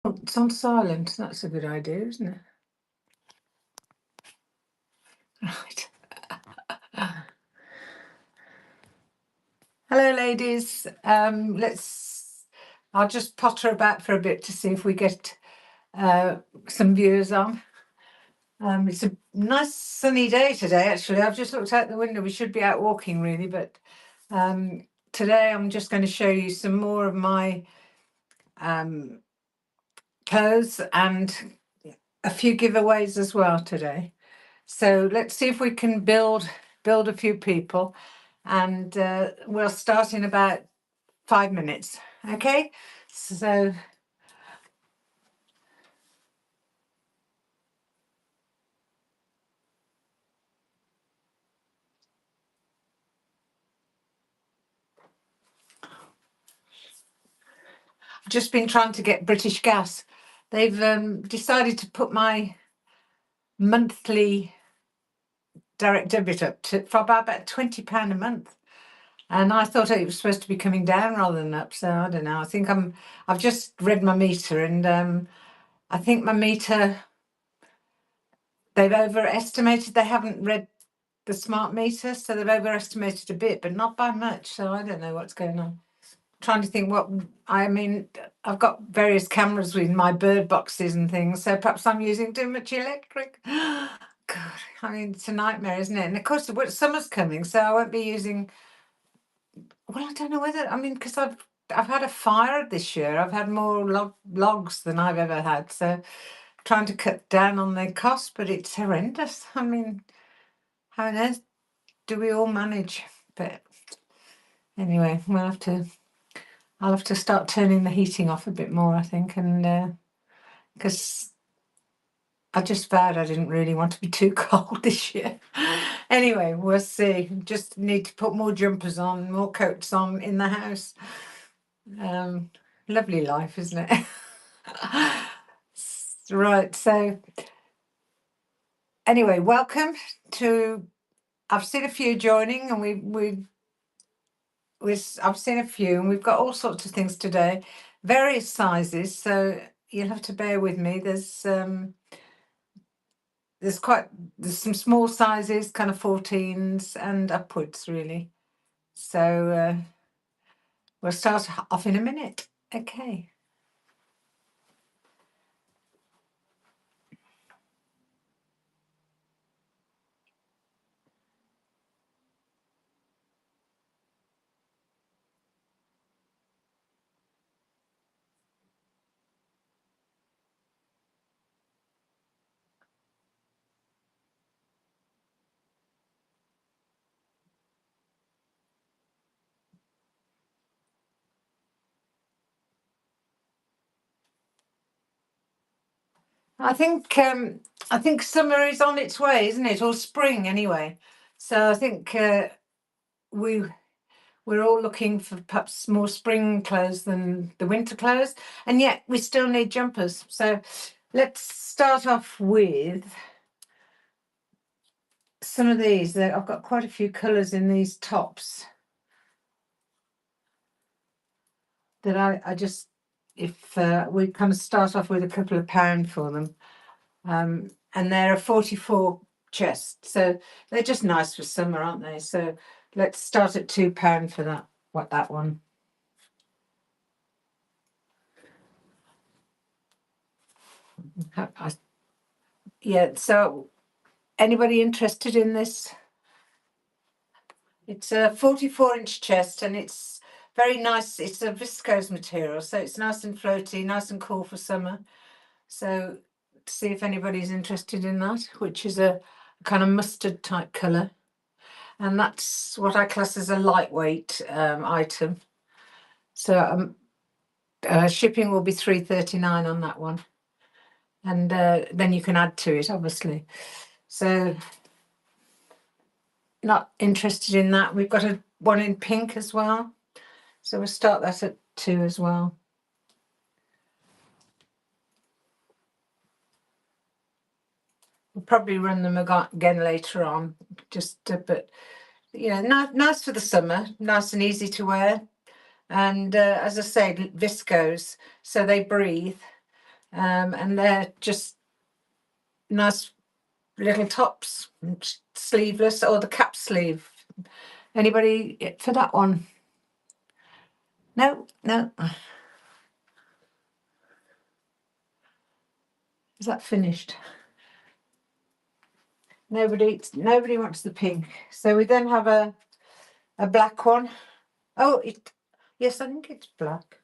Oh, it's on silent. That's a good idea, isn't it? Right. Hello, ladies. I'll just potter about for a bit to see if we get some viewers on. It's a nice sunny day today, actually. I've just looked out the window. We should be out walking, really, but today I'm just going to show you some more of my clothes and a few giveaways as well today. So let's see if we can build a few people, and we'll start in about 5 minutes. Okay, so I've just been trying to get British Gas. They've decided to put my monthly direct debit up for about £20 a month. And I thought it was supposed to be coming down rather than up. So I don't know. I've just read my meter, and I think my meter, they've overestimated. They haven't read the smart meter, so they've overestimated a bit, but not by much. So I don't know what's going on. Trying to think I've got various cameras with my bird boxes and things, so perhaps I'm using too much electric. God, it's a nightmare, isn't it? And of course, summer's coming, so I won't be using. Well, I don't know whether because I've had a fire this year. I've had more logs than I've ever had, so trying to cut down on the cost, but it's horrendous. How on earth do we all manage? But anyway, I'll have to start turning the heating off a bit more, I think, and because I just vowed I didn't really want to be too cold this year. Anyway, we'll see. Just need to put more jumpers on, more coats on in the house. Lovely life, isn't it? Right, so anyway, welcome to. I've seen a few joining, and I've seen a few, and we've got all sorts of things today, various sizes. So you'll have to bear with me. There's some small sizes, kind of 14s and upwards, really. So we'll start off in a minute. Okay. I think summer is on its way, isn't it? Or spring, anyway. So I think we're all looking for perhaps more spring clothes than the winter clothes, and yet we still need jumpers. So let's start off with some of these. I've got quite a few colours in these tops that I just, if we kind of start off with a couple of pound for them, and they're a 44 chest, so they're just nice for summer, aren't they? So let's start at £2 for that one. Yeah, so anybody interested in this? It's a 44-inch chest, and it's very nice. It's a viscose material, so it's nice and floaty, nice and cool for summer. So see if anybody's interested in that, which is a kind of mustard type colour. And that's what I class as a lightweight item. So shipping will be £3.39 on that one. And then you can add to it, obviously. So not interested in that. We've got one in pink as well. So we'll start that at 2 as well. We'll probably run them again later on, but nice for the summer, nice and easy to wear. And as I said, viscose, so they breathe. and they're just nice little tops, sleeveless, or the cap sleeve. Anybody for that one? No. Is that finished? Nobody wants the pink. So we then have a black one. Oh, yes, I think it's black.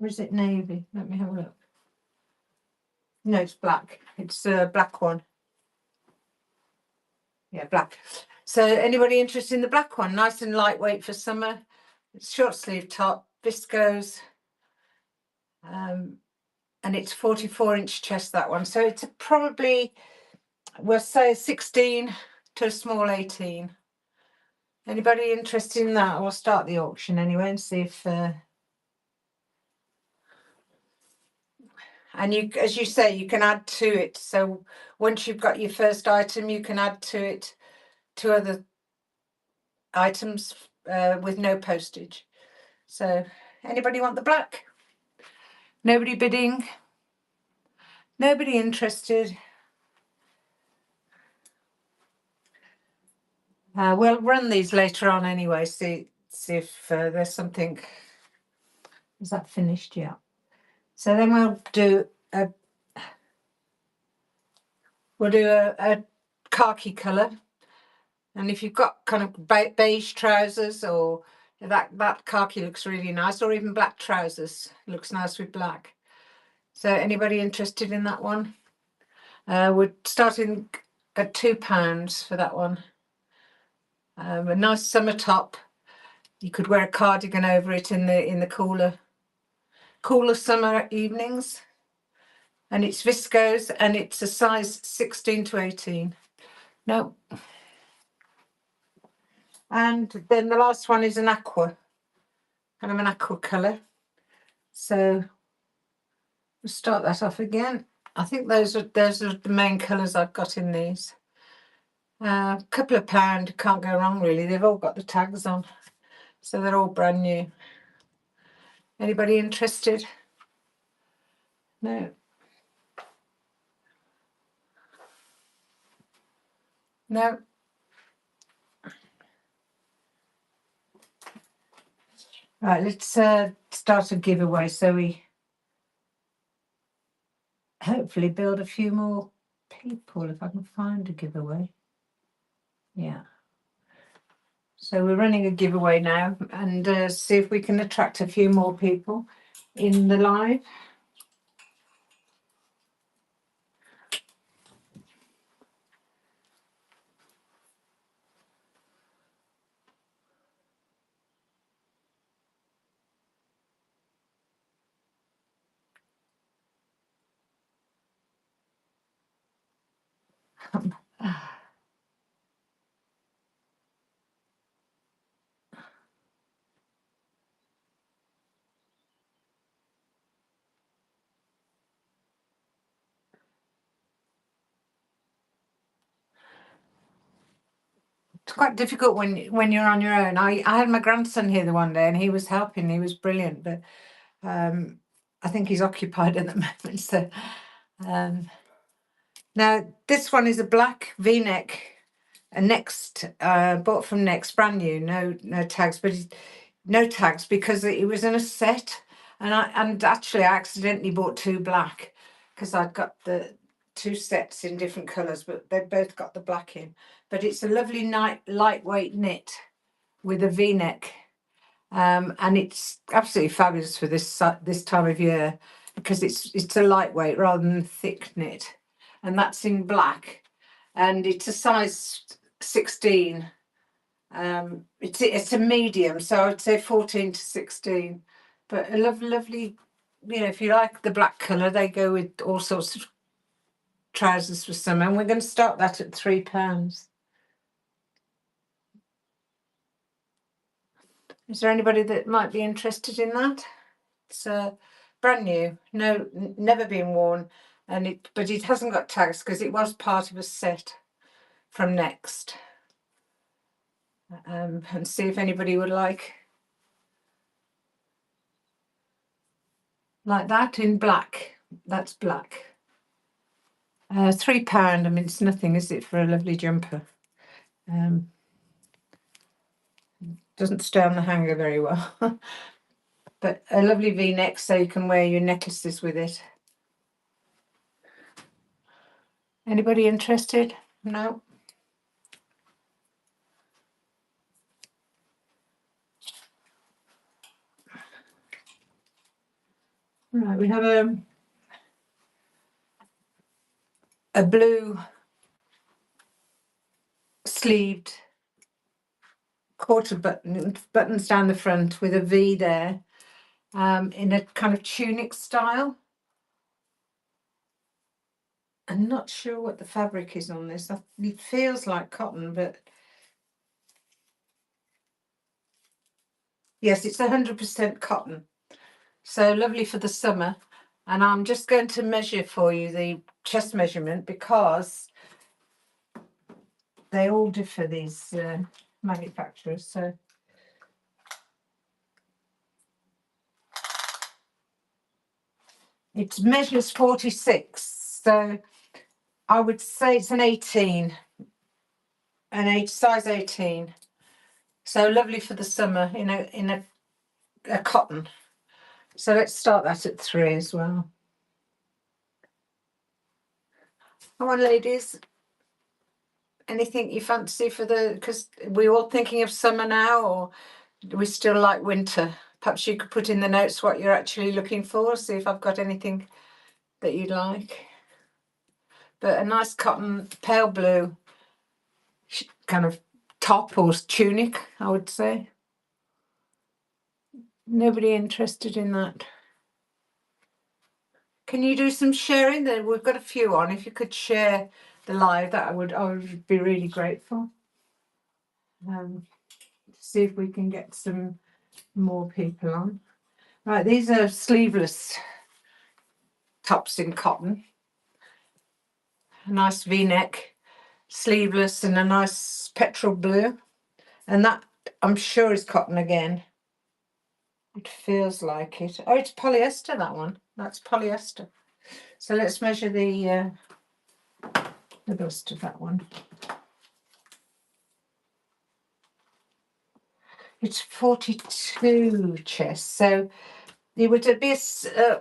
Or is it navy? Let me have a look. No, it's black. It's a black one. Yeah, black. So anybody interested in the black one? Nice and lightweight for summer. It's short sleeve top, viscose. And it's 44-inch chest, that one. So it's probably, we'll say, a 16 to a small 18. Anybody interested in that? I'll start the auction anyway and see if... And you, as you say, you can add to it. So once you've got your first item, you can add to it 2 other items with no postage. So anybody want the black? Nobody bidding? Nobody interested? We'll run these later on anyway, see if there's something. Is that finished? Yeah. So then we'll do a khaki colour, and if you've got kind of beige trousers, or that khaki looks really nice, or even black trousers looks nice with black. So anybody interested in that one? We're starting at £2 for that one. A nice summer top. You could wear a cardigan over it in the cooler summer evenings. And it's viscose, and it's a size 16 to 18. No. And then the last one is an aqua, kind of an aqua colour. So we'll start that off again. I think those are the main colours I've got in these. A couple of pound, can't go wrong really. They've all got the tags on, so they're all brand new. Anybody interested? No. No. Right, let's start a giveaway so we hopefully build a few more people, if I can find a giveaway. Yeah. So we're running a giveaway now, and see if we can attract a few more people in the live. It's quite difficult when you're on your own. I had my grandson here the one day, and he was helping. He was brilliant, but I think he's occupied at the moment. So now this one is a black V-neck, a Next, bought from Next, brand new, no tags, but no tags because it was in a set, and actually I accidentally bought 2 black because I'd got the 2 sets in different colours, but they've both got the black in. But it's a lovely lightweight knit with a V-neck, and it's absolutely fabulous for this time of year because it's a lightweight rather than thick knit, and that's in black, and it's a size 16. It's a medium, so I would say 14 to 16. But a lovely, if you like the black colour, they go with all sorts of trousers for summer, and we're going to start that at £3. Is there anybody that might be interested in that? It's brand new, never been worn, but it hasn't got tags because it was part of a set from Next. And see if anybody would like that in black. That's black. £3. I mean, it's nothing, is it, for a lovely jumper? Doesn't stay on the hanger very well. But a lovely V-neck, so you can wear your necklaces with it. Anybody interested? No? Right, we have a blue sleeved quarter button, buttons down the front with a V there, in a kind of tunic style. I'm not sure what the fabric is on this. It feels like cotton, but yes, it's 100% cotton. So lovely for the summer. And I'm just going to measure for you the chest measurement, because they all differ, these manufacturers. So it measures 46. So I would say it's an 18, size 18. So lovely for the summer in a cotton. So let's start that at 3 as well. Come on, ladies. Anything you fancy for because we're all thinking of summer now, or do we still like winter? Perhaps you could put in the notes what you're actually looking for, see if I've got anything that you'd like. But a nice cotton, pale blue kind of top or tunic, I would say. Nobody interested in that? Can you do some sharing? There, we've got a few on. If you could share the live, I would be really grateful. See if we can get some more people on. Right, these are sleeveless tops in cotton. A nice V-neck, sleeveless, and a nice petrol blue. And that, I'm sure, is cotton again. It feels like it. Oh, it's polyester, that one. That's polyester. So let's measure the bust of that one. It's 42 chest, so it would be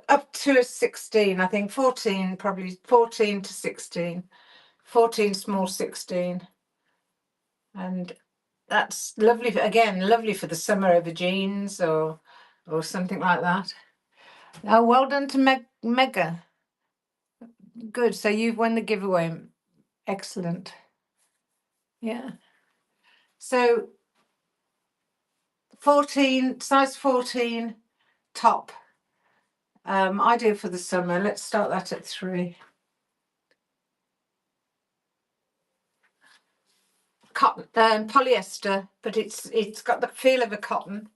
up to a 16, I think. 14, probably 14 to 16. 14 small, 16. And that's lovely, again, lovely for the summer over jeans or something like that. Oh, well done to Mega. Good, so you've won the giveaway. Excellent. Yeah. So 14, size 14 top. Ideal for the summer. Let's start that at 3. Cotton, polyester, but it's got the feel of a cotton,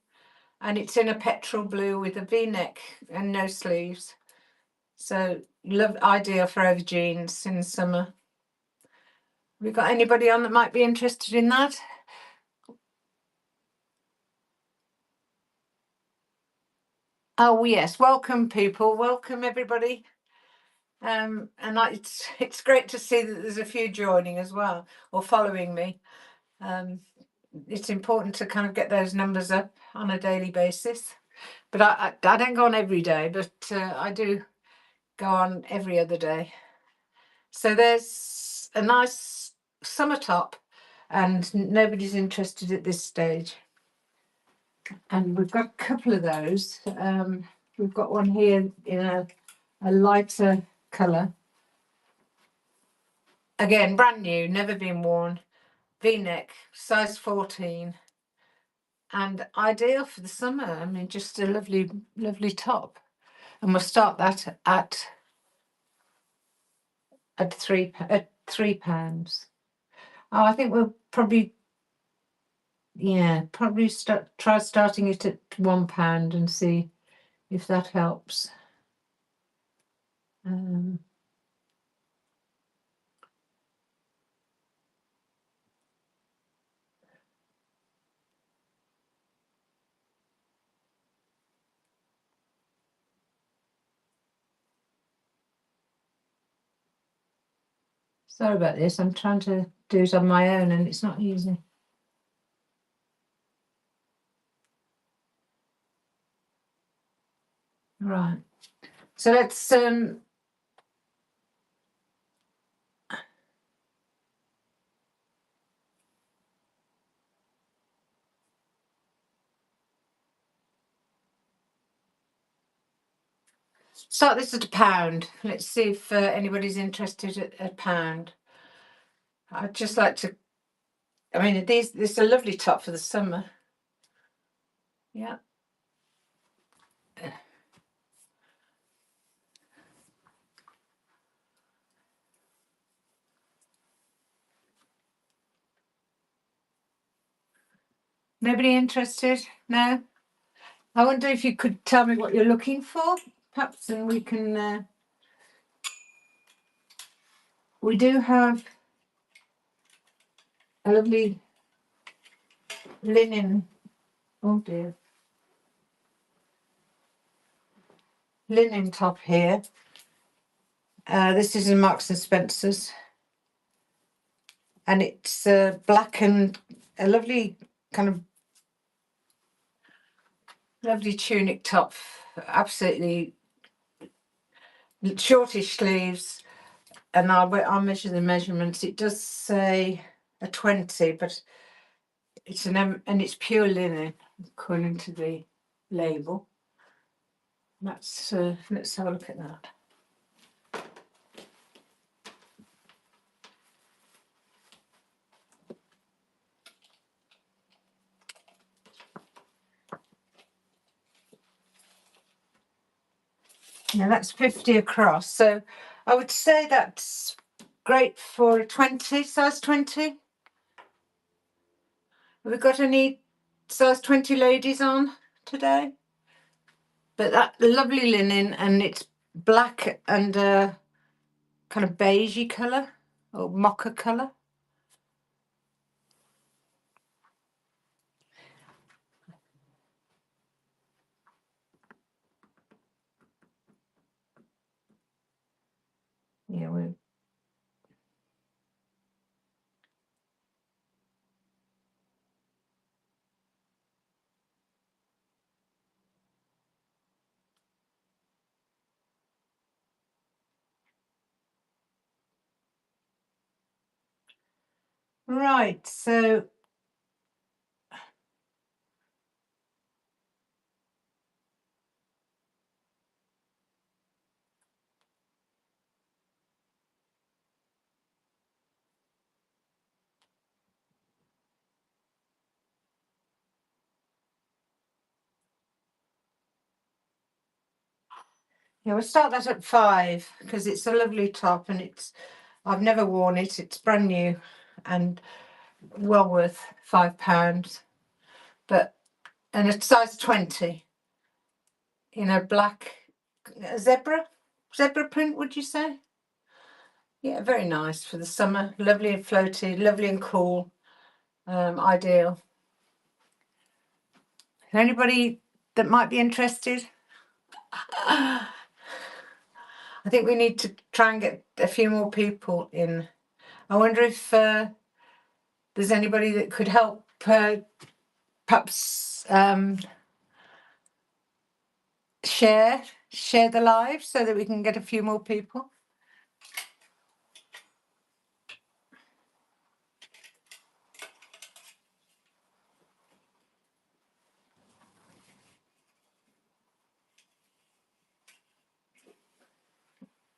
and it's in a petrol blue with a V-neck and no sleeves. So ideal for over jeans in the summer. We got anybody on that might be interested in that? Oh yes, welcome people, welcome everybody. And it's great to see that there's a few joining as well, or following me. It's important to kind of get those numbers up on a daily basis. But I don't go on every day, but I do go on every other day. So there's a nice summer top, and nobody's interested at this stage. And we've got a couple of those. We've got one here in a lighter colour. Again, brand new, never been worn. V-neck, size 14. And ideal for the summer. I mean, just a lovely, lovely top. And we'll start that at £3. Oh, I think we'll probably try starting it at £1 and see if that helps. Sorry about this. I'm trying to do it on my own and it's not easy. Right. So let's start this at £1. Let's see if anybody's interested at £1. I'd just like to, I mean, this is a lovely top for the summer. Yeah. Nobody interested? No? I wonder if you could tell me what you're looking for, perhaps, and we can, we do have a lovely linen, oh dear, linen top here. This is in Marks and Spencer's, and it's black and a lovely kind of lovely tunic top, absolutely shortish sleeves, and I'll measure the measurements. It does say a 20, but it's and it's pure linen according to the label. Let's have a look at that. Now that's 50 across, so I would say that's great for a 20, size 20. Have we got any size 20 ladies on today? But that lovely linen, and it's black and kind of beigey colour or mocha colour. Yeah, we. Right, so yeah, we'll start that at 5 because it's a lovely top, and I've never worn it. It's brand new and well worth £5. But and it's size 20 in a black zebra print, would you say? Yeah, very nice for the summer. Lovely and floaty, lovely and cool. Ideal. Anybody that might be interested? I think we need to try and get a few more people in. I wonder if there's anybody that could help perhaps share the live so that we can get a few more people.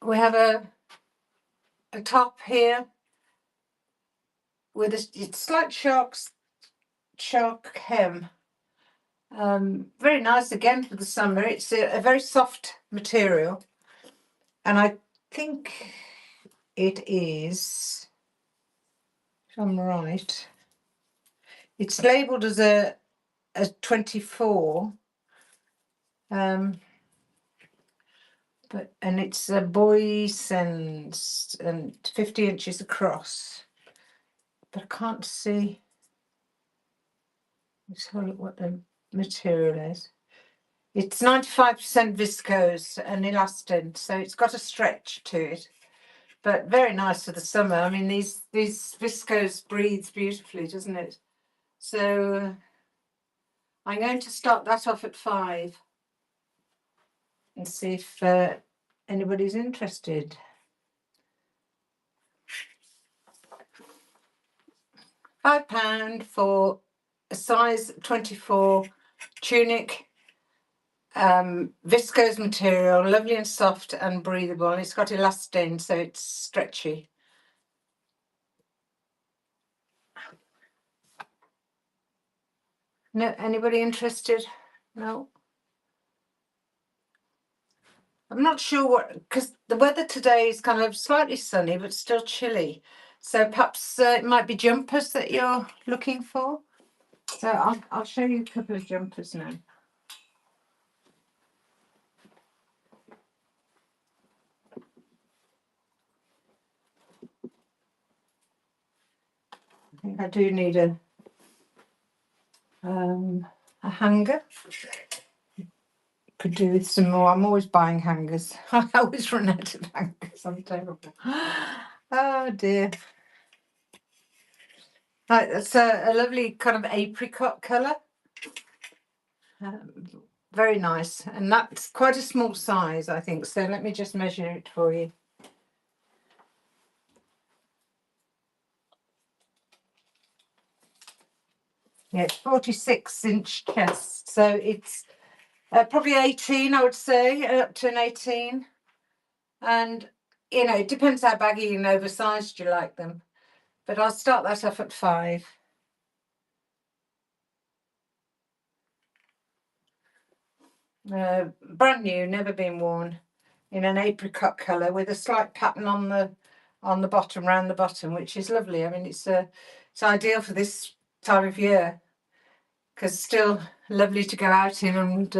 We have a top here with a slight shark hem. Very nice again for the summer. It's a very soft material, and I think it is, if I'm right, it's labelled as a 24, and it's a boys and 50 inches across, but I can't see. Let's have a look what the material is. It's 95% viscose and elastin, so it's got a stretch to it. but very nice for the summer. I mean, these viscose breathes beautifully, doesn't it? So I'm going to start that off at 5 and see if anybody's interested. £5 for a size 24 tunic, viscose material, lovely and soft and breathable, and it's got elastane, so it's stretchy. No, anybody interested? No. I'm not sure what, because the weather today is kind of slightly sunny but still chilly. So perhaps it might be jumpers that you're looking for. So I'll show you a couple of jumpers now. I think I do need a hanger. Could do with some more. I'm always buying hangers. I always run out of hangers. I'm terrible. Oh dear. Right, that's a lovely kind of apricot colour. Very nice, and that's quite a small size, I think. So let me just measure it for you. Yeah, it's 46-inch chest, so it's probably 18, I would say, up to an 18. And you know, it depends how baggy and oversized you like them. But I'll start that off at 5. Brand new, never been worn, in an apricot colour with a slight pattern on the bottom, round the bottom, which is lovely. I mean, it's ideal for this time of year because it's still lovely to go out in and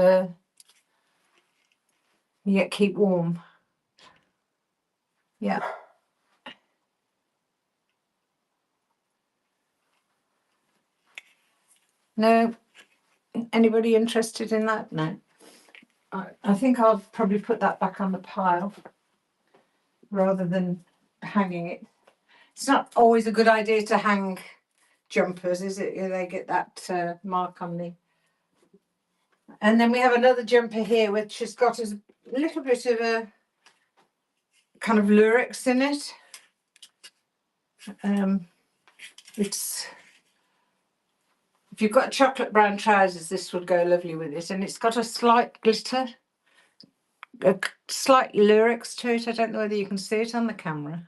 yet keep warm. Yeah. No, anybody interested in that? No. I think I'll probably put that back on the pile rather than hanging it. It's not always a good idea to hang jumpers, is it? They get that mark on the. And then we have another jumper here, which has got a little bit of a kind of lurex in it. It's, if you've got chocolate brown trousers, this would go lovely with it. And it's got a slight glitter, a slight lurex to it. I don't know whether you can see it on the camera.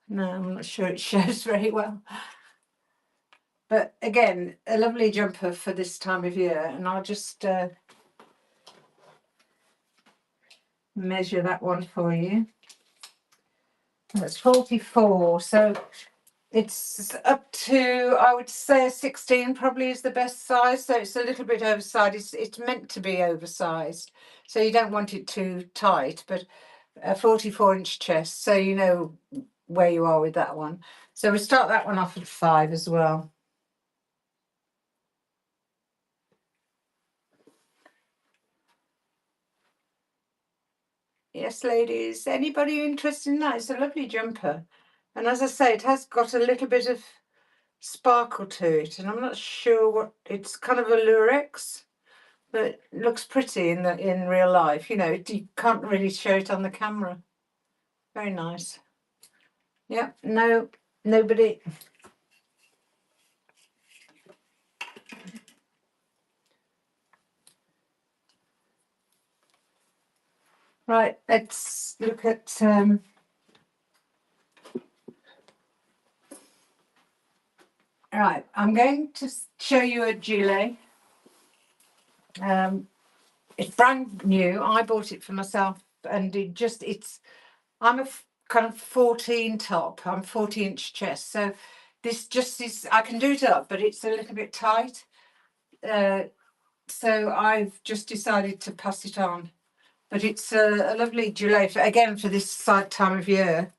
No, I'm not sure it shows very well. But again, a lovely jumper for this time of year. And I'll just measure that one for you. That's 44. So it's up to, I would say, a 16 probably is the best size. So it's a little bit oversized. It's meant to be oversized. So you don't want it too tight, but a 44-inch chest. So you know where you are with that one. So we start that one off at 5 as well. Yes, ladies, anybody interested in that? It's a lovely jumper. And as I say, it has got a little bit of sparkle to it. And I'm not sure what, it's kind of a lurex, but it looks pretty in real life. You know, you can't really show it on the camera. Very nice. Yeah, no, nobody. Right, let's look at right, I'm going to show you a gilet. It's brand new. I bought it for myself, and I'm a kind of 14 top. I'm 40-inch chest, so this just is. I can do it up, but it's a little bit tight. So I've just decided to pass it on. But it's a lovely gilet for this time of year,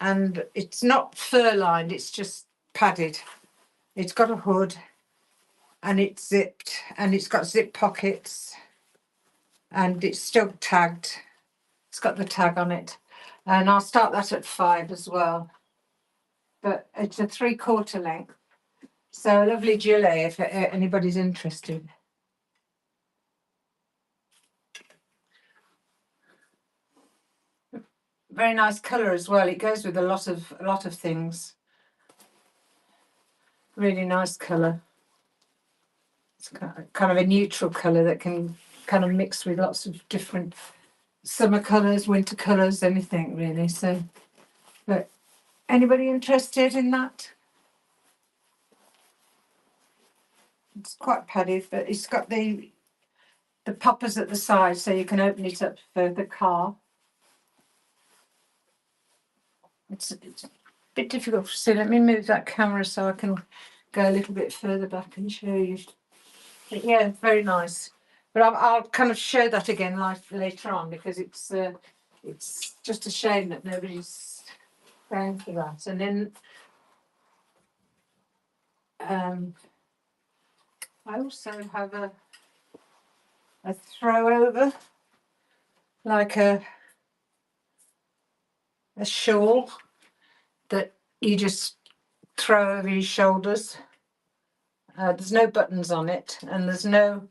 and it's not fur lined. It's just padded. It's got a hood, and it's zipped, and it's got zip pockets, and it's still tagged. It's got the tag on it. and I'll start that at 5 as well. But it's a 3/4 length, so a lovely gilet if anybody's interested. Very nice colour as well. It goes with a lot of things. Really nice colour. It's kind of a neutral colour that can kind of mix with lots of different summer colours, winter colours, anything really. So, but anybody interested in that? It's quite padded, but it's got the poppers at the side, so you can open it up for the car. It's a bit difficult to see. Let me move that camera so I can go a little bit further back and show you. But yeah, very nice. But I'll kind of show that again later on, because it's just a shame that nobody's going for that. And then I also have a throw over, like a shawl that you just throw over your shoulders. There's no buttons on it, and there's no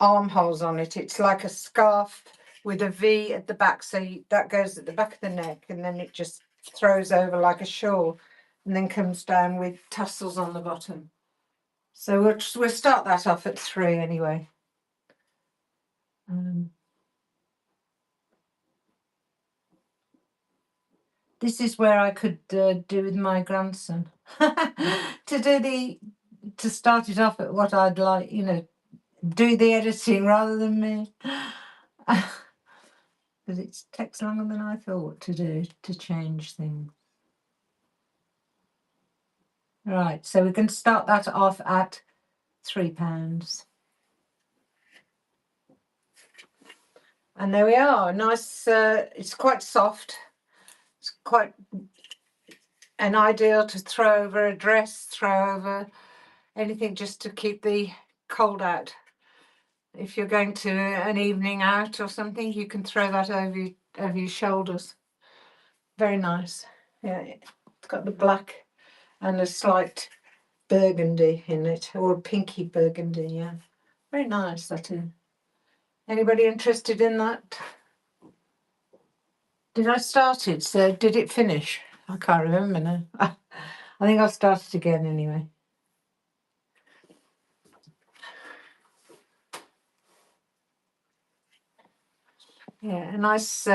armholes on it. It's like a scarf with a V at the back, so that goes at the back of the neck, and then it just throws over like a shawl, and then comes down with tassels on the bottom. So we'll start that off at 3 anyway. This is where I could do with my grandson to start it off at what I'd like, do the editing rather than me. Because it takes longer than I thought to do, to change things. Right, so we can start that off at £3. And there we are. Nice. It's quite soft. It's quite an ideal to throw over a dress, throw over anything, just to keep the cold out. If you're going to an evening out or something, you can throw that over your shoulders. Very nice. Yeah, it's got the black and a slight burgundy in it, or pinky burgundy. Yeah, very nice. That is. Anybody interested in that? Did I start it? So did it finish? I can't remember now. I think I'll start it again anyway. Yeah, a nice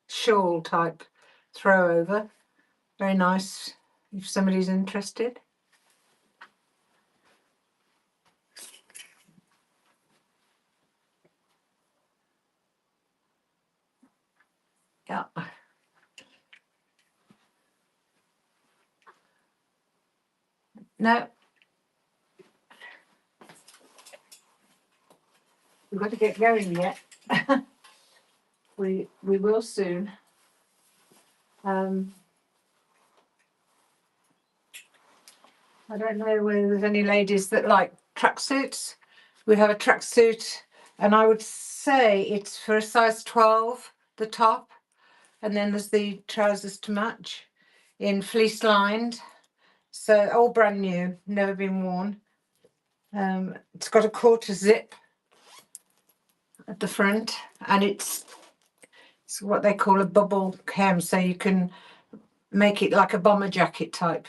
shawl type throw over. Very nice if somebody's interested. Yeah. No. We've got to get going yet. We will soon. I don't know whether there's any ladies that like tracksuits. We have a tracksuit, and I would say it's for a size 12, the top, and then there's the trousers to match in fleece lined. So all brand new, never been worn. It's got a 1/4 zip at the front, and it's what they call a bubble hem, so you can make it like a bomber jacket type.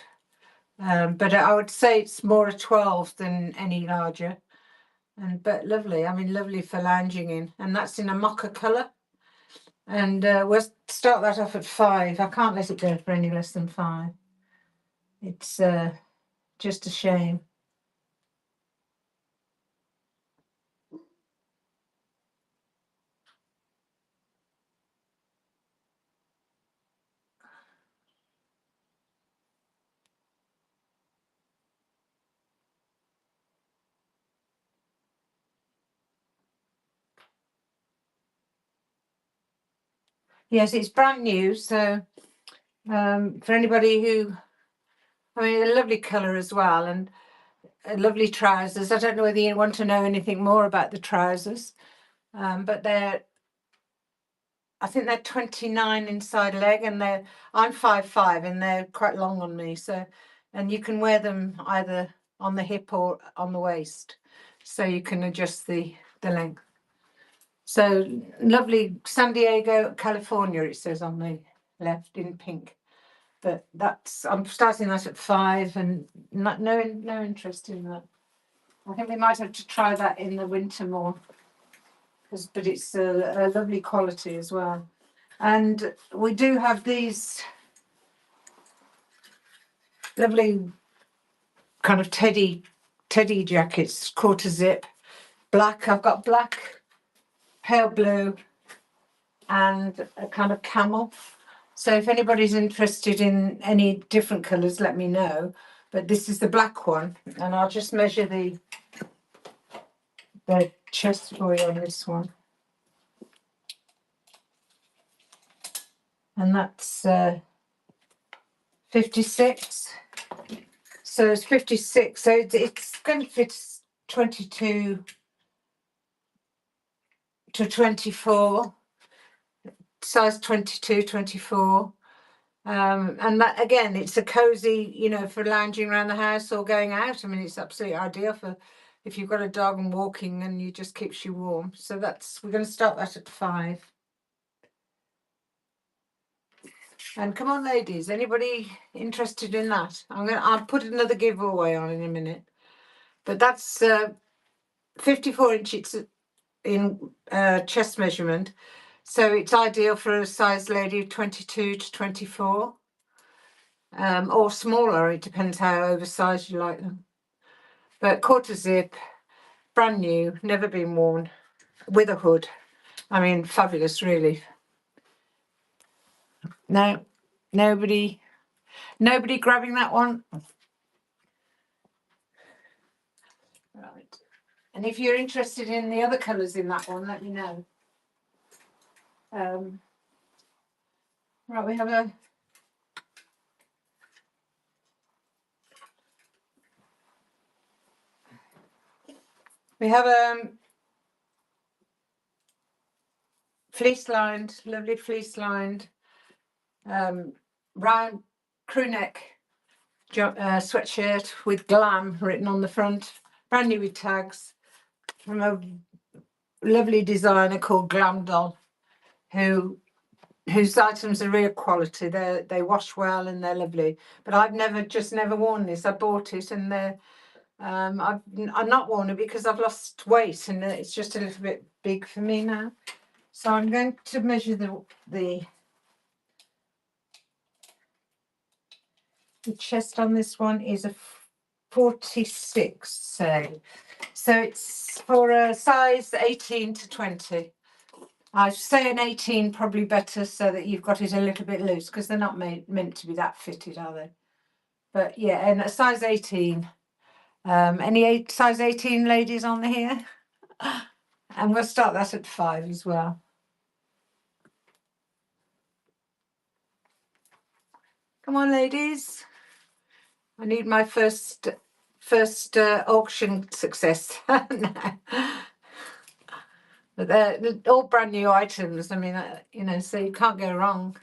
But I would say it's more a 12 than any larger. But lovely. I mean, lovely for lounging in. And that's in a mocha colour. And we'll start that off at 5. I can't let it go for any less than 5. It's just a shame. Yes, it's brand new. So for anybody who, I mean, a lovely colour as well, and lovely trousers. I don't know whether you want to know anything more about the trousers, but they're I think they're 29 inside leg, and I'm 5'5", and they're quite long on me. So, and you can wear them either on the hip or on the waist, so you can adjust the length. So lovely, San Diego, California, it says on the left in pink. But I'm starting that at 5, and no interest in that. I think we might have to try that in the winter more, but it's a lovely quality as well. And we do have these lovely kind of teddy jackets, quarter zip, black. I've got black, pale blue, and a kind of camel. So if anybody's interested in any different colours, let me know. But this is the black one, and I'll just measure the chest for you on this one. And that's 56. So it's 56. So it's going to fit 22 to 24, size 22, 24. And that, again, it's a cozy, for lounging around the house or going out. I mean, it's absolutely ideal for if you've got a dog and walking, and you just keeps you warm. So we're going to start that at 5. And come on, ladies, anybody interested in that? I'll put another giveaway on in a minute. But that's 54 inches in chest measurement. So it's ideal for a size lady of 22 to 24. Or smaller, it depends how oversized you like them. But quarter zip, brand new, never been worn, with a hood. I mean, fabulous, really. No, nobody grabbing that one. Right. And if you're interested in the other colours in that one, let me know. Right, we have fleece lined, lovely fleece lined, round crew neck sweatshirt with glam written on the front, brand new with tags, from a lovely designer called Glam Doll, whose items are real quality. They wash well and they're lovely. But I've never worn this. I bought it, and I've not worn it because I've lost weight, and it's just a little bit big for me now. So I'm going to measure the chest on this one is a 46, so it's for a size 18 to 20. I say an 18 probably better, so that you've got it a little bit loose, because they're not meant to be that fitted, are they? But yeah, and a size 18. Any size 18 ladies on here? And we'll start that at 5 as well. Come on, ladies. I need my first auction success. But they're all brand new items. I mean, so you can't go wrong,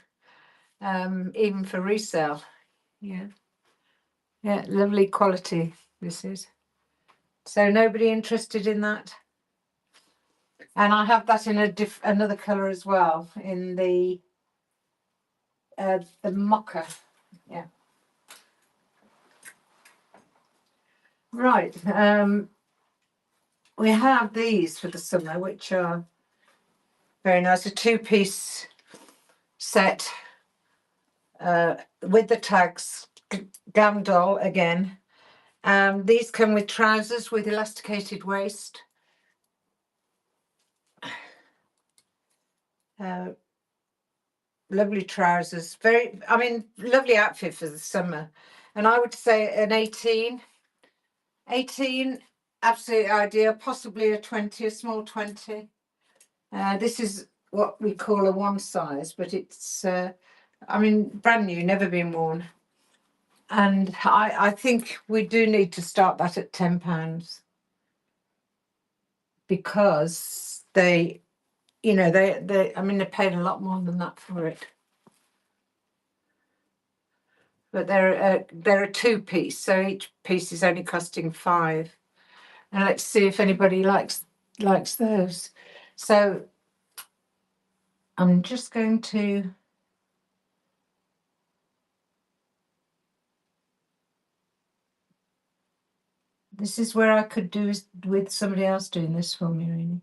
even for resale. Yeah, lovely quality this is. So nobody interested in that? And I have that in another colour as well, in the mocha. Yeah. Right. We have these for the summer, which are very nice. A 2-piece set with the tags, Glam Doll again. These come with trousers with elasticated waist. Lovely trousers. Lovely outfit for the summer. And I would say an 18. 18, absolutely ideal. Possibly a 20, a small 20. This is what we call a one size, but it's, brand new, never been worn. And I think we do need to start that at £10, because you know, they I mean, they paid a lot more than that for it. But they're a 2-piece, so each piece is only costing 5. And let's see if anybody likes those. So I'm just going to, this is where I could do with somebody else doing this for me, really.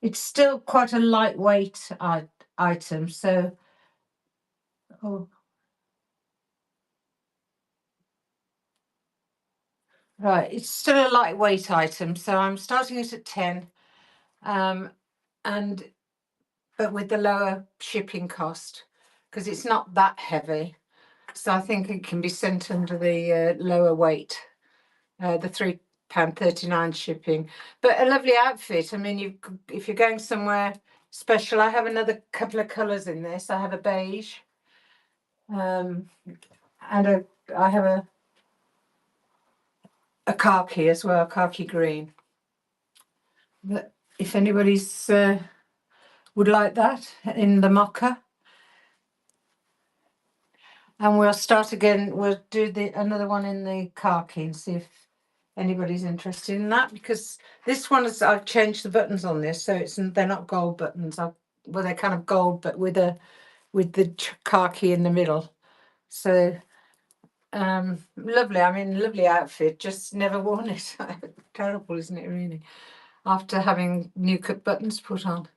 It's still quite a lightweight item, so right, it's still a lightweight item, so I'm starting it at 10, and but with the lower shipping cost, because it's not that heavy, so I think it can be sent under the lower weight, the £3.39 shipping. But a lovely outfit. I mean, if you're going somewhere special, I have another couple of colours in this. I have a beige, and I have a khaki as well, khaki green. But if anybody's would like that in the mocha, and we'll start again. We'll do another one in the khaki and see if anybody's interested in that, because this one is, I've changed the buttons on this, so they're not gold buttons. Well, they're kind of gold, but with the khaki in the middle. So lovely. I mean, lovely outfit. Just never worn it. Terrible, isn't it? Really, after having new cut buttons put on.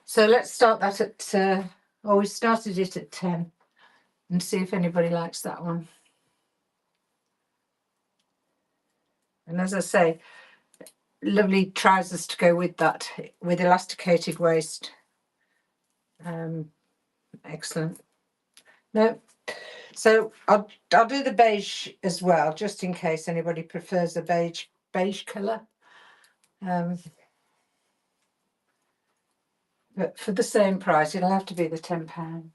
So let's start that at. We started it at 10, and see if anybody likes that one. And as I say, lovely trousers to go with that, with elasticated waist. Excellent. No, so I'll do the beige as well, just in case anybody prefers a beige colour. But for the same price, it'll have to be the £10.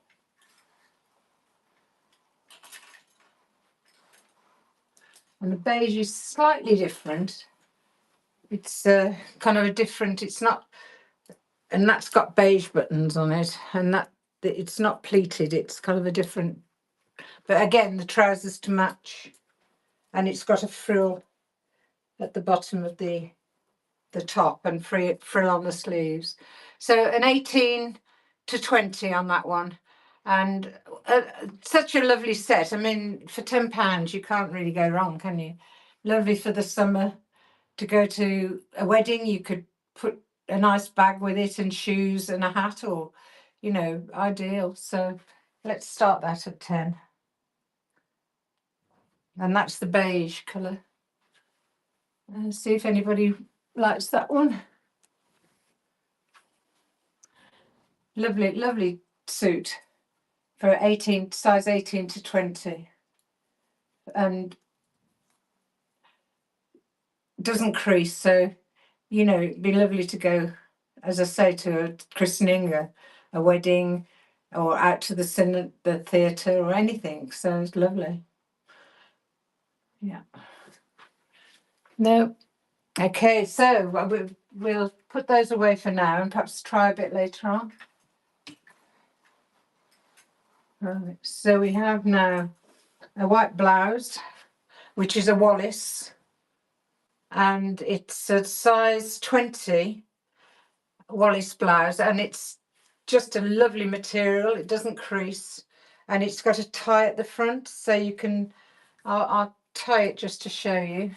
And the beige is slightly different. It's kind of a different. It's not, and that's got beige buttons on it, and that it's not pleated. It's kind of a different. But again, the trousers to match, and it's got a frill at the bottom of the top and frill on the sleeves. So an 18 to 20 on that one, and such a lovely set. I mean, for £10 you can't really go wrong, can you? Lovely for the summer to go to a wedding. You could put a nice bag with it and shoes and a hat, or, you know, ideal. So let's start that at 10. And that's the beige colour. See if anybody likes that one. Lovely, lovely suit for size 18 to 20. And doesn't crease, so, you know, it'd be lovely to go, as I say, to a christening, a wedding, or out to the theatre or anything. So it's lovely. Yeah. No. Okay, so we'll put those away for now and perhaps try a bit later on. Right, so we have now a white blouse, which is a Wallace, and it's a size 20 Wallace blouse, and it's just a lovely material. It doesn't crease, and it's got a tie at the front, so you can, I'll tie it just to show you.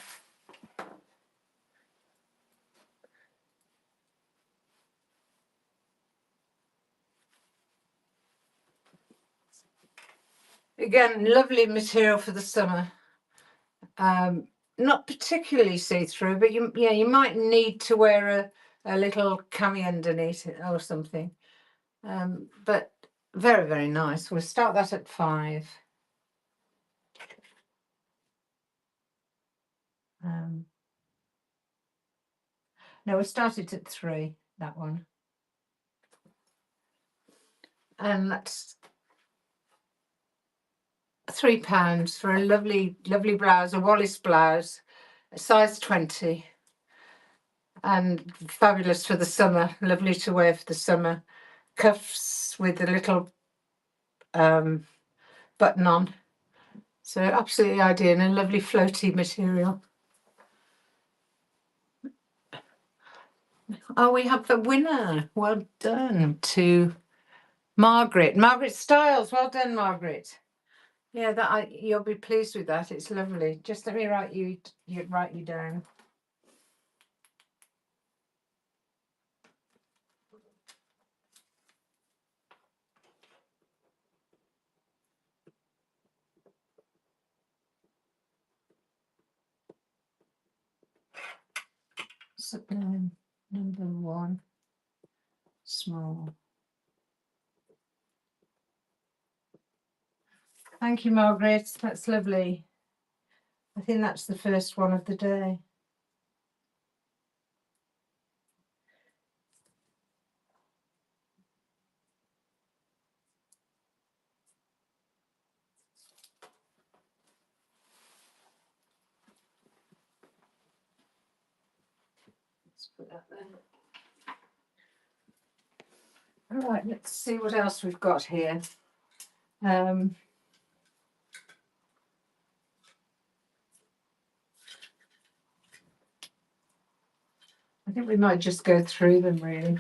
Again, lovely material for the summer. Not particularly see-through, but you might need to wear a little cami underneath it or something. But very, very nice. We'll start that at 5. No, we started at 3, that one. And that's £3 for a lovely, lovely blouse, a Wallace blouse, a size 20. and fabulous for the summer. Lovely to wear for the summer. Cuffs with a little button on. So absolutely ideal, and a lovely floaty material. Oh, we have the winner. Well done to Margaret. Margaret Styles. Well done, Margaret. Yeah, you'll be pleased with that. It's lovely. Just let me write you down. Sublime number 1, small. Thank you, Margaret. That's lovely. I think that's the first one of the day. Let's put that there. All right, let's see what else we've got here. I think we might just go through them really.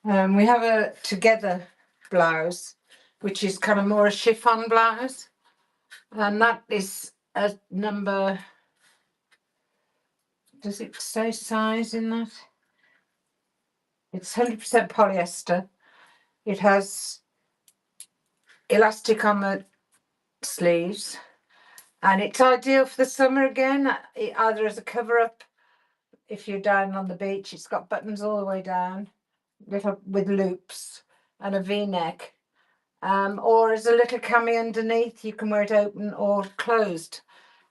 We have a together blouse, which is kind of more a chiffon blouse, and that is a number. Does it say size in that? It's 100% polyester. It has elastic on the sleeves, and it's ideal for the summer again, either as a cover up if you're down on the beach. It's got buttons all the way down with loops and a V-neck, or as a little cami underneath. You can wear it open or closed,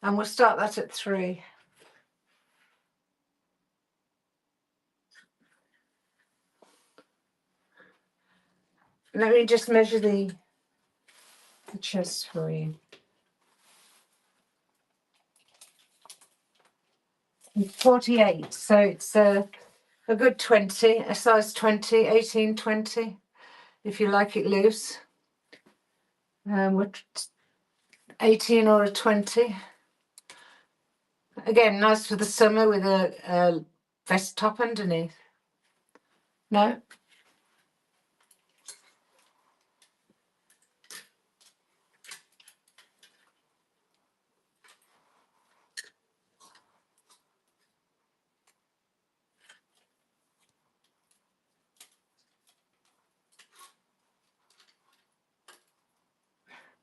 and we'll start that at 3. Let me just measure the chest for you. It's 48, so it's a good 20, a size 20, 18, 20, if you like it loose. We're 18 or a 20. Again, nice for the summer with a vest top underneath. No?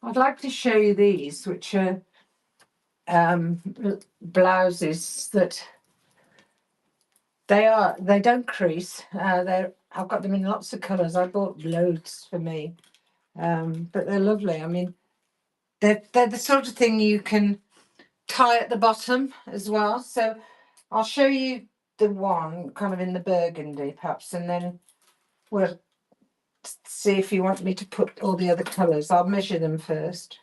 I'd like to show you these, which are blouses that they don't crease. I've got them in lots of colours. I bought loads for me, but they're lovely. I mean, they're the sort of thing you can tie at the bottom as well. So I'll show you the one kind of in the burgundy, perhaps, and then we'll see if you want me to put all the other colours. I'll measure them first.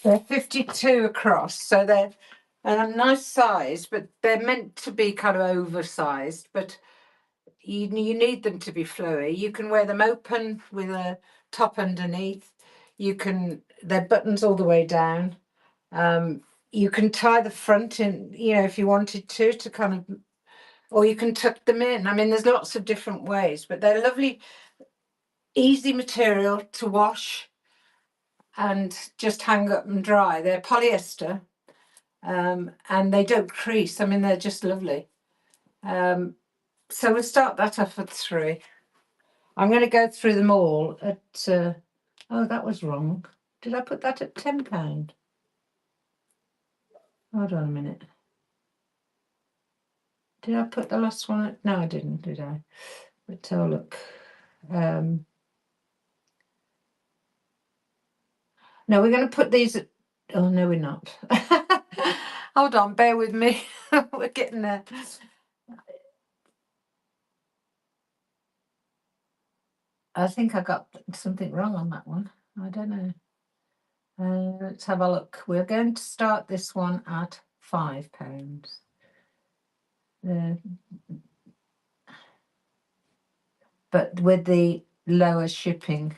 They're 52 across, so they're a nice size, but they're meant to be kind of oversized, but you need them to be flowy. You can wear them open with a top underneath. They're buttons all the way down. You can tie the front in, if you wanted to kind of, or you can tuck them in. I mean, there's lots of different ways, but they're lovely, easy material to wash and just hang up and dry. They're polyester, and they don't crease. I mean, they're just lovely. So we'll start that off at 3. I'm going to go through them all at, oh, that was wrong. Did I put that at £10? Hold on a minute. Did I put the last one at, no, I didn't, did I? Let's have a look. No, we're going to put these at, oh, no, we're not. Hold on, bear with me. We're getting there. I think I got something wrong on that one. I don't know. Let's have a look. We're going to start this one at £5. But with the lower shipping.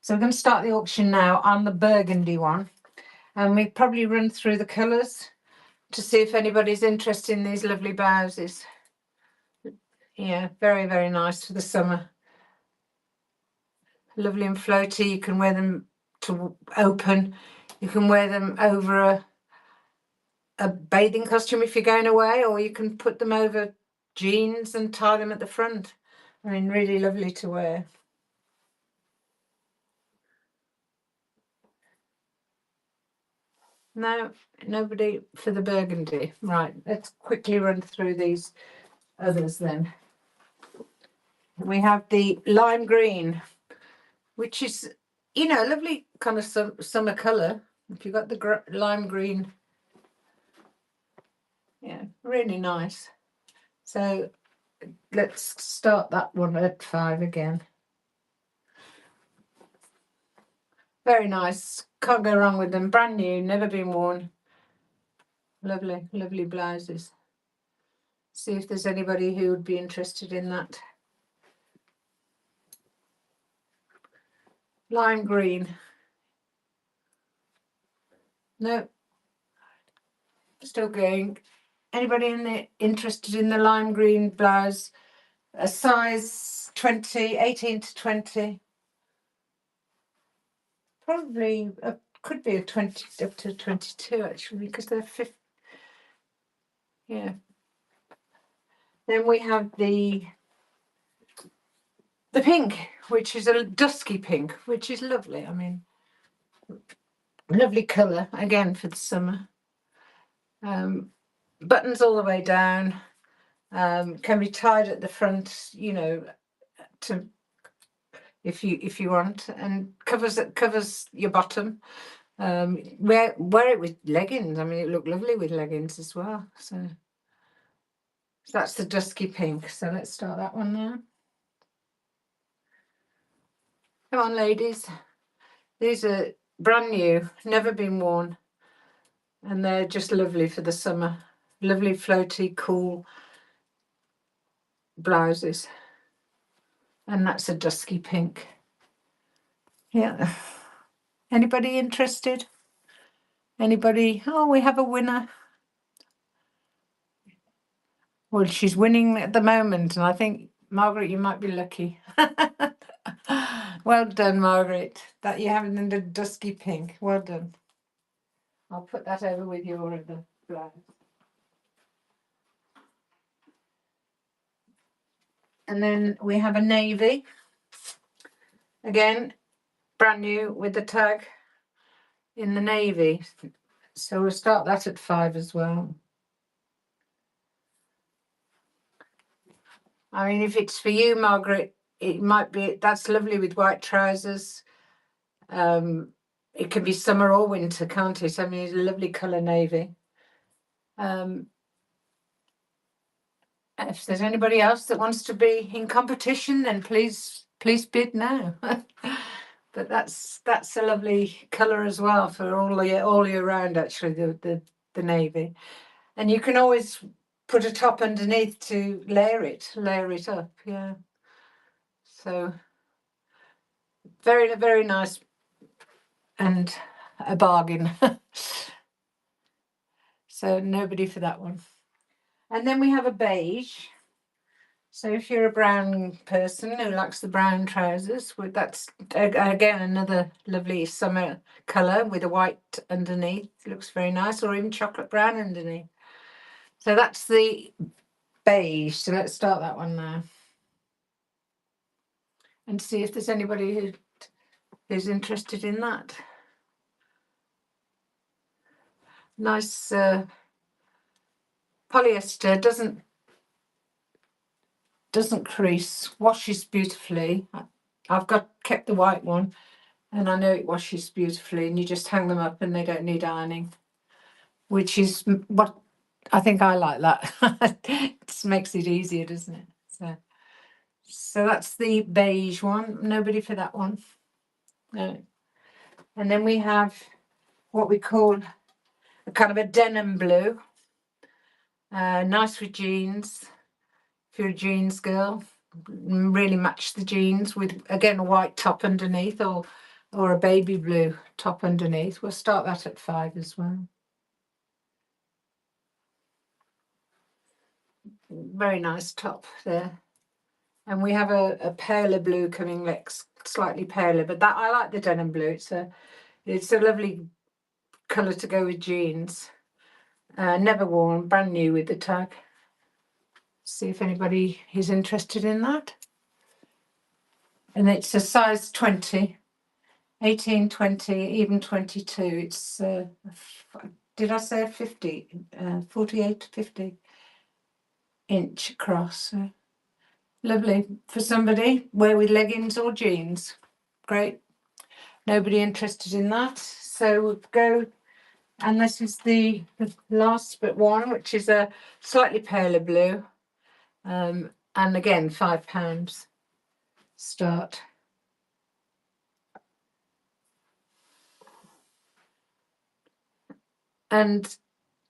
So we're going to start the auction now on the burgundy one. And we probably run through the colours to see if anybody's interested in these lovely blouses. Yeah, very, very nice for the summer. Lovely and floaty. You can wear them to open. You can wear them over a bathing costume if you're going away, or you can put them over jeans and tie them at the front. I mean, really lovely to wear. No, nobody for the burgundy. Right, let's quickly run through these others then. We have the lime green, which is, you know, a lovely kind of summer colour. If you've got the lime green, yeah, really nice. So let's start that one at 5 again. Very nice. Can't go wrong with them. Brand new, never been worn. Lovely, lovely blouses. See if there's anybody who would be interested in that. Lime green. No. Still going. Anybody interested in the lime green blouse? A size 20, 18 to 20. Probably could be a 20 up to 22 actually, because they're 50. Yeah. Then we have the pink, which is a dusky pink, which is lovely. I mean, lovely colour again for the summer. Buttons all the way down. Can be tied at the front, you know, to if you want, and covers your bottom. Wear it with leggings. I mean, it looked lovely with leggings as well. So that's the dusky pink. So let's start that one now. Come on, ladies. These are brand new, never been worn, and they're just lovely for the summer. Lovely, floaty, cool blouses. And that's a dusky pink. Yeah. Anybody interested? Anybody? Oh, we have a winner. Well, she's winning at the moment, and I think, Margaret, you might be lucky. Well done, Margaret. That you have in the dusky pink. Well done. I'll put that over with your other blouse. And then we have a navy. Again, brand new with the tag in the navy. So we'll start that at 5 as well. I mean, if it's for you, Margaret, it might be, that's lovely with white trousers. It can be summer or winter, can't it? I mean, it's a lovely colour navy. If there's anybody else that wants to be in competition, then please bid now. But that's a lovely colour as well for all year round. Actually, the navy, and you can always put a top underneath to layer it up. Yeah. So very, very nice and a bargain. So nobody for that one. And then we have a beige. So if you're a brown person who likes the brown trousers, that's again another lovely summer colour with a white underneath. Looks very nice, or even chocolate brown underneath. So that's the beige. So let's start that one now and see if there's anybody who's interested in that. Nice polyester, doesn't crease, washes beautifully. I've kept the white one, and I know it washes beautifully, and you just hang them up and they don't need ironing, which is what I think I like that. It just makes it easier, doesn't it? So that's the beige one. Nobody for that one. No. And then we have what we call a kind of a denim blue. Nice with jeans. If you're a jeans girl, really match the jeans with, again, a white top underneath, or a baby blue top underneath. We'll start that at 5 as well. Very nice top there. And we have a paler blue coming next, slightly paler, but that I like the denim blue. It's a lovely colour to go with jeans. Never worn, brand new with the tag. See if anybody is interested in that. And it's a size 20, 18, 20, even 22. It's, did I say 50? 48 to 50 inch across. Lovely for somebody, wear with leggings or jeans. Great. Nobody interested in that. So we'll go, and this is the last but one, which is a slightly paler blue. And again, £5 start. And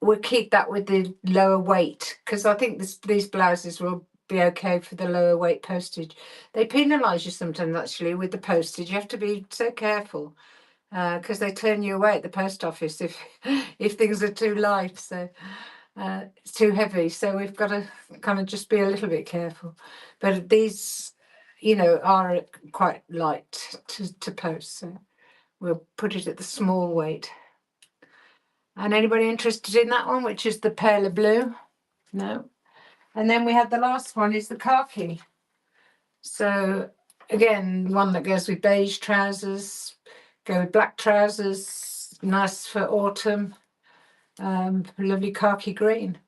we'll keep that with the lower weight, because I think these blouses will be okay for the lower weight postage. They penalise you sometimes, actually, with the postage. You have to be so careful, because they turn you away at the post office if things are too light. So it's too heavy. So we've got to kind of just be a little bit careful. But these, are quite light to post. So we'll put it at the small weight. And anybody interested in that one, which is the paler blue? No. And then we have the last one is the khaki. So again, one that goes with beige trousers, go with black trousers, nice for autumn, lovely khaki green.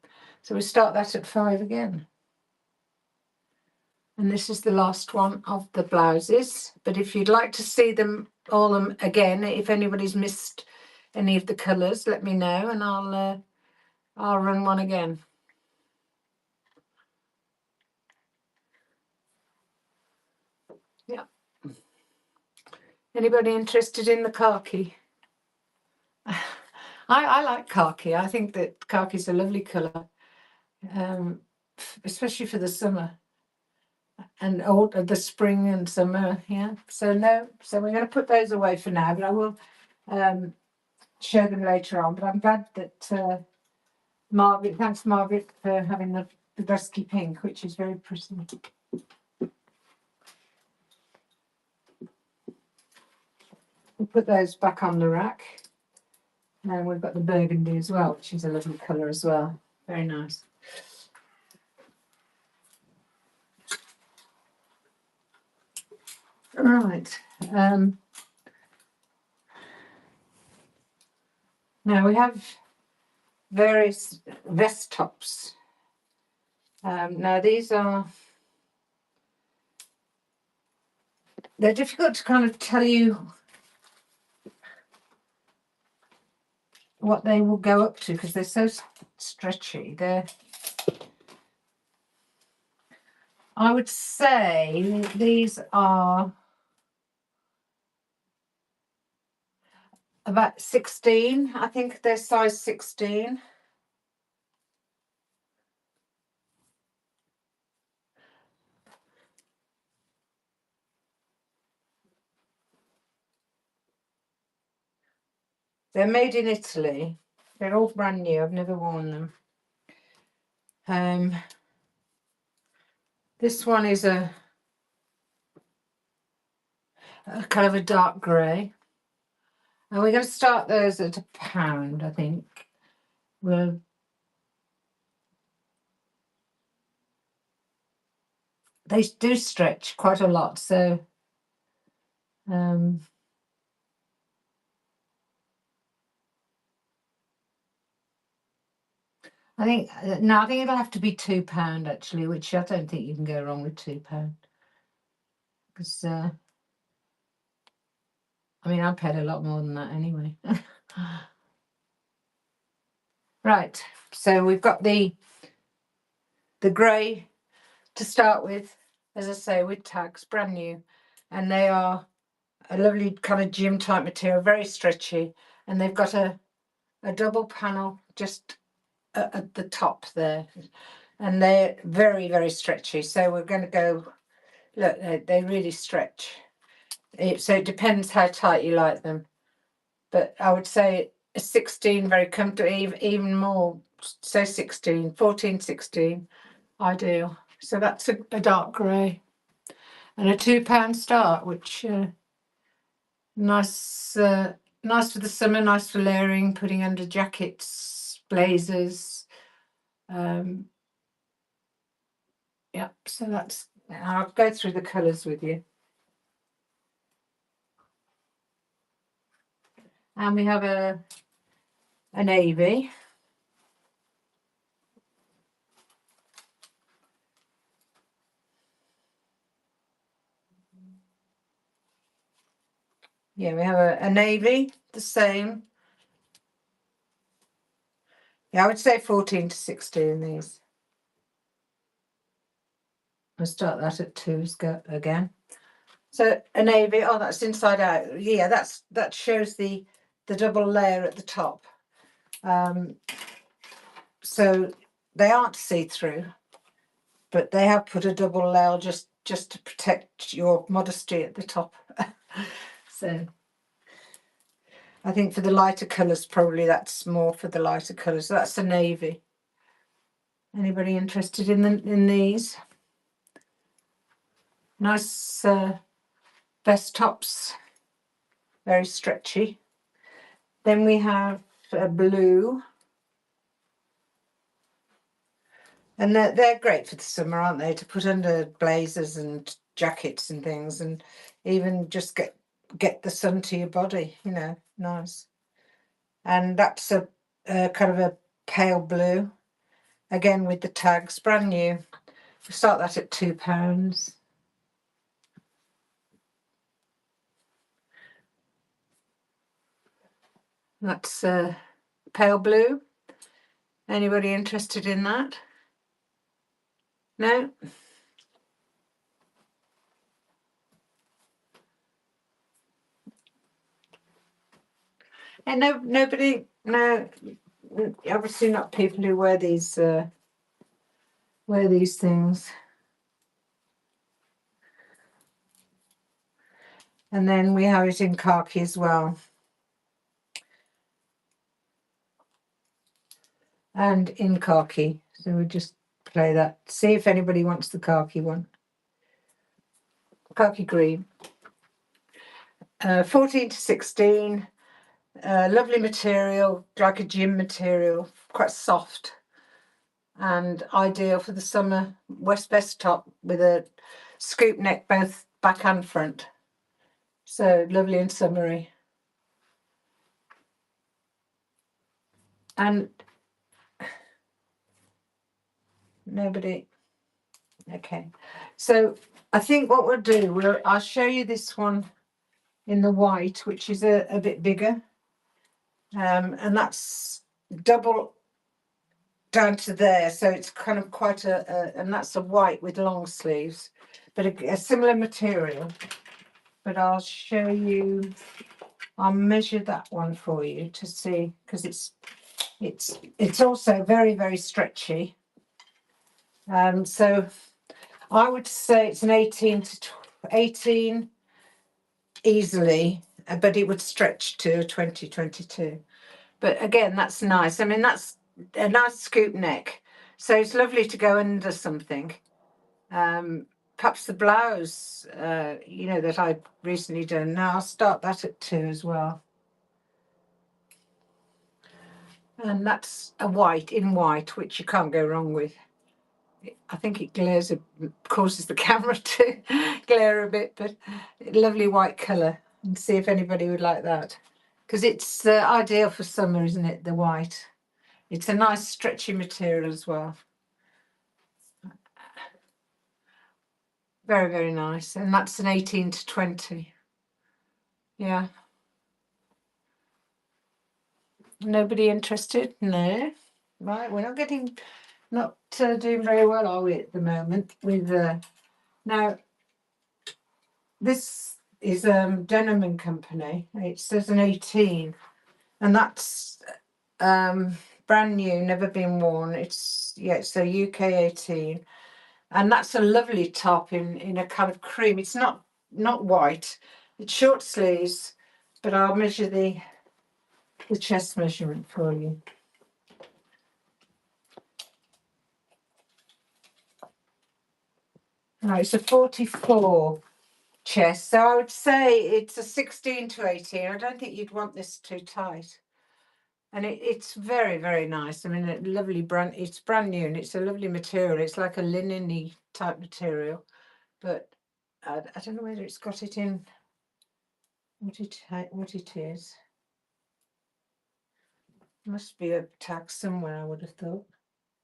So we start that at 5 again. And this is the last one of the blouses. But if you'd like to see them all again, if anybody's missed any of the colours, let me know, and I'll run one again. Yeah. Anybody interested in the khaki? I like khaki. I think that khaki is a lovely colour, especially for the summer and the spring and summer. Yeah. So we're going to put those away for now, but I will show them later on. But I'm glad that Margaret. Thanks, Margaret, for having the dusky pink, which is very pretty. We'll put those back on the rack. And we've got the burgundy as well, which is a lovely colour as well. Very nice. Right. Now we have various vest tops. Now they're difficult to kind of tell you what they will go up to, because they're so stretchy. I would say these are about 16. I think they're size 16. They're made in Italy. They're all brand new. I've never worn them. This one is a kind of a dark grey. And we're going to start those at £1, I think. They do stretch quite a lot, so I think it'll have to be £2 actually, which I don't think you can go wrong with £2, because I paid a lot more than that anyway. Right, so we've got the grey to start with, as I say, with tags, brand new. And they are a lovely kind of gym type material, very stretchy. And they've got a double panel just at the top there. And they're very, very stretchy. So we're going to go, look, they really stretch. So it depends how tight you like them. But I would say a 16, very comfortable, even more, say 16, 14, 16, ideal. So that's a dark grey. And a £2 start, which nice nice for the summer, nice for layering, putting under jackets, blazers. Yeah, so that's, I'll go through the colours with you. And we have a navy. Yeah, we have a navy, the same. Yeah, I would say 14 to 16 these. I'll start that at 2 again. So a navy, oh, that's inside out. Yeah, that shows the double layer at the top. So they aren't see-through, but they have put a double layer just to protect your modesty at the top. So I think for the lighter colours, probably that's more for the lighter colours. So that's a navy. Anybody interested in these? Nice vest tops, very stretchy. Then we have a blue. And they're great for the summer, aren't they? To put under blazers and jackets and things, and even just get the sun to your body, you know, nice. And that's a kind of a pale blue, again with the tags, brand new. We start that at £2. That's pale blue. Anybody interested in that? No? And nobody, no, obviously not people who wear these things. And then we have it in khaki as well. And in khaki. So we'll just play that. See if anybody wants the khaki one. Khaki green. 14 to 16. Lovely material, like a gym material, quite soft. And ideal for the summer. Vest top with a scoop neck, both back and front. So lovely and summery. And nobody. Okay. So I think what we'll do, I'll show you this one in the white, which is a bit bigger. And that's double down to there, so it's kind of quite and that's a white with long sleeves, but a similar material. But I'll show you, I'll measure that one for you to see, because it's also very, very stretchy. So I would say it's an 18 to 18 easily, but it would stretch to 20, 22. But again, that's nice. I mean, that's a nice scoop neck. So it's lovely to go under something. Perhaps the blouse, you know, that I've recently done. Now I'll start that at 2 as well. And that's a white, in white, which you can't go wrong with. I think it glares, causes the camera to glare a bit, but lovely white colour. And see if anybody would like that. Because it's ideal for summer, isn't it, the white? It's a nice stretchy material as well. Very, very nice. And that's an 18 to 20. Yeah. Nobody interested? No. Right, we're not doing very well, are we, at the moment, with Now, this is Denim and Company. It says an 18, and that's brand new, never been worn. It's a UK 18, and that's a lovely top in a kind of cream. It's not white. It's short sleeves, but I'll measure the chest measurement for you. Right, it's a 44 chest, so I would say it's a 16 to 18. I don't think you'd want this too tight. And it's very, very nice. I mean, a lovely brand. It's brand new and it's a lovely material. It's like a linen-y type material, but I don't know whether it's got it in what it is. Must be a tag somewhere, I would have thought.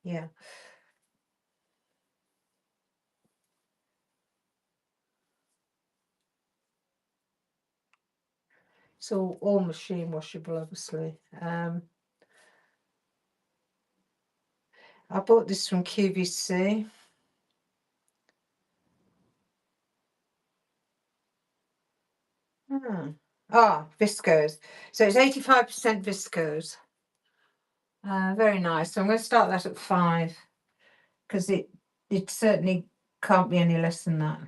Yeah. So all machine washable, obviously. I bought this from QVC. Viscose. So it's 85% viscose. Very nice. So I'm going to start that at 5 because it certainly can't be any less than that.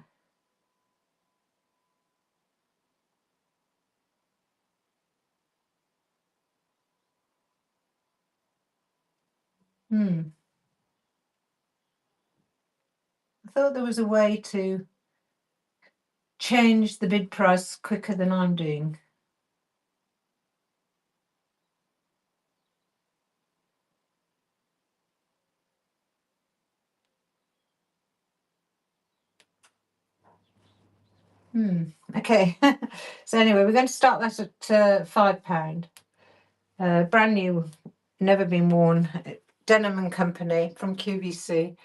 I thought there was a way to change the bid price quicker than I'm doing. Okay. So anyway, we're going to start that at £5. Brand new, never been worn, Denim and Company from QVC,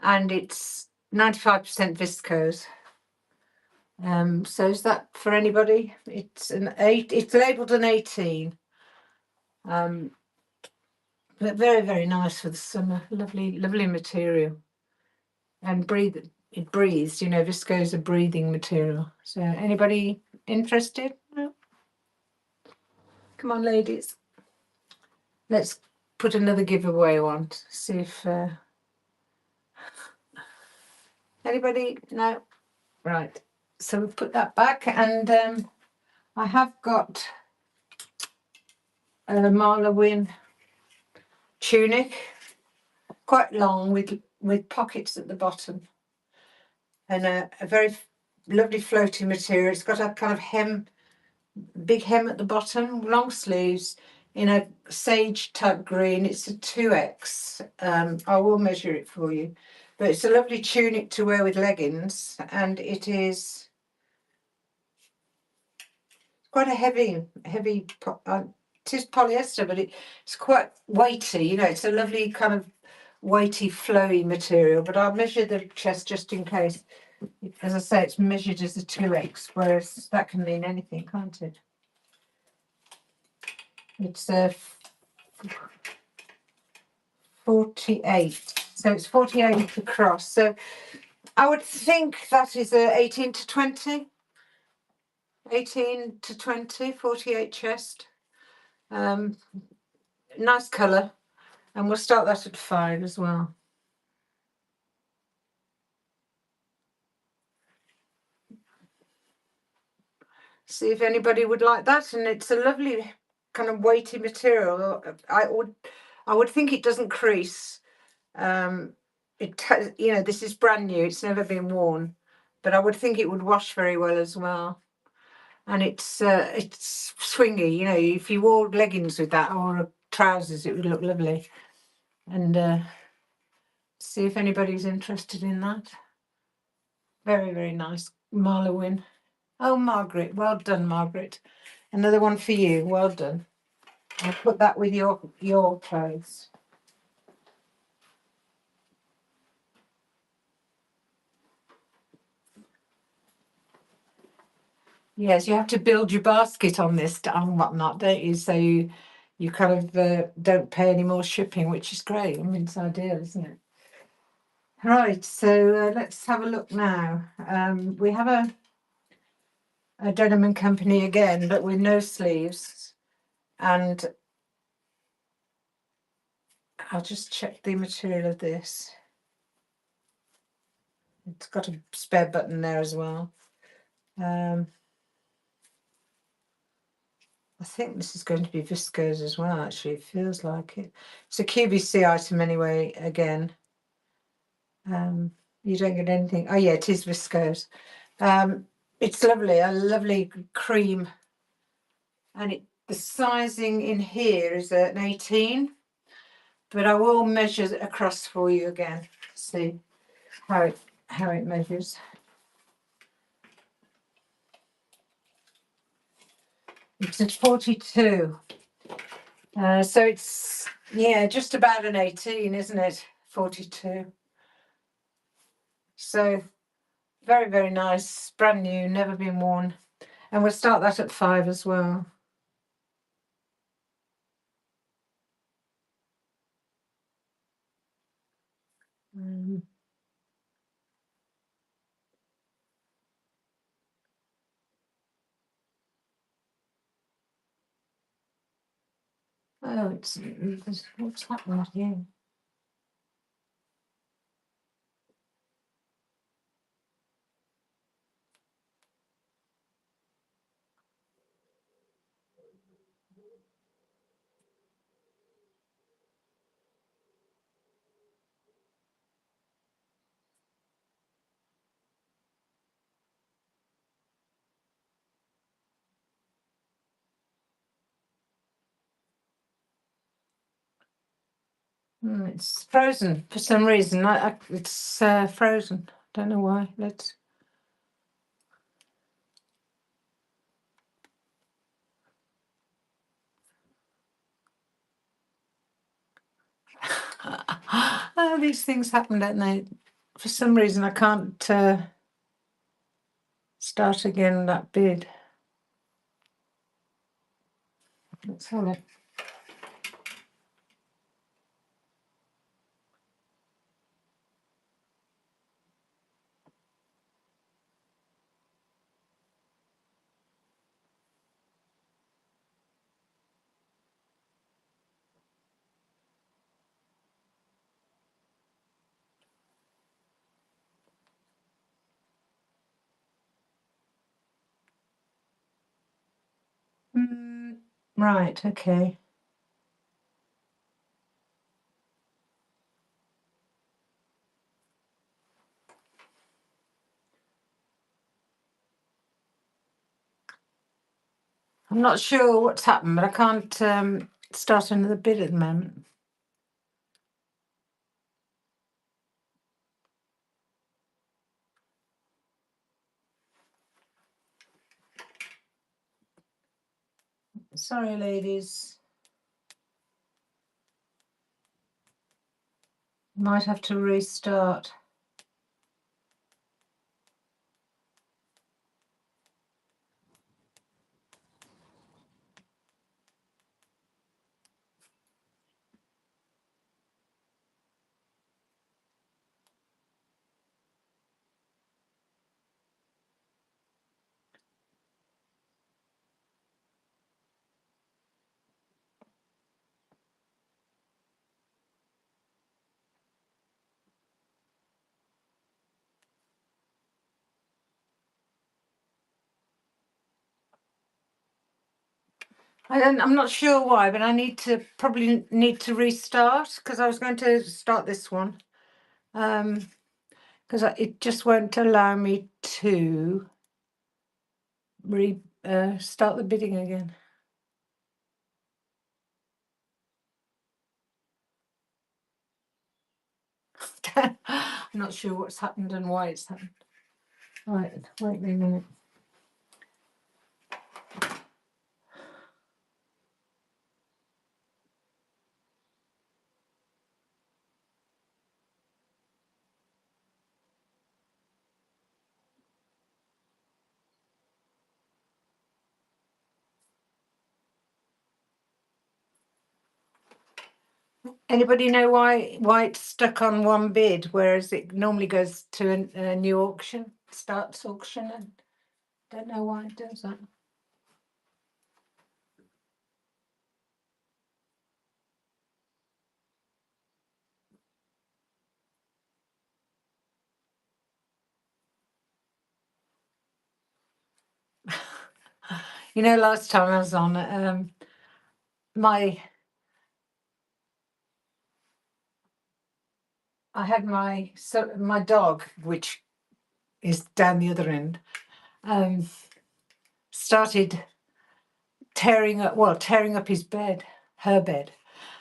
and it's 95% viscose. So is that for anybody? It's an 8. It's labelled an 18. But very, very nice for the summer. Lovely, lovely material. And it breathes, viscose is a breathing material. So anybody interested? No? Come on, ladies. Let's put another giveaway on to see if anybody. No? Right. So we'll put that back, and I have got a Marla Wynn tunic, quite long with pockets at the bottom, and a very lovely floating material. It's got a kind of big hem at the bottom, long sleeves in a sage type green. It's a 2X. I will measure it for you, but it's a lovely tunic to wear with leggings, and it is quite a heavy. It is polyester, but it's quite weighty. It's a lovely kind of weighty, flowy material. But I'll measure the chest just in case. As I say, it's measured as a 2X, whereas that can mean anything, can't it? It's 48. So it's 48 across. So I would think that is a 18 to 20. 18 to 20, 48 chest. Nice colour. And we'll start that at 5 as well. See if anybody would like that. And it's a lovely kind of weighty material. I would think it doesn't crease. This is brand new. It's never been worn, but I would think it would wash very well as well. And it's swingy. If you wore leggings with that or trousers, it would look lovely. And see if anybody's interested in that. Very, very nice. Marla Wynn. Oh, Margaret. Well done, Margaret. Another one for you. Well done. I'll put that with your clothes. Yes, you have to build your basket on this and whatnot, don't you? So you kind of don't pay any more shipping, which is great. I mean, it's ideal, isn't it? Right, so let's have a look now. We have a denim and company again, but with no sleeves. And I'll just check the material of this. It's got a spare button there as well. I think this is going to be viscose as well, actually. It feels like it. It's a QVC item anyway, again. You don't get anything. Oh, yeah, it is viscose. It's lovely, a lovely cream. And the sizing in here is an 18. But I will measure it across for you again. See how it measures. It's a 42. So it's, yeah, just about an 18, isn't it? 42. So very, very nice, brand new, never been worn. And we'll start that at 5 as well. Oh, what's happening here? It's frozen for some reason. It's frozen. Don't know why. Let's. Oh, these things happen, don't they? For some reason, I can't start again that bid. Let's have it. Right, okay. I'm not sure what's happened, but I can't start another bid at the moment. Sorry, ladies. Might have to restart. I'm not sure why, but I probably need to restart because I was going to start this one. Because it just won't allow me to start the bidding again. I'm not sure what's happened and why it's happened. Right, wait a minute. Anybody know why it's stuck on one bid, whereas it normally goes to a new auction, starts auction, and don't know why it does that. You know, last time I was on, I had my dog, which is down the other end, started tearing up his bed, her bed.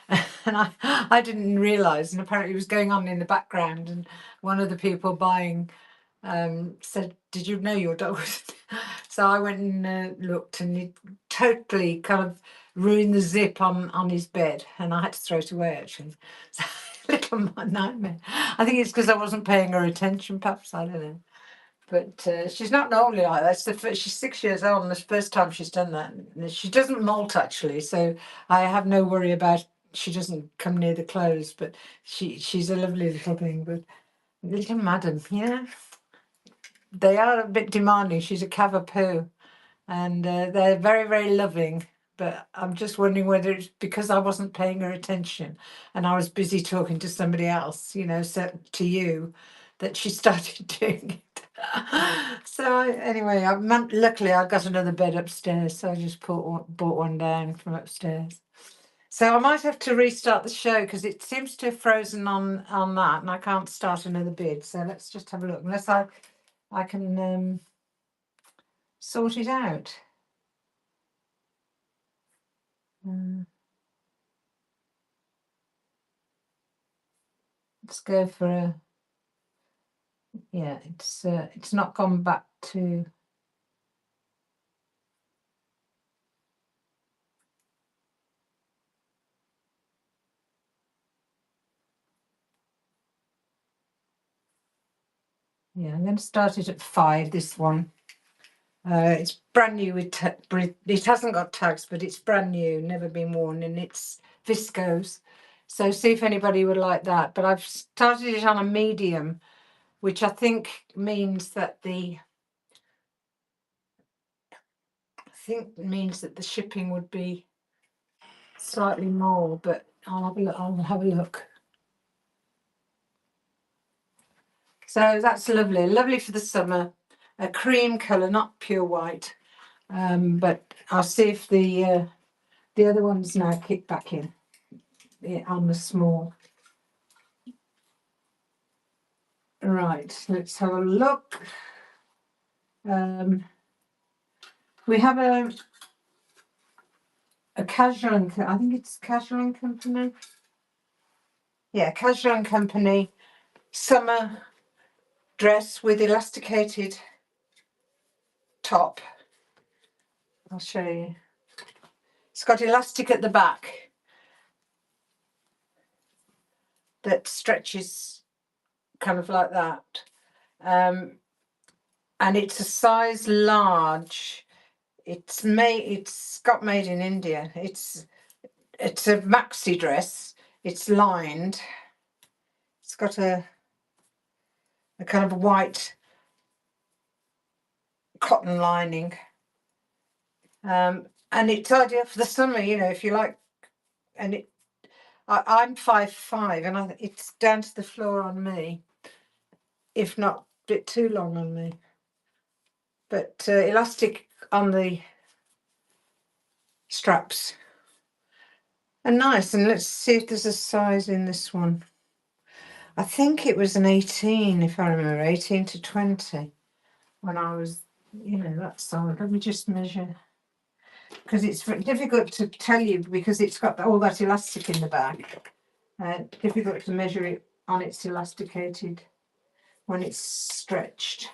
And I didn't realise, and apparently it was going on in the background, and one of the people buying said, "Did you know your dog was?" So I went and looked, and it totally kind of ruined the zip on his bed, and I had to throw it away actually. So, little nightmare. I think it's because I wasn't paying her attention, perhaps, I don't know. But she's not normally like that. She's 6 years old, and it's the first time she's done that. And she doesn't molt actually, so I have no worry about. She doesn't come near the clothes, but she's a lovely little thing. But little madam, they are a bit demanding. She's a Cavapoo, and they're very, very loving. But I'm just wondering whether it's because I wasn't paying her attention and I was busy talking to somebody else, so to you, that she started doing it. So anyway, luckily I got another bed upstairs, so I just bought one down from upstairs. So I might have to restart the show because it seems to have frozen on that, and I can't start another bid. So let's just have a look, unless I can sort it out. Let's go for a. Yeah, it's not gone back to. Yeah, I'm going to start it at 5. This one. It's brand new with it hasn't got tags, but it's brand new, never been worn, and it's viscose. So see if anybody would like that. But I've started it on a medium, which I think means that the shipping would be slightly more. But I'll have a look. So that's lovely for the summer. A cream colour, not pure white. But I'll see if the other ones now kick back in on the small. Right, let's have a look. We have a Casual, I think it's Casual Company. Yeah, Casual Company summer dress with elasticated top. I'll show you. It's got elastic at the back that stretches kind of like that. And it's a size large. It's got made in India. It's a maxi dress. It's lined. It's got a kind of white cotton lining. And it's ideal for the summer, if you like. And I'm 5'5", and it's down to the floor on me, if not a bit too long on me. But elastic on the straps. And nice. And let's see if there's a size in this one. I think it was an 18, if I remember, 18 to 20 when I was, that size. Let me just measure. Because it's difficult to tell you because it's got all that elastic in the back. Difficult to measure it on its elasticated when it's stretched.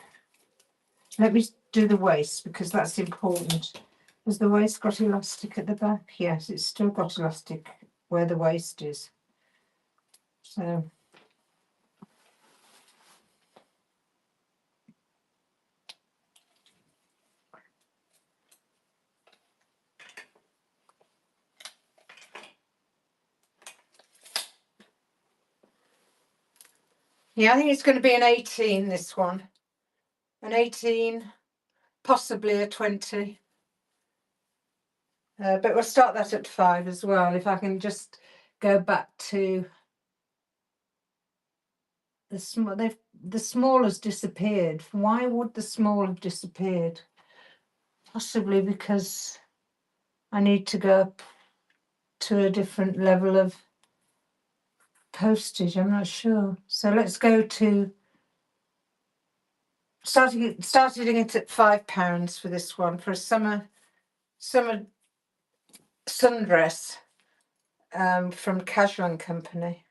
Let me do the waist because that's important. Has the waist got elastic at the back? Yes, it's still got elastic where the waist is. So Yeah, I think it's going to be an 18, this one. An 18, possibly a 20. But we'll start that at 5 as well. If I can just go back to the small, the small has disappeared. Why would the small have disappeared? Possibly because I need to go up to a different level of postage. I'm not sure. So let's go to starting it at £5 for this one, for a summer sundress from Casual and Company.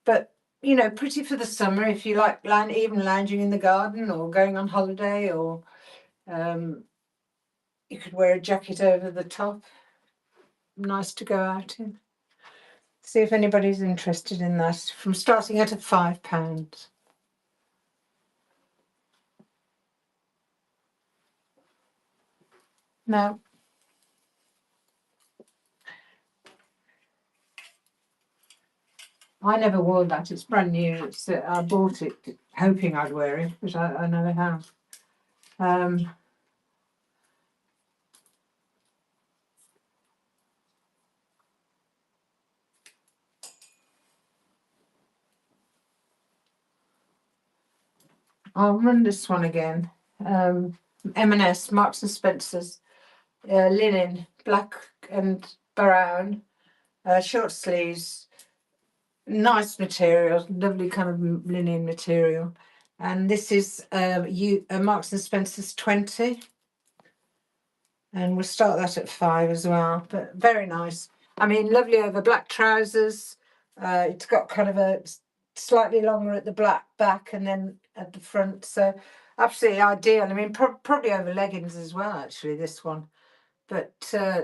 But you know, pretty for the summer if you like even lounging in the garden or going on holiday, or you could wear a jacket over the top. Nice to go out in. See if anybody's interested in that. From starting at £5. No. I never wore that. It's brand new. I bought it hoping I'd wear it, but I never have. I'll run this one again. M&S, Marks and Spencer's, linen, black and brown, short sleeves, nice material, lovely kind of linen material. And this is Marks and Spencer's 20. And we'll start that at 5 as well, but very nice. I mean, lovely over black trousers. It's got kind of a slightly longer at the black back and then at the front. So absolutely ideal. I mean, probably over leggings as well, actually, this one. But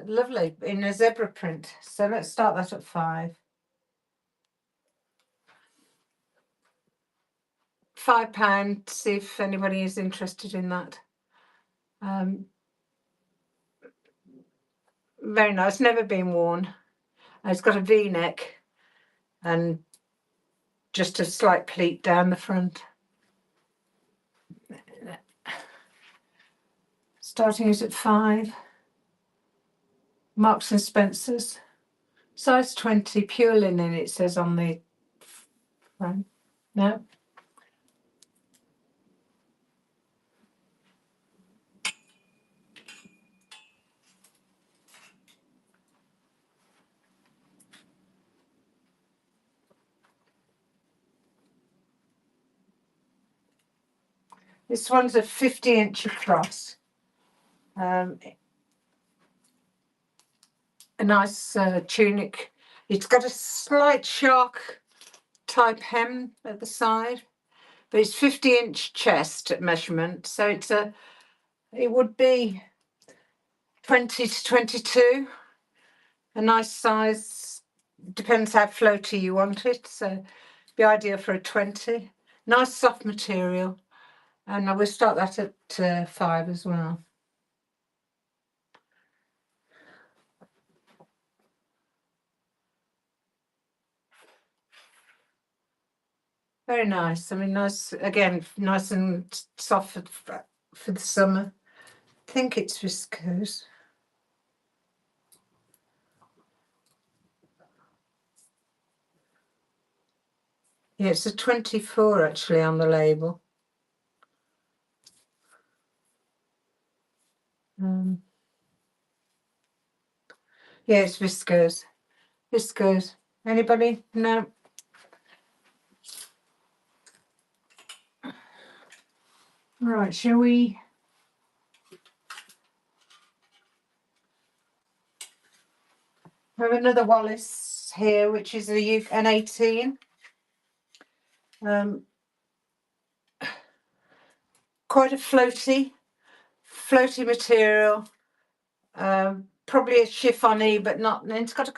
lovely in a zebra print. So let's start that at 5. £5, see if anybody is interested in that. Very nice, never been worn. It's got a V-neck and just a slight pleat down the front. Starting it at 5. Marks and Spencer's, size 20, pure linen, it says on the front. No. This one's a 50-inch across. A nice tunic. It's got a slight shark type hem at the side, but it's 50-inch chest measurement, so it would be 20 to 22. A nice size, depends how floaty you want it, so be ideal for a 20. Nice soft material, and I will start that at 5 as well. Very nice. I mean, nice, again, nice and soft for the summer. I think it's viscose. Yeah, it's a 24 actually on the label. Yeah, it's viscose. Viscose. Anybody? No. Right, shall we? We have another Wallace here, which is an 18. Quite a floaty material. Probably a chiffony, but not. And it's got a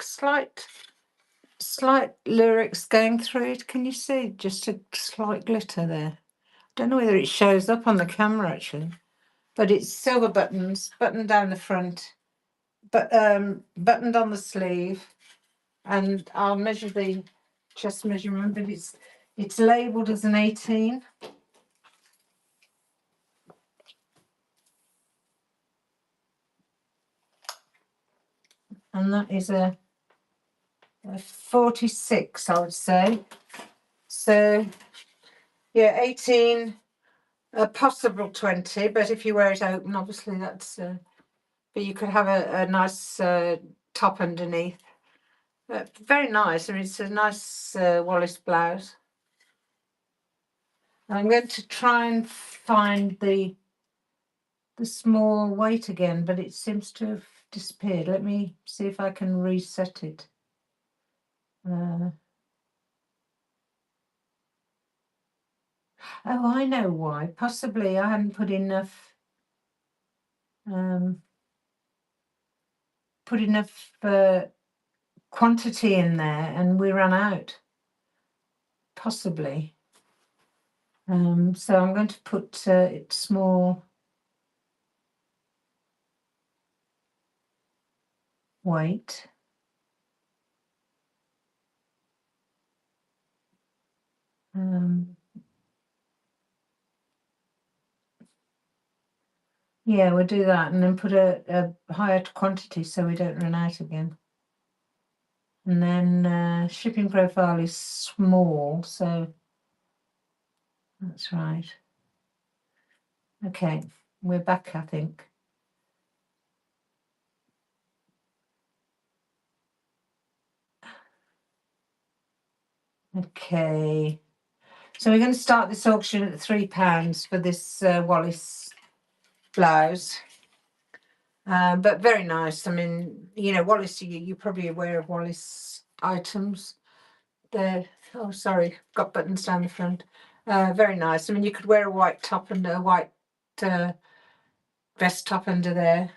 slight lyrics going through it. Can you see? Just a slight glitter there. Don't know whether it shows up on the camera actually, but it's silver buttons, buttoned down the front, but buttoned on the sleeve, and I'll measure the chest measurement. But It's labelled as an 18. And that is a 46, I would say. So, yeah, 18, a possible 20, but if you wear it open, obviously that's... but you could have a nice top underneath. Very nice. I mean, it's a nice Wallace blouse. I'm going to try and find the small weight again, but it seems to have disappeared. Let me see if I can reset it. Oh, I know why. Possibly I haven't put enough quantity in there, and we ran out. Possibly. So I'm going to put it small weight. Yeah, we'll do that, and then put a higher quantity so we don't run out again. And then shipping profile is small, so that's right. Okay, we're back, I think. Okay, so we're going to start this auction at £3 for this Wallace blouse. But very nice. I mean, you know, Wallace, you're probably aware of Wallace items. They're, oh, sorry, got buttons down the front. Very nice. I mean, you could wear a white top and a white vest top under there.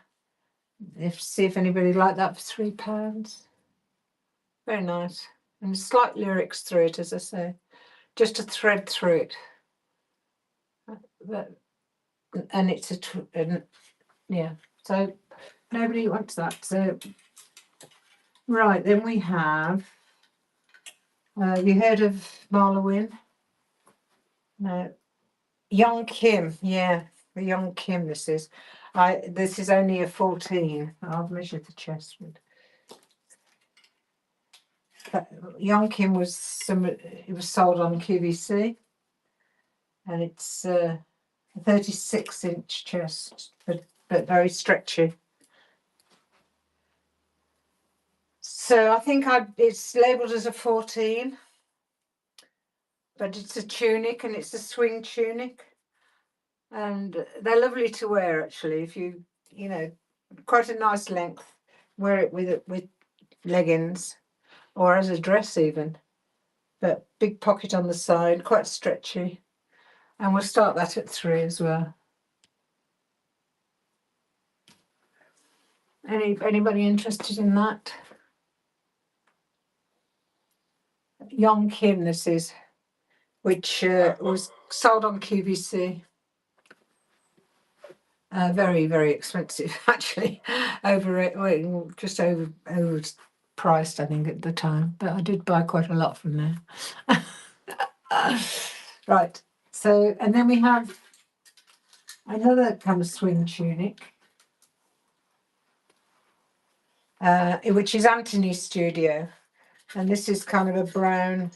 See if anybody liked that for £3. Very nice. And slight lyrics through it, as I say. Just a thread through it. And it's yeah. So nobody wants that. So right, then we have... you heard of Marla Wynne? No. Young Kim, yeah. The Young Kim this is. This is only a 14. I'll measure the chest with. Young Kim was it was sold on QVC, and it's a 36-inch chest, but very stretchy. So I think it's labelled as a 14, but it's a tunic, and it's a swing tunic, and they're lovely to wear actually. If you know, quite a nice length. Wear it with leggings or as a dress even. But big pocket on the side, quite stretchy. And we'll start that at 3 as well. Anybody interested in that? Young Kim this is, which was sold on QVC. Very, very expensive actually. Just overpriced I think at the time, but I did buy quite a lot from there. Right, so and then we have another kind of swing tunic, which is Anthony's Studio, and this is kind of a brown,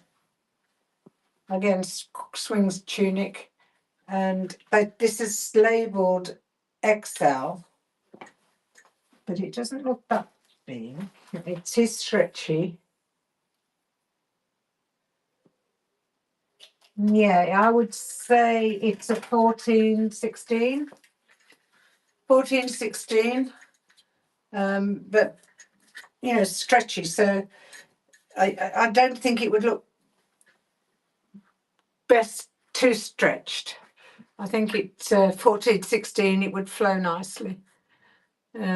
again, swings tunic, but this is labelled XL, but it doesn't look that big. It is stretchy. Yeah, I would say it's a 14, 16. 14, 16. But, you know, stretchy. So I don't think it would look best too stretched. I think it's 14, 16, it would flow nicely.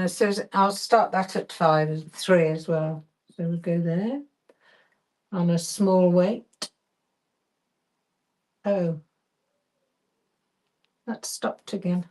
So I'll start that at 3 as well. So we'll go there on a small weight. Oh, that stopped again.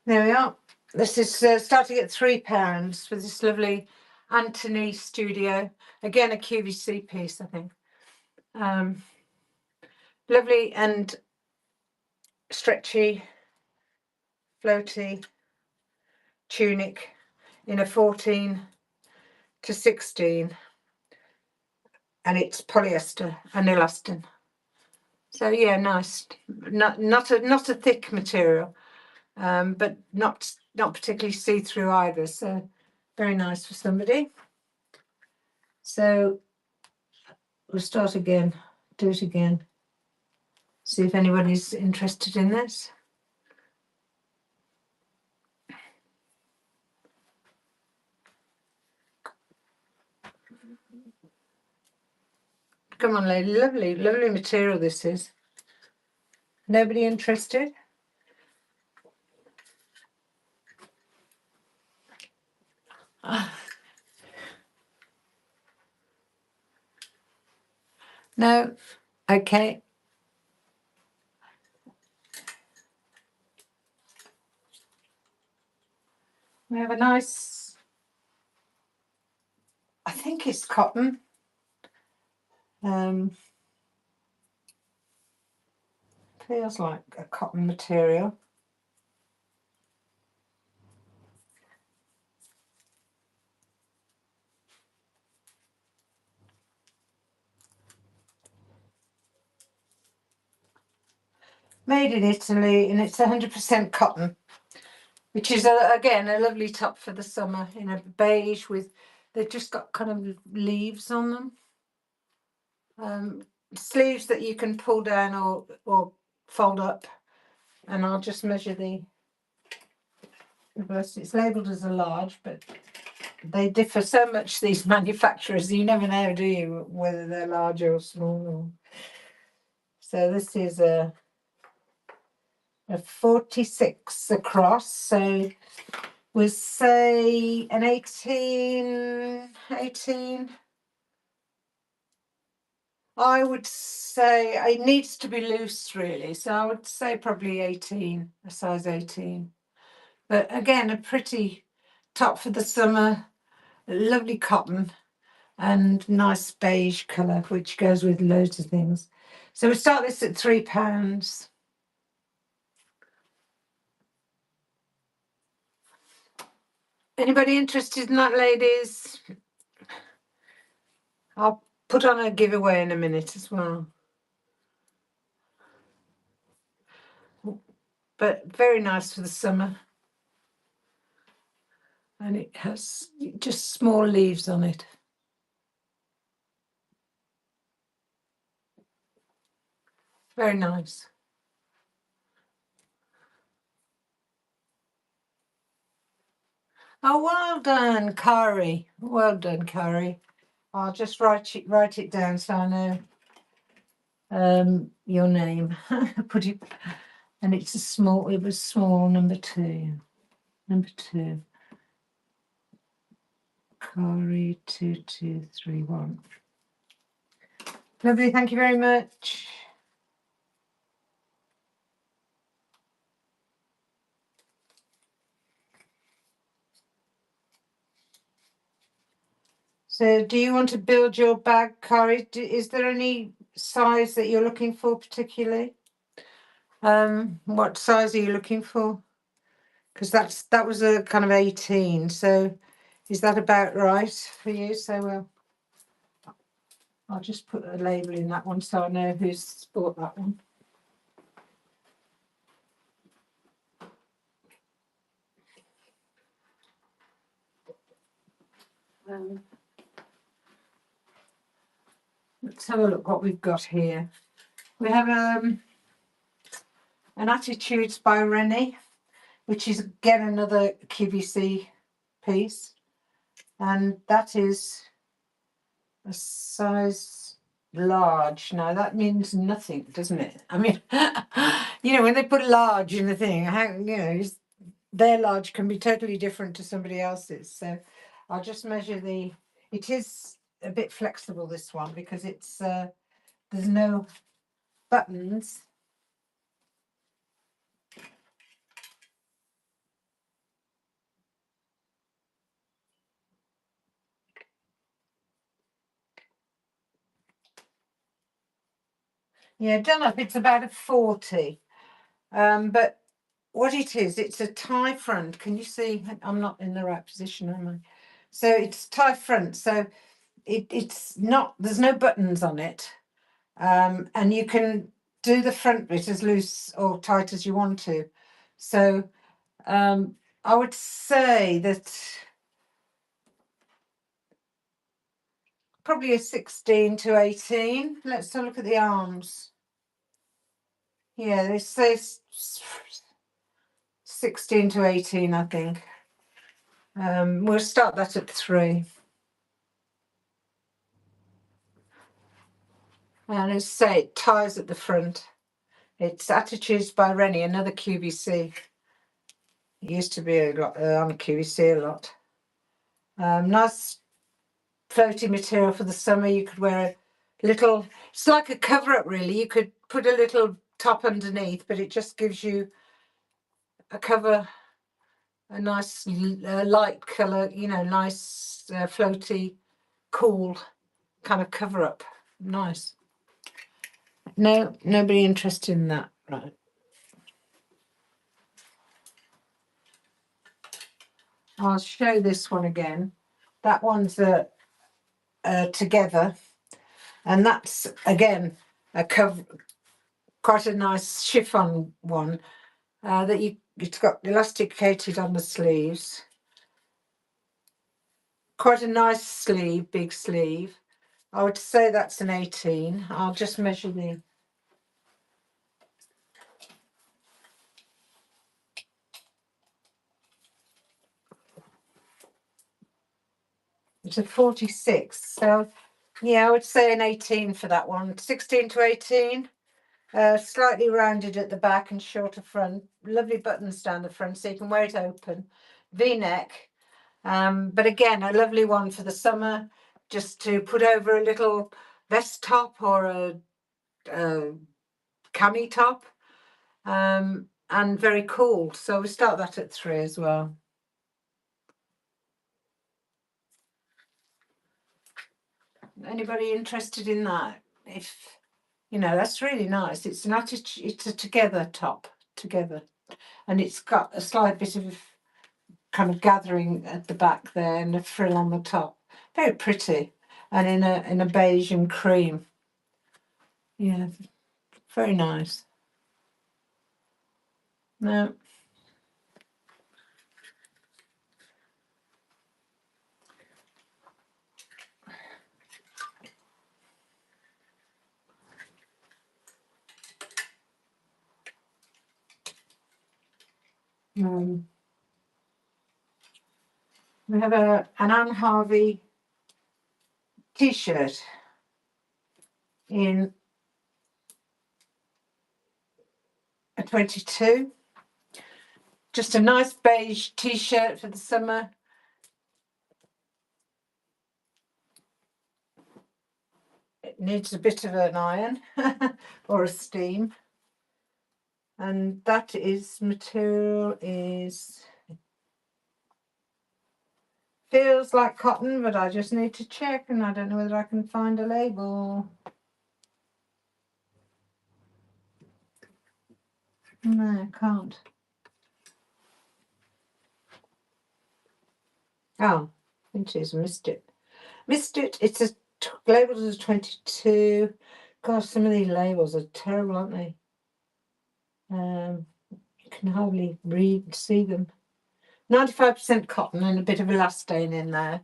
There we are. This is starting at £3 with this lovely Anthony Studio. Again, a QVC piece, I think. Lovely and stretchy, floaty tunic in a 14 to 16, and it's polyester and elastin. So yeah, nice. Not a thick material, but not particularly see-through either. So very nice for somebody. So we'll start again, do it again. See if anybody's interested in this. Come on, lady. Lovely, lovely material this is. Nobody interested? No? Okay. We have a nice, I think it's cotton. Feels like a cotton material. Made in Italy, and it's 100% cotton, which is again a lovely top for the summer in a beige with, they've just got kind of leaves on them. Sleeves that you can pull down or fold up, and I'll just measure the reverse. It's labelled as a large, but they differ so much, these manufacturers, you never know, do you, whether they're large or small. So this is a 46 across, so we'll say an 18. I would say it needs to be loose really, so I would say probably 18, a size 18. But again, a pretty top for the summer, lovely cotton and nice beige colour, which goes with loads of things. So we start this at £3. Anybody interested in that, ladies? I'll put on a giveaway in a minute as well. But very nice for the summer. And it has just small leaves on it. Very nice. Oh, well done, Kari. Well done, Kari. I'll just write it down so I know your name. Put it, and it's it was small, number 2. Number 2. Kari 2231. Lovely, thank you very much. So do you want to build your bag, Kari? Is there any size that you're looking for particularly? What size are you looking for? Because that was a kind of 18. So is that about right for you? So I'll just put a label in that one so I know who's bought that one. Let's have a look what we've got here. We have an Attitudes by Rennie, which is again another QVC piece, and that is a size large. Now that means nothing, doesn't it? I mean, you know, when they put large in the thing, their large can be totally different to somebody else's. So I'll just measure it is a bit flexible, this one, because it's there's no buttons. Yeah, Dunlop, it's about a 40. But what it is, it's a tie front. Can you see? I'm not in the right position, am I? So it's tie front. So it's not, there's no buttons on it. And you can do the front bit as loose or tight as you want to. So I would say that probably a 16 to 18. Let's have a look at the arms. Yeah, they say 16 to 18, I think. We'll start that at 3. And as I say, it ties at the front. It's Attitudes by Rennie, another QVC. It used to be a lot on QVC a lot. Nice floaty material for the summer. You could wear a little, it's like a cover up really. You could put a little top underneath, but it just gives you a cover, a nice light colour, you know, nice floaty, cool kind of cover up. Nice. No, nobody interested in that. Right. I'll show this one again. That one's together, and that's again a cover, quite a nice chiffon one that it's got elasticated on the sleeves. Quite a nice sleeve, big sleeve. I would say that's an 18. I'll just measure the. It's a 46. So yeah, I would say an 18 for that one. 16 to 18. Slightly rounded at the back and shorter front. Lovely buttons down the front so you can wear it open. V-neck. But again, a lovely one for the summer, just to put over a little vest top or a cami top. And very cool. So we start that at 3 as well. Anybody interested in that? If you know, that's really nice. It's an attitude, it's a together top, together, and it's got a slight bit of kind of gathering at the back there and a frill on the top. Very pretty, and in a beige and cream. Yeah, very nice. No. We have an Anne Harvey t-shirt in a 22. Just a nice beige t-shirt for the summer. It needs a bit of an iron or a steam. And that is, material is, feels like cotton, but I just need to check, and I don't know whether I can find a label. No, I can't. Oh, inches, missed it. Missed it. It's labeled as a 22. Gosh, some of these labels are terrible, aren't they? You can hardly see them. 95% cotton and a bit of elastane in there.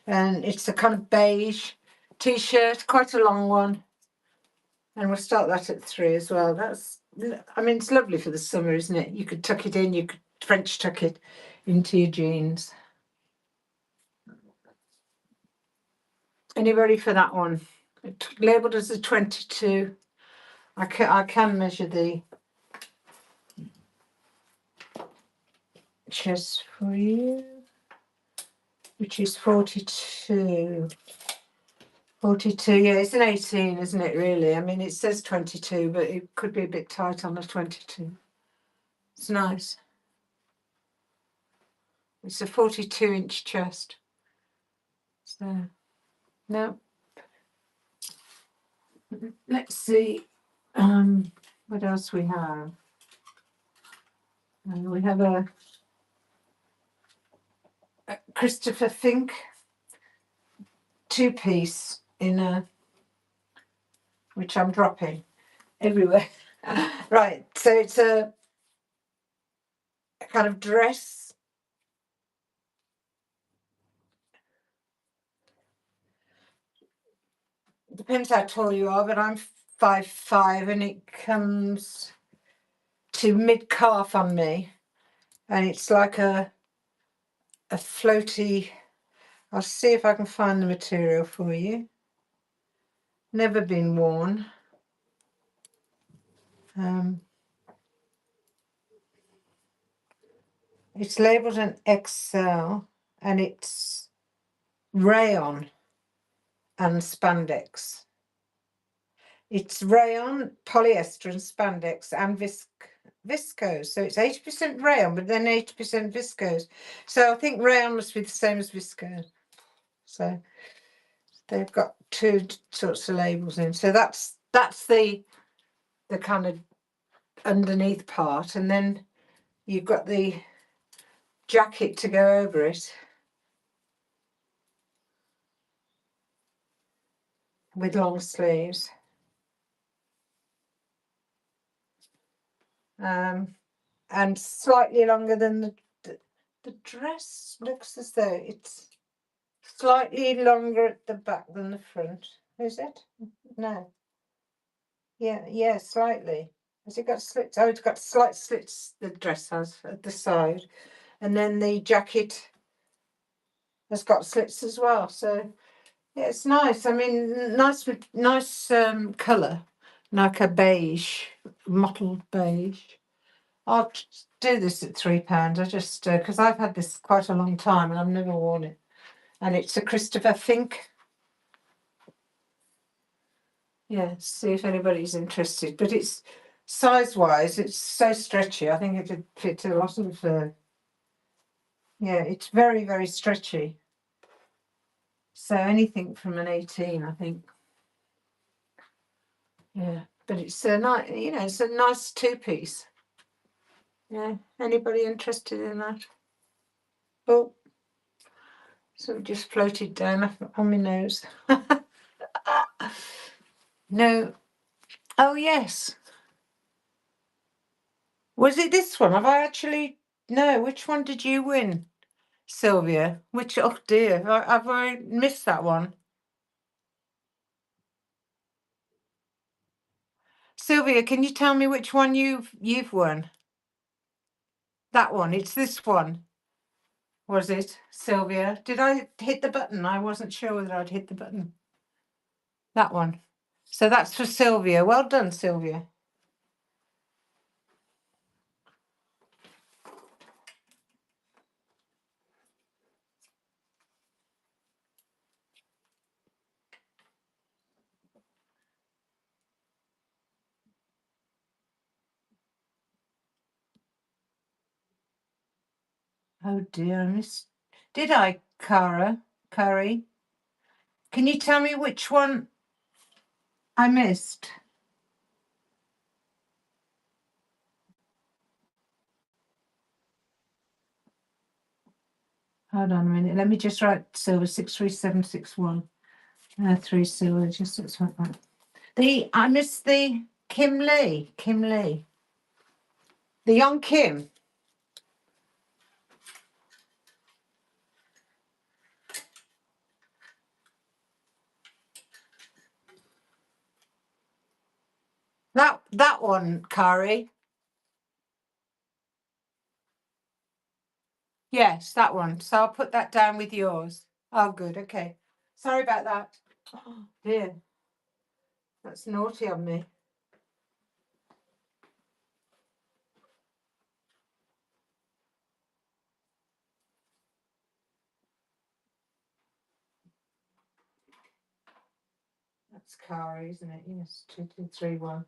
And it's a kind of beige t-shirt, quite a long one. And we'll start that at 3 as well. I mean, it's lovely for the summer, isn't it? You could tuck it in, you could French tuck it into your jeans. Anybody for that one? Labelled as a 22. I can measure the chest for you, which is 42. 42, yeah, it's an 18, isn't it, really? I mean, it says 22, but it could be a bit tight on the 22. It's nice. It's a 42-inch chest. So, no. Let's see. What else we have? We have a Christopher Fink 2-piece in a, which I'm dropping everywhere. Right, so it's a kind of dress. Depends how tall you are, but I'm 5'5", and it comes to mid-calf on me, and it's like a floaty. I'll see if I can find the material for you. Never been worn. It's labelled an XL, and it's rayon and spandex. It's rayon, polyester, and spandex, and viscose. So it's 80% rayon, but then 80% viscose. So I think rayon must be the same as viscose. So they've got two sorts of labels in. So that's the kind of underneath part, and then you've got the jacket to go over it with long sleeves. And slightly longer than the dress. Looks as though it's slightly longer at the back than the front. Is it? No. Yeah, slightly. Has it got slits? Oh, it's got slight slits, the dress has, at the side. And then the jacket has got slits as well. So, yeah, it's nice. I mean, nice colour. Like a beige, mottled beige. I'll do this at £3. I just, because I've had this quite a long time and I've never worn it. And it's a Christopher Fink. Yeah, see if anybody's interested. But it's size-wise, it's so stretchy. I think it would fit a lot of. Yeah, it's very, very stretchy. So anything from an 18, I think. Yeah, but it's a nice, it's a nice 2-piece. Yeah, anybody interested in that? Oh, so it just floated down on my nose. No. Oh, yes. Was it this one? Have I actually... No, which one did you win, Sylvia? Which... Oh, dear. Have I missed that one? Sylvia, can you tell me which one you've won? That one. It's this one. Was it, Sylvia? Did I hit the button? I wasn't sure whether I'd hit the button. That one. So that's for Sylvia. Well done, Sylvia. Oh dear, I missed. Did I, Curry? Can you tell me which one I missed? Hold on a minute. Let me just write Silver 63761. 3 Silver, just looks like that. I missed the Kim Lee. The young Kim. That one, Kari. Yes, that one. So I'll put that down with yours. Oh, good. Okay. Sorry about that. Oh, dear. That's naughty of me. That's Kari, isn't it? Yes, 2231.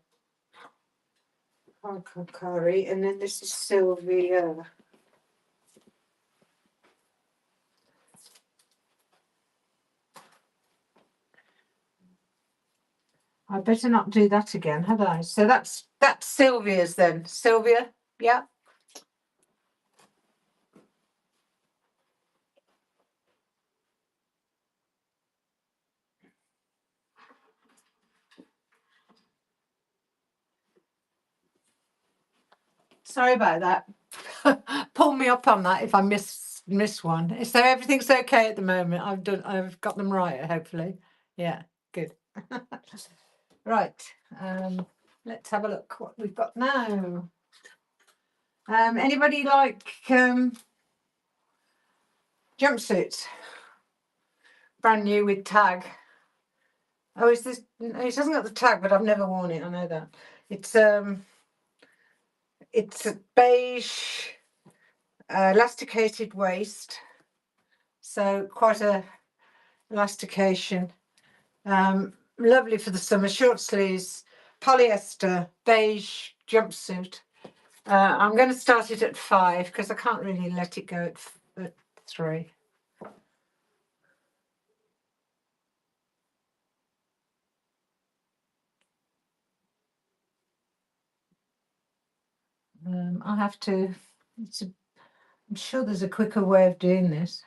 Kari. And then this is Sylvia. I better not do that again, had I? So that's Sylvia's then. Sylvia, yeah. Sorry about that. Pull me up on that if I miss one. So everything's okay at the moment. I've got them right, hopefully. Yeah, good. Right. Let's have a look what we've got now. Anybody like jumpsuits? Brand new with tag. Oh, is this? It hasn't got the tag, but I've never worn it. I know that. It's a beige elasticated waist, so quite a elastication. Lovely for the summer. Short sleeves, polyester, beige jumpsuit. I'm going to start it at 5 because I can't really let it go at 3. I'll have to. I'm sure there's a quicker way of doing this.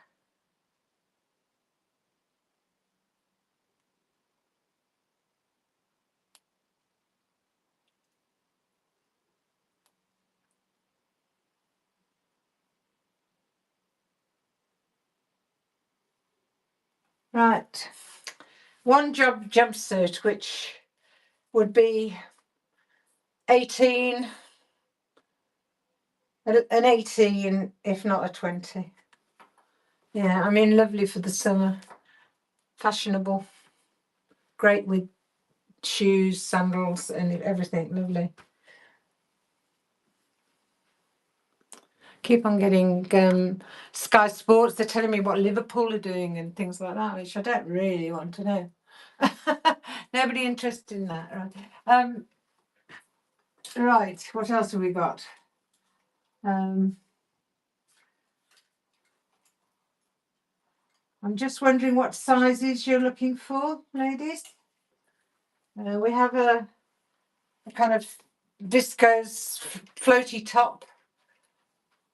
Right, one jumpsuit, which would be 18, an 18, if not a 20. Yeah, I mean, lovely for the summer, fashionable, great with shoes, sandals, and everything. Lovely. Keep on getting Sky Sports. They're telling me what Liverpool are doing and things like that, which I don't really want to know. Nobody interested in that, right? Right. What else have we got? I'm just wondering what sizes you're looking for, ladies. We have a kind of viscose floaty top.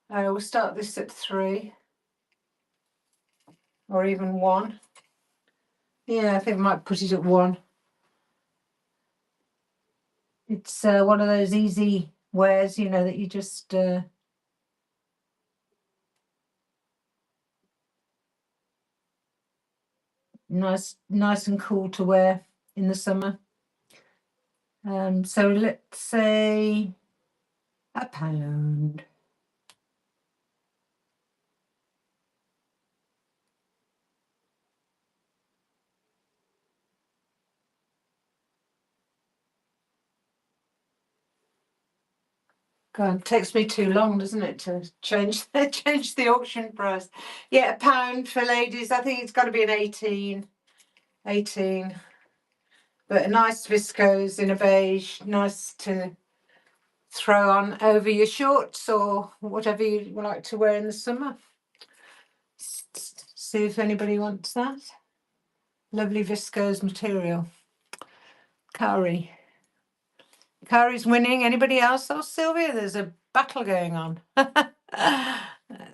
We'll start this at 3 or even 1. Yeah, I think I might put it at 1. It's one of those easy wears, you know, that you just nice and cool to wear in the summer. So let's say £1. God, it takes me too long, doesn't it, to change the auction price? Yeah, £1 for ladies. I think it's got to be an 18. But a nice viscose in a beige, nice to throw on over your shorts or whatever you like to wear in the summer. See if anybody wants that. Lovely viscose material. Curry's winning. Anybody else? Oh, Sylvia, there's a battle going on.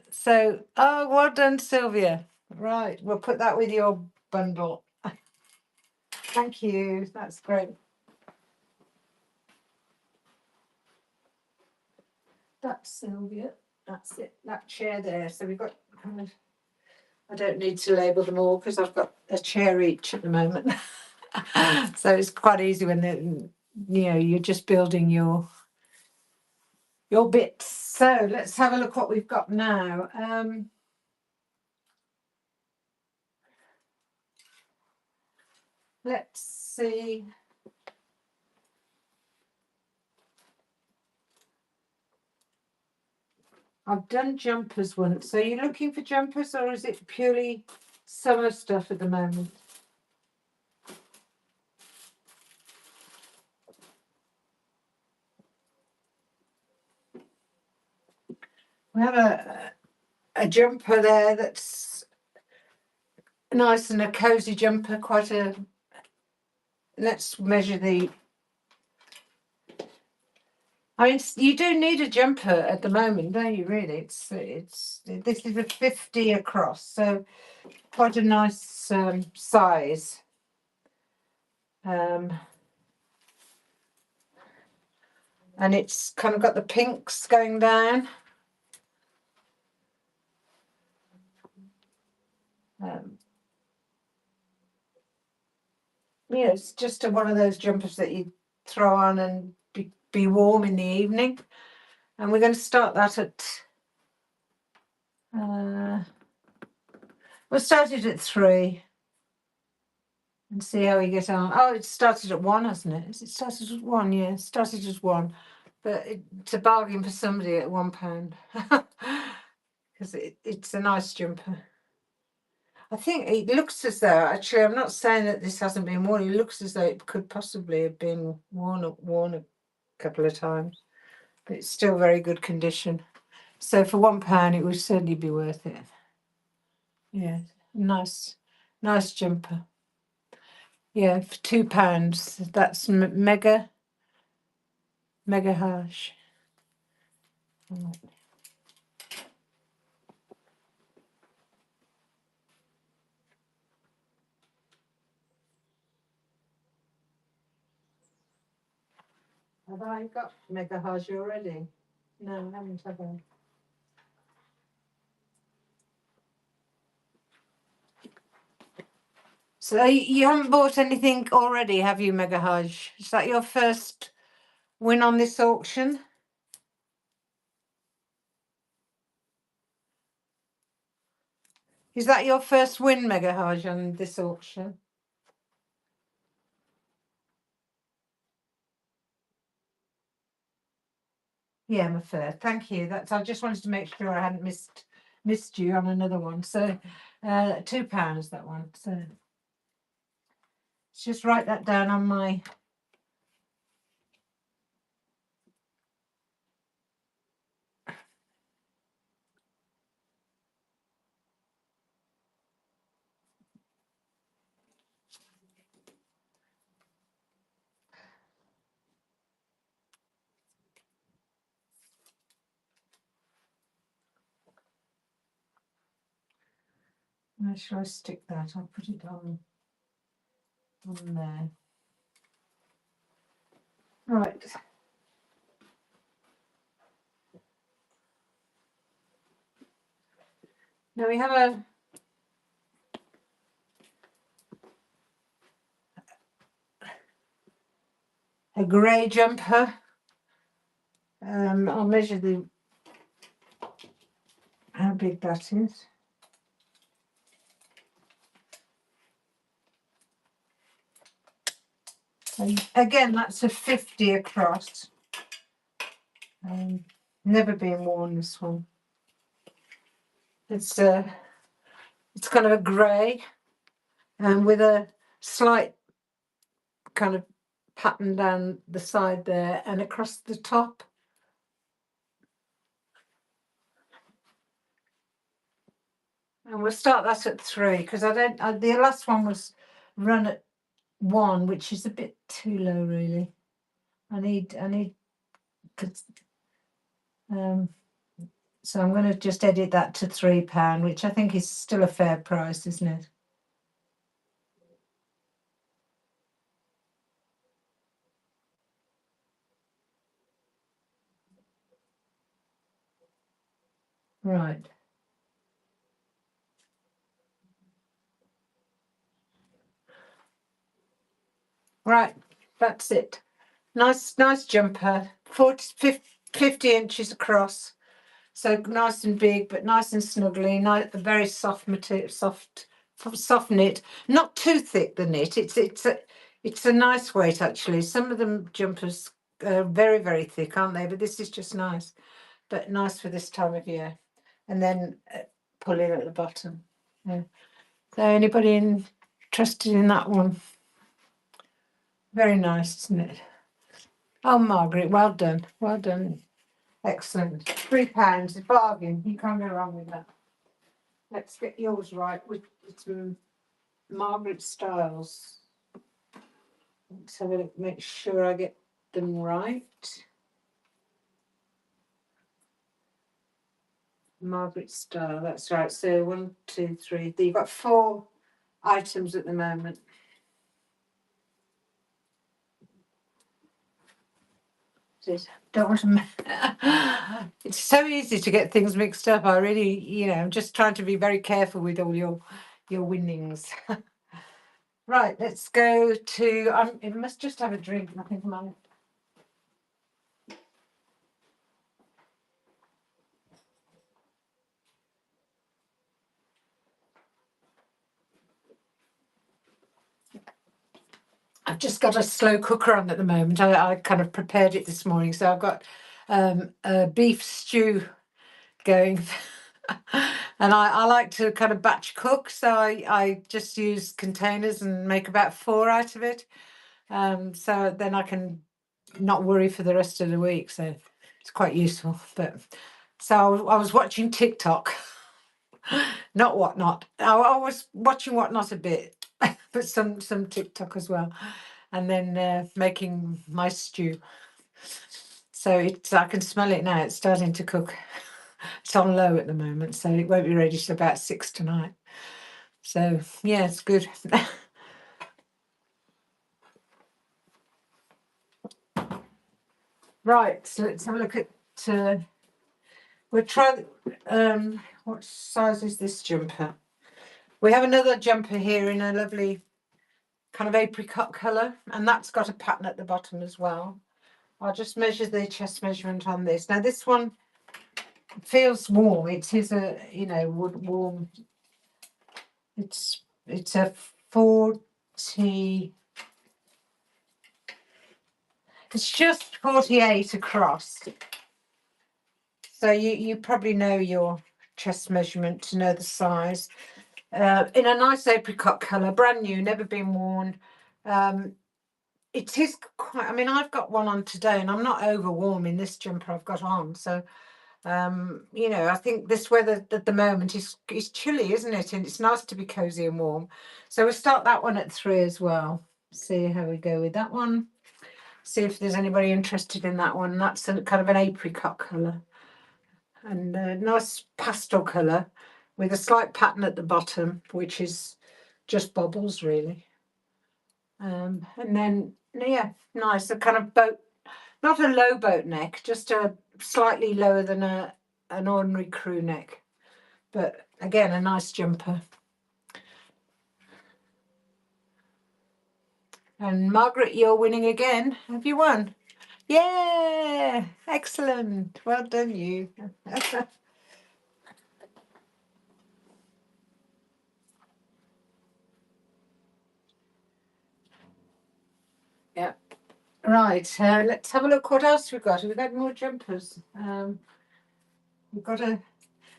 So, oh, well done, Sylvia. Right, we'll put that with your bundle. Thank you. That's great. That's Sylvia. That's it. That chair there. So we've got kind of. I don't need to label them all because I've got a chair each at the moment. So it's quite easy when you're just building your bits. So let's have a look what we've got now. Let's see. I've done jumpers once. So you're looking for jumpers or is it purely summer stuff at the moment? We have a jumper there that's nice and a cozy jumper, quite a let's measure the. I mean, you do need a jumper at the moment, don't you? Really, this is a 50 across, so quite a nice size. And it's kind of got the pinks going down. Yeah, it's just one of those jumpers that you throw on and be warm in the evening. And we're going to start that at. We'll start it at 3 and see how we get on. Oh, it started at 1, hasn't it? Is it started at 1? Yeah, it started at 1. But it's a bargain for somebody at £1 because it's a nice jumper. I think it looks as though, actually, I'm not saying that this hasn't been worn. It looks as though it could possibly have been worn a couple of times, but it's still very good condition. So for £1, it would certainly be worth it. Yeah, nice jumper. Yeah, for £2. That's mega harsh. Right. Have I got mega harsh already? No, I haven't, have I? So you haven't bought anything already, have you, Mega Haj? Is that your first win on this auction? Is that your first win, Mega Haj, on this auction? Yeah, I'm a fair. Thank you. I just wanted to make sure I hadn't missed you on another one. So £2 that one. So let's just write that down on my. Where shall I stick that? I'll put it on there. Right. Now we have a grey jumper. I'll measure how big that is. And again, that's a 50 across. Never been worn, this one. It's kind of a grey and with a slight kind of pattern down the side there and across the top. And we'll start that at 3 because the last one was run at 1, which is a bit too low, really. I need so I'm going to just edit that to £3, which I think is still a fair price, isn't it? Right. Right, that's it. Nice jumper. 50 inches across. So nice and big, but nice and snuggly. Nice, very soft material, soft knit. Not too thick, the knit. It's a nice weight, actually. Some of them jumpers are very, very thick, aren't they? But this is just nice. But nice for this time of year. And then pulling at the bottom. Yeah. So anybody interested in that one? Very nice, isn't it? Oh, Margaret, well done. Well done. Excellent. £3, a bargain. You can't go wrong with that. Let's get yours right. It's Margaret Styles. Let's have a look, make sure I get them right. Margaret Star, that's right. So 1, 2, 3. You've got 4 items at the moment. Don't want to. It's so easy to get things mixed up. I really, I'm just trying to be very careful with all your winnings. Right, let's go to. I must just have a drink. I think mine. I've just got a slow cooker on at the moment. I kind of prepared it this morning, so I've got a beef stew going. And I like to kind of batch cook, so I just use containers and make about 4 out of it. So then I can not worry for the rest of the week. So it's quite useful. But so I was watching TikTok, not Whatnot. I was watching Whatnot a bit, but some TikTok as well, and then making my stew. So I can smell it now. It's starting to cook. It's on low at the moment, so it won't be ready till about 6 tonight. So yeah, it's good. Right, so let's have a look at. We'll try. What size is this jumper? We have another jumper here in a lovely kind of apricot colour, and that's got a pattern at the bottom as well. I'll just measure the chest measurement on this. Now this one feels warm. It is a warm. It's a 40. It's just 48 across. So you probably know your chest measurement to know the size. In a nice apricot colour, brand new, never been worn. It is quite. I mean, I've got one on today, and I'm not over warm in this jumper I've got on. So, I think this weather at the moment is chilly, isn't it? And it's nice to be cosy and warm. So we'll start that one at 3 as well. See how we go with that one. See if there's anybody interested in that one. That's kind of an apricot colour. And a nice pastel colour with a slight pattern at the bottom, which is just bubbles really. And then nice, a kind of boat, not a low boat neck, just a slightly lower than an ordinary crew neck, but again a nice jumper. And Margaret, you're winning again. Have you won? Yeah, excellent. Well done, you. Yeah. Right. Let's have a look. What else we've got? We've got more jumpers. We've got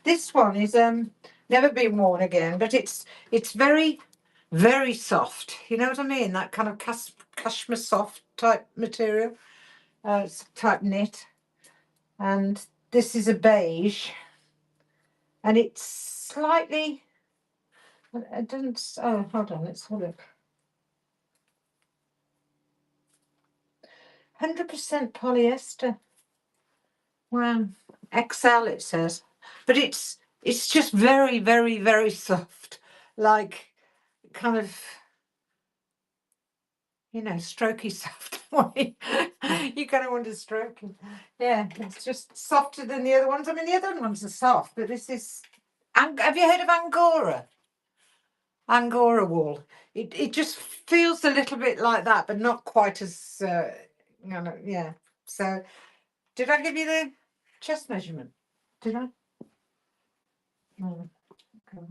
This one is never been worn again, but it's very, very soft. You know what I mean? That kind of cashmere soft type material. It's type knit, and this is a beige, and it's slightly. It doesn't. Oh, hold on. Let's have a look. 100% polyester. Wow. XL it says, but it's just very, very, very soft, like kind of strokey soft. You kind of want to stroke it. Yeah, it's just softer than the other ones. I mean, the other ones are soft, but this is. Have you heard of Angora? Angora wool. It just feels a little bit like that, but not quite as. Yeah. So, did I give you the chest measurement? Did I? No. Okay.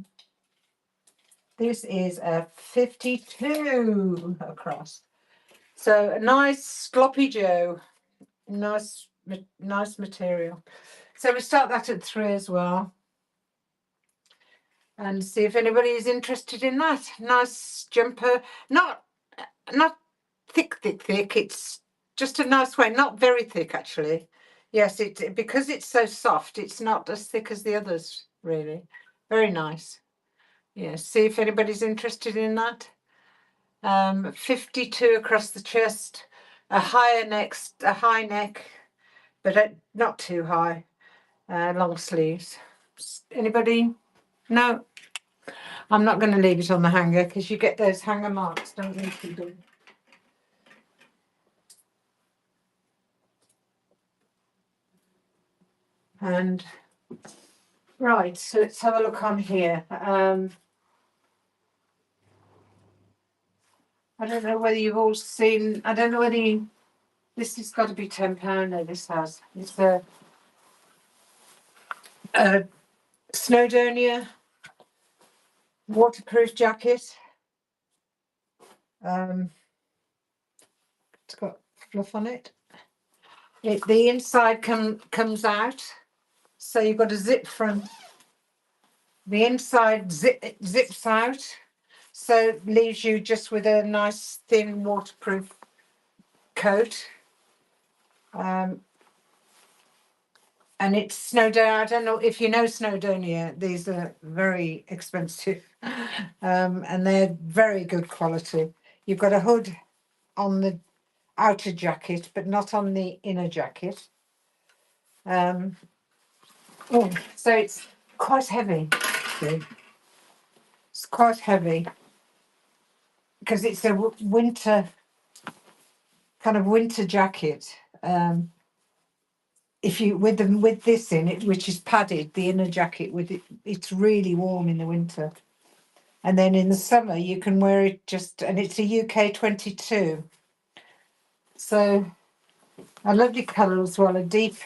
This is a 52 across. So a nice sloppy Joe, nice material. So we start that at 3 as well, and see if anybody is interested in that. Nice jumper, not thick. It's just a nice way, not very thick actually. Yes, because it's so soft. It's not as thick as the others really. Very nice. Yeah. See if anybody's interested in that. 52 across the chest, a high neck, but not too high. Long sleeves. Anybody? No, I'm not going to leave it on the hanger because you get those hanger marks, don't you? If you do. And right, so let's have a look on here. I don't know whether you've all seen. I don't know whether you. This has got to be £10. No, this has. It's a Snowdonia waterproof jacket. It's got fluff on it. The inside comes out, so you've got a zip front. The inside zips out, so it leaves you just with a nice thin waterproof coat. And it's Snowdonia. I don't know if you know Snowdonia. These are very expensive, and they're very good quality. You've got a hood on the outer jacket, but not on the inner jacket. So it's quite heavy. It's quite heavy because it's a winter jacket. If you with this in it, which is padded, the inner jacket with it, it's really warm in the winter, and then in the summer you can wear it and it's a UK 22. So a lovely colour as well, a deep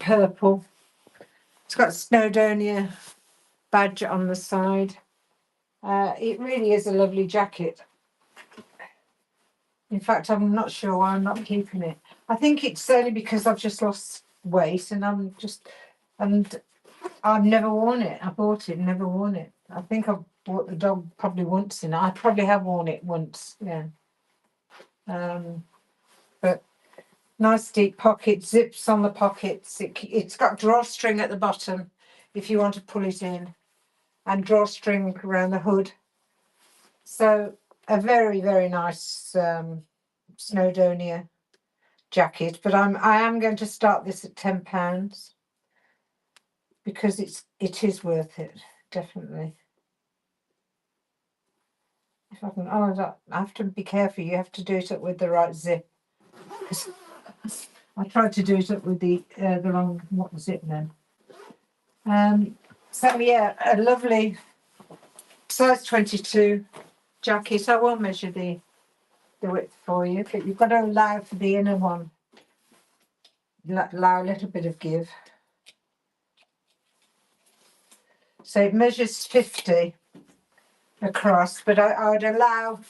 purple. It's got Snowdonia badge on the side. It really is a lovely jacket. In fact, I'm not sure why I'm not keeping it. I think it's only because I've just lost weight and I've never worn it. I bought it and never worn it. I think I've bought the dog probably once in it. I probably have worn it once, yeah. But nice deep pocket, zips on the pockets. It's got drawstring at the bottom if you want to pull it in, and drawstring around the hood. So a very, very nice Snowdonia jacket, but I am going to start this at £10 because it is worth it, definitely. If I can, I have to be careful. You have to do it up with the right zip. I tried to do it up with the wrong zip then. So yeah, a lovely size 22 jacket. I won't measure the width for you, but you've got to allow for the inner one. Allow a little bit of give. So it measures 50 across, but I would allow,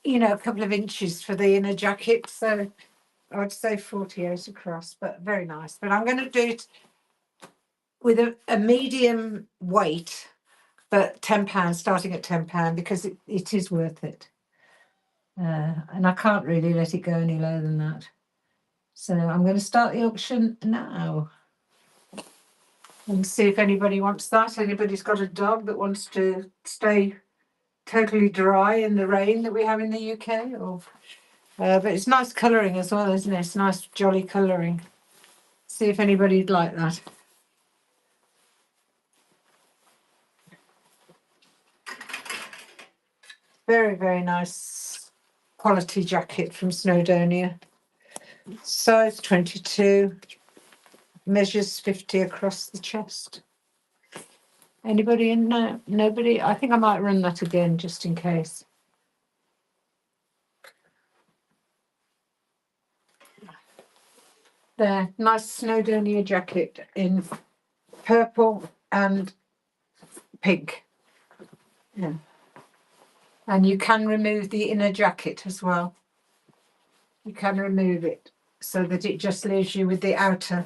a couple of inches for the inner jacket. So I'd say 48 across, but very nice. But I'm going to do it with a medium weight, but £10, starting at £10, because it is worth it. And I can't really let it go any lower than that. So I'm going to start the auction now and see if anybody wants that. Anybody's got a dog that wants to stay totally dry in the rain that we have in the UK. But it's nice colouring as well, isn't it? It's nice jolly colouring. See if anybody'd like that. Very, very nice quality jacket from Snowdonia. Size 22, measures 50 across the chest. Anybody in there? Nobody? I think I might run that again just in case. There, nice Snowdonia jacket in purple and pink. Yeah. And you can remove the inner jacket as well. You can remove it so that it just leaves you with the outer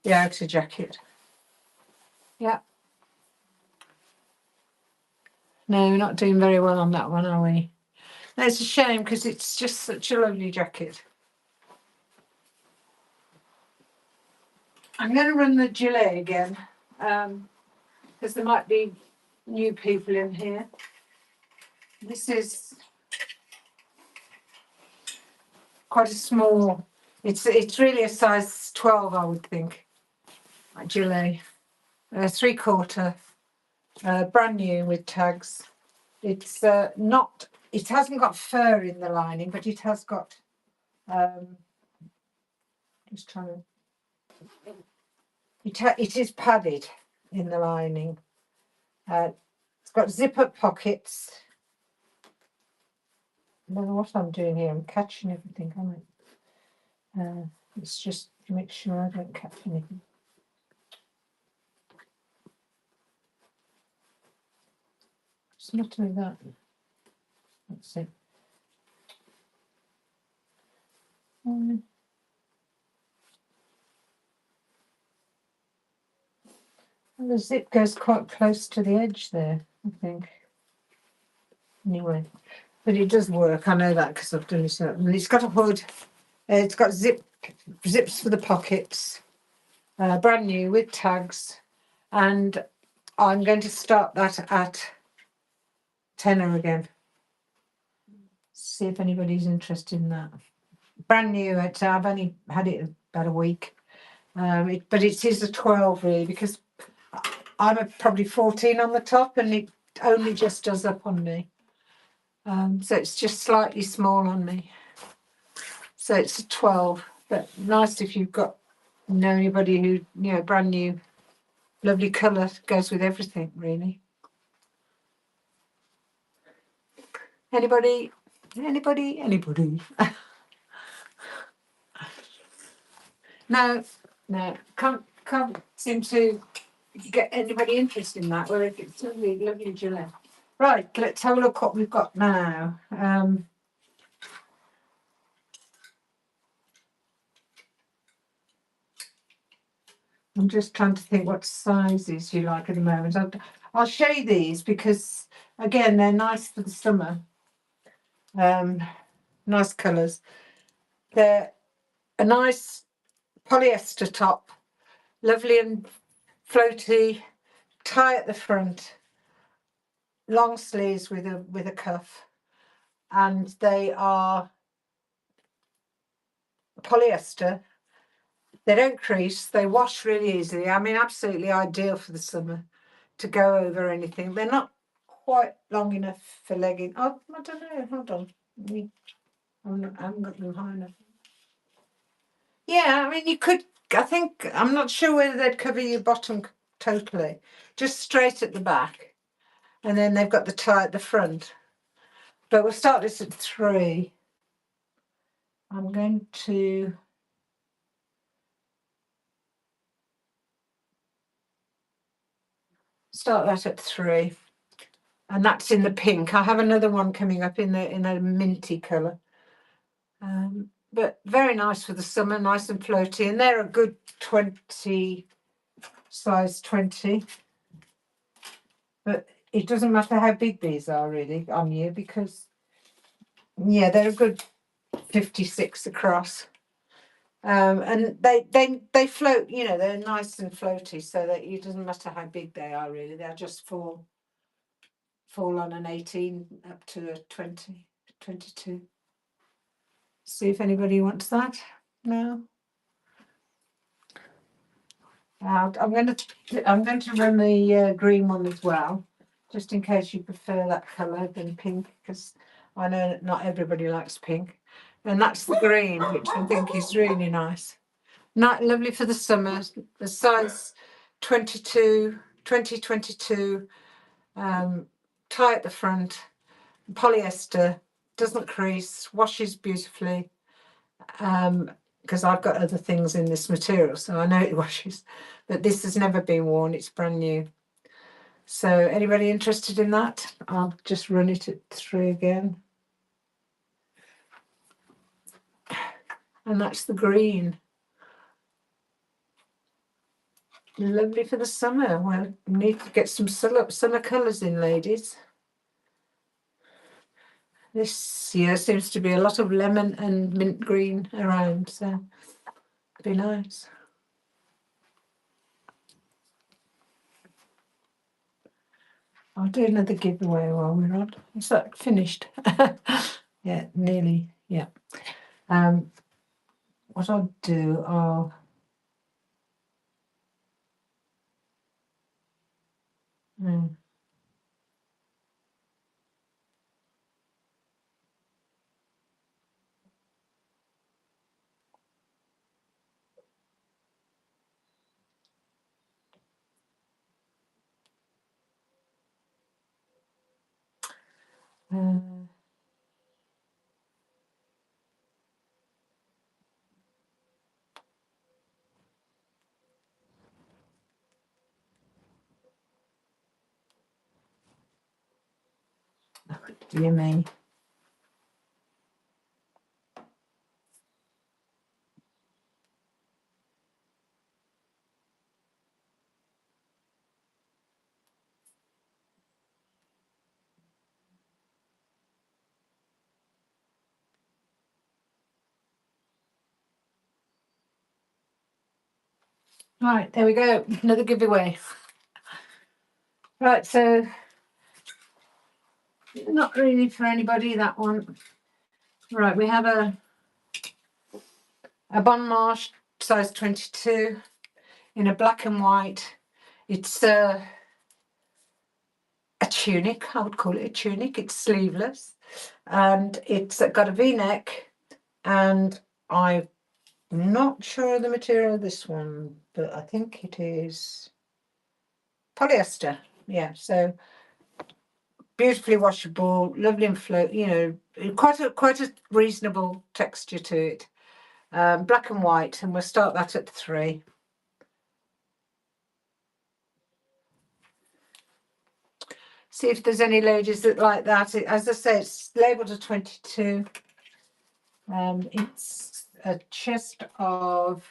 jacket. Yeah. No, we're not doing very well on that one, are we? No, it's a shame because it's just such a lovely jacket. I'm going to run the gilet again because there might be new people in here. This is quite a small. It's really a size 12, I would think. Gilet, 3/4, brand new with tags. It's not. It hasn't got fur in the lining, but it has got. Just trying to. It is padded in the lining. It's got zip-up pockets. I don't know what I'm doing here. I'm catching everything, aren't I? It's just to make sure I don't catch anything. It's not doing that. That's it. And the zip goes quite close to the edge there, I think. Anyway, but it does work. I know that because I've done it. And it's got a hood. It's got zips for the pockets. Brand new with tags. And I'm going to start that at tenner again. See if anybody's interested in that. Brand new. I've only had it about a week. But it is a 12 really, because I'm probably 14 on the top and it only just does up on me. So it's just slightly small on me. So it's a 12, but nice if you've got anybody who, brand new, lovely colour, goes with everything really. Anybody? No, can't seem to get anybody interested in that. Where it's lovely Gillette. Right, let's have a look what we've got now. I'm just trying to think what sizes you like at the moment. I'll show you these because, again, they're nice for the summer. Nice colours. They're a nice polyester top, lovely and floaty, tie at the front, long sleeves with a cuff, and they are polyester. They don't crease. They wash really easily. I mean, absolutely ideal for the summer to go over anything. They're not quite long enough for legging. Oh, I don't know. Hold on. I haven't got them high enough. Yeah, I mean, you could. I think I'm not sure whether they'd cover your bottom totally. Just straight at the back, and then they've got the tie at the front. But we'll start this at 3. I'm going to start that at 3, and that's in the pink. I have another one coming up in a minty colour. But very nice for the summer, nice and floaty, and they're a good 20, size 20. But it doesn't matter how big these are really on you, because they're a good 56 across. And they float, they're nice and floaty, so that it doesn't matter how big they are really. They'll just fall on an 18 up to a 20, 22. See if anybody wants that. No. I'm going to run the green one as well, just in case you prefer that colour than pink, because I know that not everybody likes pink. And that's the green, which I think is really nice. Not lovely for the summer. The size 22, 2022, tie at the front, polyester, doesn't crease, washes beautifully. Because I've got other things in this material, so I know it washes, but this has never been worn. It's brand new. So anybody interested in that? I'll just run it at 3 again. And that's the green. Lovely for the summer. Well, we need to get some summer colours in, ladies. This year seems to be a lot of lemon and mint green around, so it'd be nice. I'll do another giveaway while we're on. Is that finished? Yeah, nearly. Yeah. What I'll do, mm, uh, dear me. Right, there we go. Another giveaway. Right, so not really for anybody, that one. Right, we have a Bon Marche size 22 in a black and white. It's a tunic, I would call it a tunic. It's sleeveless and it's got a V-neck, and I'm not sure of the material of this one, but I think it is polyester. Yeah, so beautifully washable, lovely and float, you know, quite a reasonable texture to it. Black and white, and we'll start that at 3. See if there's any ladies that like that. As I say, it's labelled a 22. It's a chest of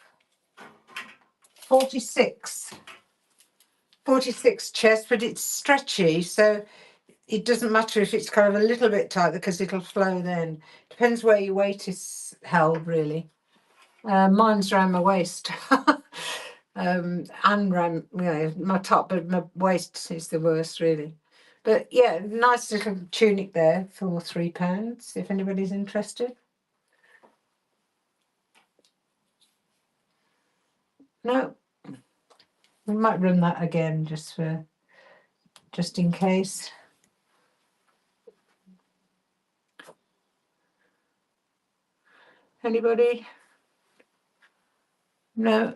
46 chest, but it's stretchy, so it doesn't matter if it's kind of a little bit tight because it'll flow then. Depends where your weight is held, really. Mine's around my waist. And around, you know, my top, but my waist is the worst, really. But yeah, nice little tunic there for £3 if anybody's interested. No, we might run that again just in case. Anybody? No.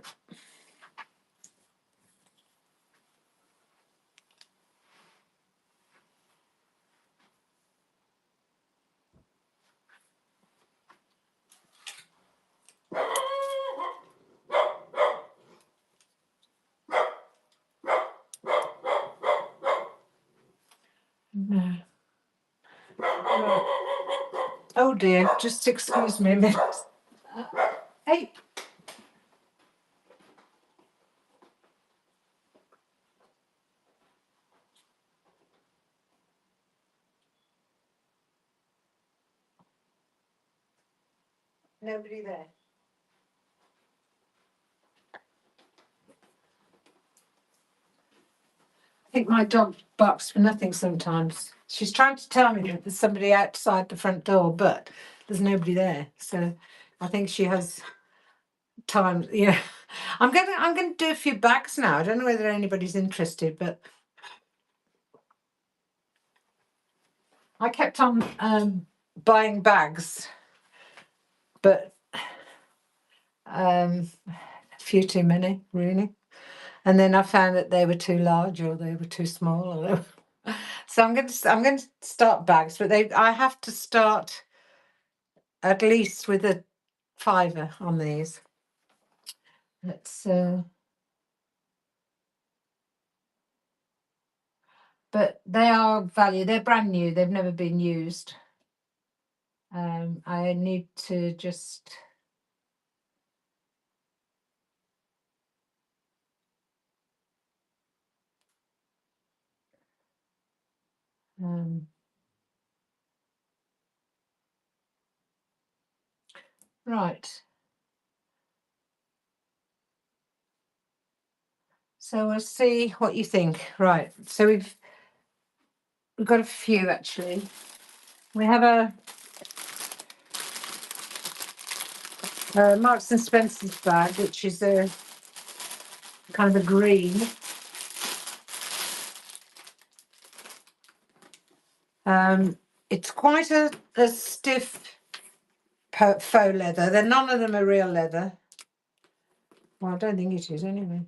No. Oh dear, just excuse me a minute. Hey. Nobody there. I think my dog barks for nothing sometimes. She's trying to tell me that there's somebody outside the front door, but there's nobody there. So I think she has time. Yeah. I'm gonna do a few bags now. I don't know whether anybody's interested, but I kept on buying bags, but a few too many, really. And then I found that they were too large or they were too small. Or they were... So I'm going to start bags, but I have to start at least with a £5 on these. Let's but they are value. They're brand new. They've never been used. I need to just right. So we'll see what you think. Right. So we've got a few actually. We have a Marks and Spencer's bag, which is a kind of a green. It's quite a stiff faux leather. None of them are real leather. Well, I don't think it is anyway.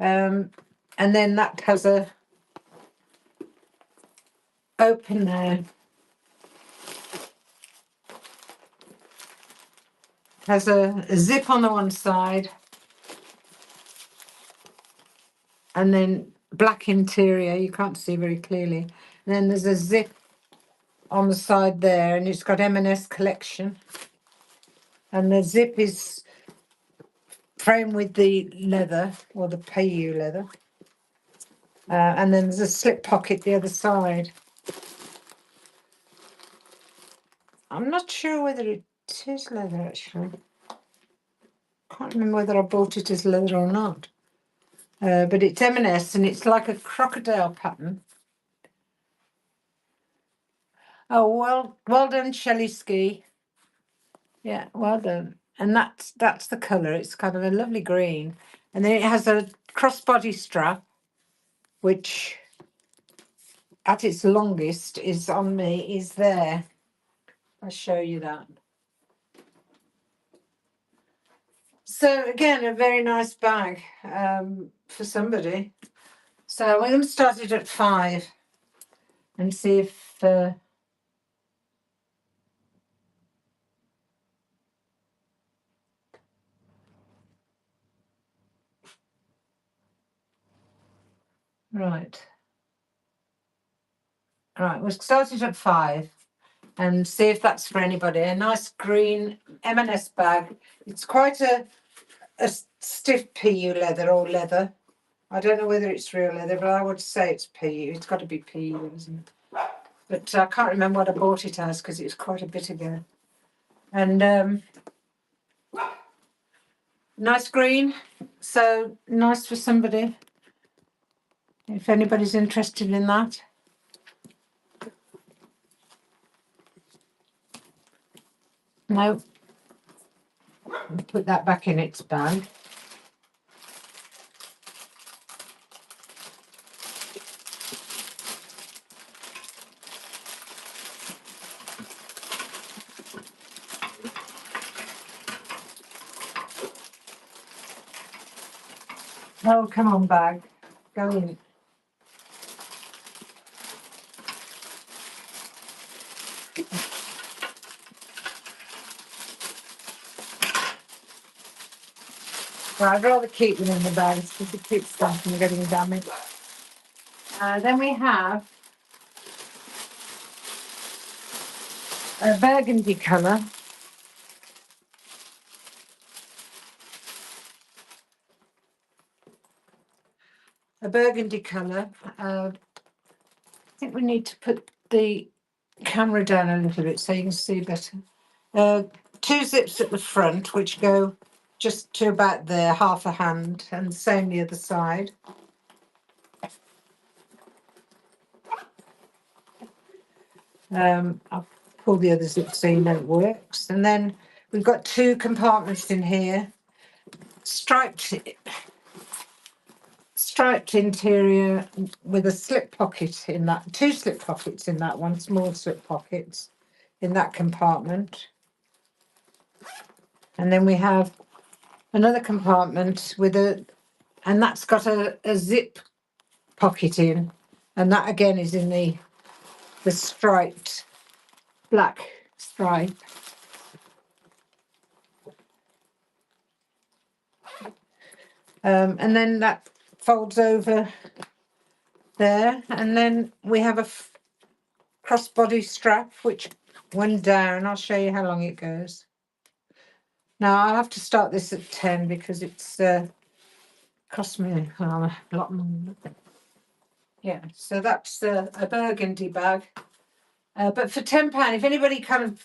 And then that has a open there. Has a zip on the one side, and then black interior. You can't see very clearly. And then there's a zip on the side there, and it's got M&S collection. And the zip is framed with the leather, or the PU leather. And then there's a slip pocket the other side. I'm not sure whether it is leather actually. Can't remember whether I bought it as leather or not. But it's M&S and it's like a crocodile pattern. Oh, well done, Shelley Ski. Yeah, well done. And that's the colour. It's kind of a lovely green. And then it has a crossbody strap, which at its longest is on me, is there. I'll show you that. So again, a very nice bag for somebody. So we're going to start it at 5 and see if right. Right, we'll start it at 5 and see if that's for anybody. A nice green M&S bag. It's quite a stiff PU leather or leather. I don't know whether it's real leather, but I would say it's PU. It's got to be PU, isn't it? But I can't remember what I bought it as because it was quite a bit ago. And nice green, so nice for somebody if anybody's interested in that. No, put that back in its bag. Oh, come on, bag, go in. Well, I'd rather keep them in the bags because it keeps them from getting damaged. Then we have a burgundy colour. A burgundy colour. I think we need to put the camera down a little bit so you can see better. 2 zips at the front, which go just to about there, half a hand, and the same the other side. I'll pull the other zip so you know it works. And then we've got 2 compartments in here, striped interior with a slip pocket in that, 2 slip pockets in that one, small slip pockets in that compartment. And then we have another compartment with and that's got a zip pocket in, and that again is in the striped black stripe. And then that folds over there, and then we have a crossbody strap which went down. I'll show you how long it goes. Now I'll have to start this at 10 because it's cost me a lot more. Yeah, so that's a burgundy bag, but for £10, if anybody kind of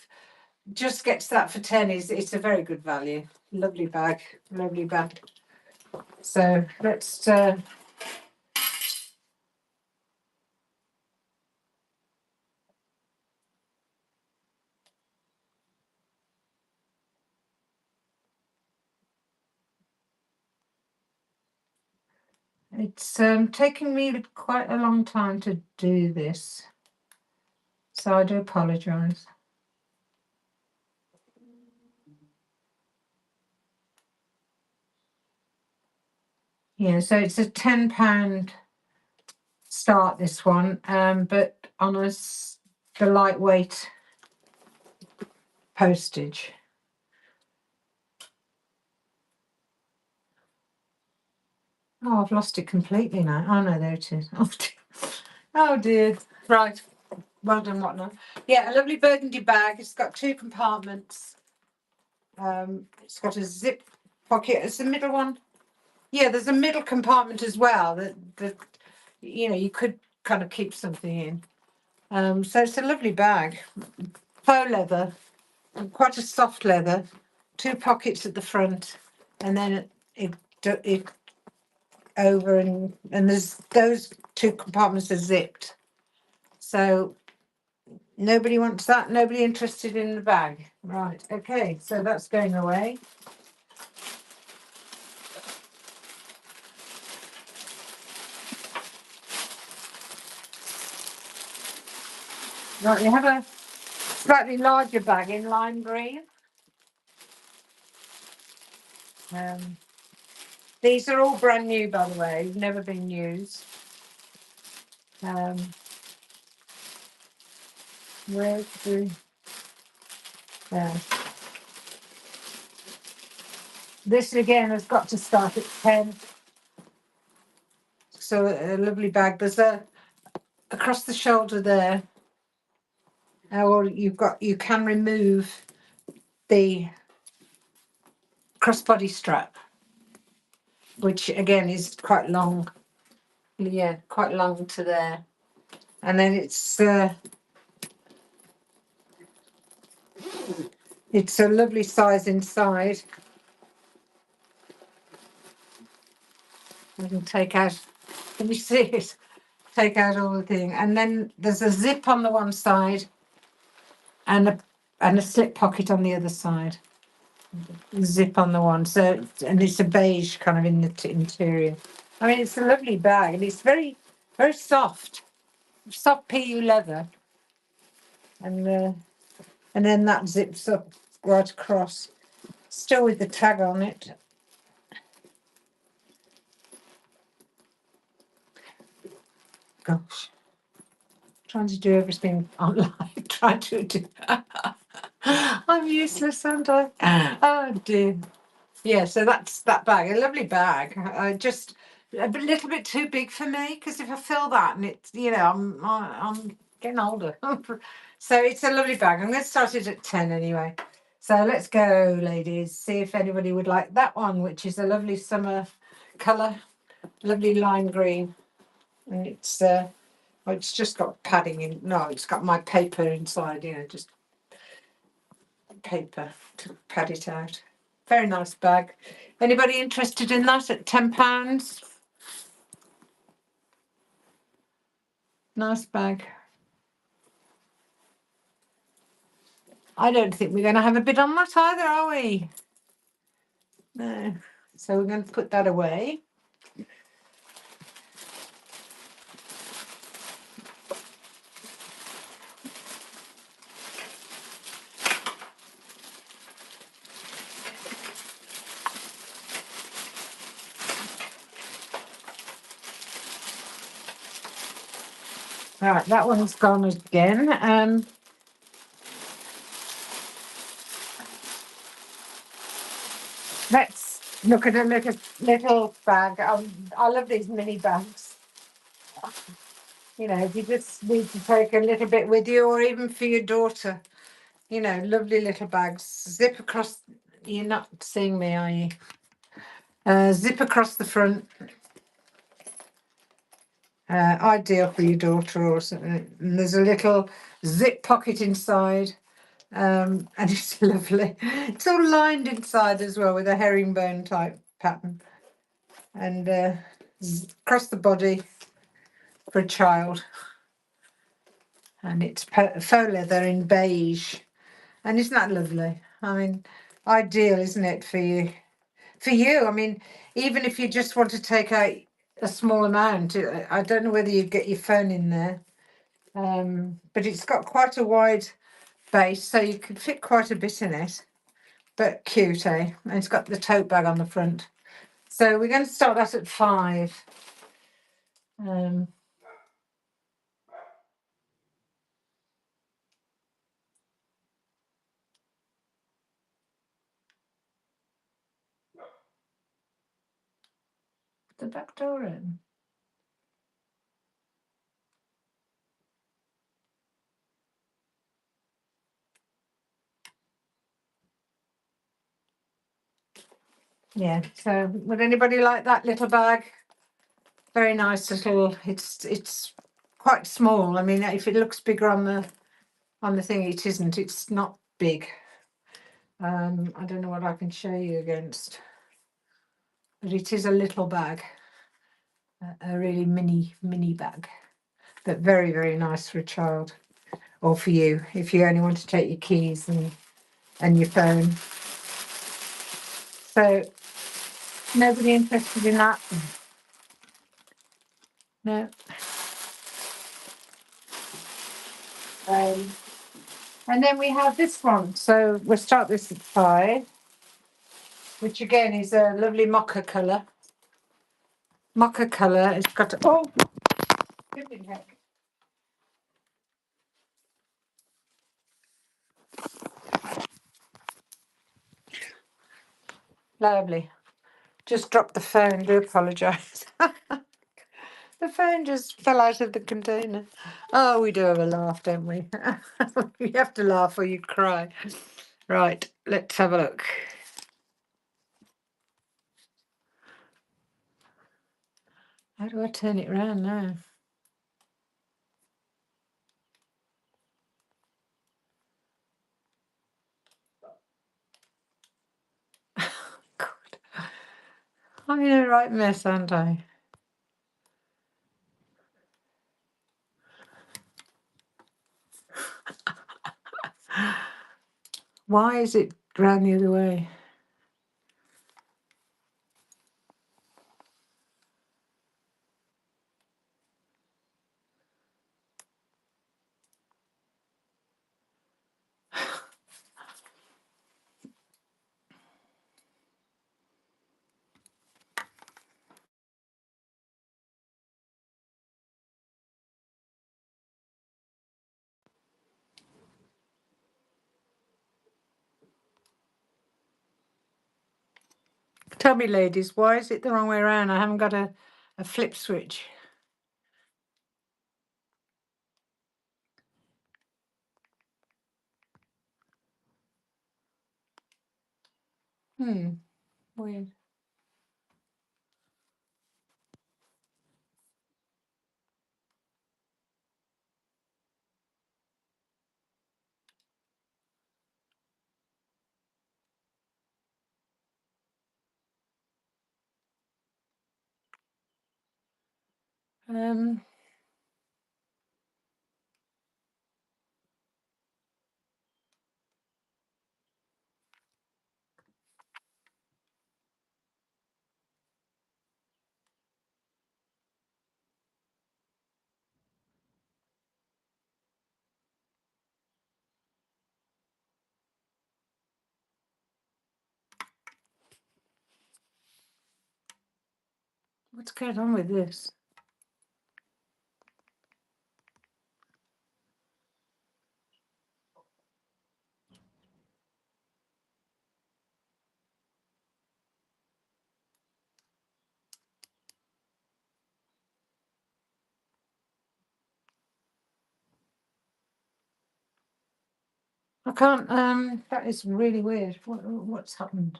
just gets that for 10, it's a very good value. Lovely bag, lovely bag. So let's It's taking me quite a long time to do this, so I do apologise. Yeah, so it's a £10 start, this one, but on the lightweight postage. Oh, I've lost it completely now. Oh no, there it is. Oh dear. Oh dear. Right. Well done, whatnot. Yeah, a lovely burgundy bag. It's got 2 compartments. It's got a zip pocket. It's the middle one. Yeah, there's a middle compartment as well that you could kind of keep something in. So it's a lovely bag. Faux leather, quite a soft leather. 2 pockets at the front, and then it over and there's those 2 compartments are zipped. So nobody wants that. Nobody interested in the bag. Right. Okay. So that's going away. Right. You have a slightly larger bag in lime green. These are all brand new, by the way. Never been used. Where's the there? This again has got to start at 10. So a lovely bag. There's a across the shoulder there. Or you can remove the crossbody strap, which again is quite long. Yeah, quite long to there. And then it's a lovely size inside. I can take out, can you see it? Take out all the thing. And then there's a zip on the one side and a slip pocket on the other side. Zip on the one. So, and it's a beige kind of in the interior. I mean, it's a lovely bag, and it's very, very soft. Soft PU leather. And then that zips up right across. Still with the tag on it. Gosh. Trying to do everything online. Trying to do. I'm useless, aren't I? Oh dear. Yeah, so that's that bag. A lovely bag. Just a little bit too big for me, because if I fill that and it's I'm getting older. So it's a lovely bag. I'm going to start it at 10 anyway. So let's go, ladies. See if anybody would like that one, which is a lovely summer colour, lovely lime green, and it's just got padding in. No, it's got my paper inside. Just paper to pad it out. Very nice bag. Anybody interested in that at £10? Nice bag. I don't think we're going to have a bid on that either, are we? No. So we're going to put that away. Right, that one's gone again. Let's look at a little bag. I love these mini bags. If you just need to take a little bit with you, or even for your daughter. Lovely little bags. Zip across. You're not seeing me, are you? Zip across the front. Ideal for your daughter or something. And there's a little zip pocket inside. And it's lovely. It's all lined inside as well with a herringbone type pattern. And across the body for a child. And it's faux leather in beige. And isn't that lovely? I mean, ideal, isn't it, for you? For you, I mean, even if you just want to take out a small amount. I don't know whether you get your phone in there, but it's got quite a wide base, so you could fit quite a bit in it. But cute, eh? And it's got the tote bag on the front. So we're going to start that at 5. The back door in. Yeah, so would anybody like that little bag? Very nice little, it's quite small. I mean, if it looks bigger on the thing, it isn't. It's not big. I don't know what I can show you against, but it is a little bag, a really mini bag, but very, very nice for a child or for you if you only want to take your keys and your phone. So nobody interested in that? No. And then we have this one. So we'll start this at 5, which again is a lovely mocha colour. Mocha colour. It's got flipping heck. Lovely. Just dropped the phone. Do apologise. The phone just fell out of the container. Oh, we do have a laugh, don't we? You have to laugh or you cry. Right, let's have a look. How do I turn it around now? God. I'm in a right mess, aren't I? Why is it round the other way? Tell me, ladies, why is it the wrong way around? I haven't got a flip switch. Weird. What's going on with this? I can't. That is really weird. What's happened?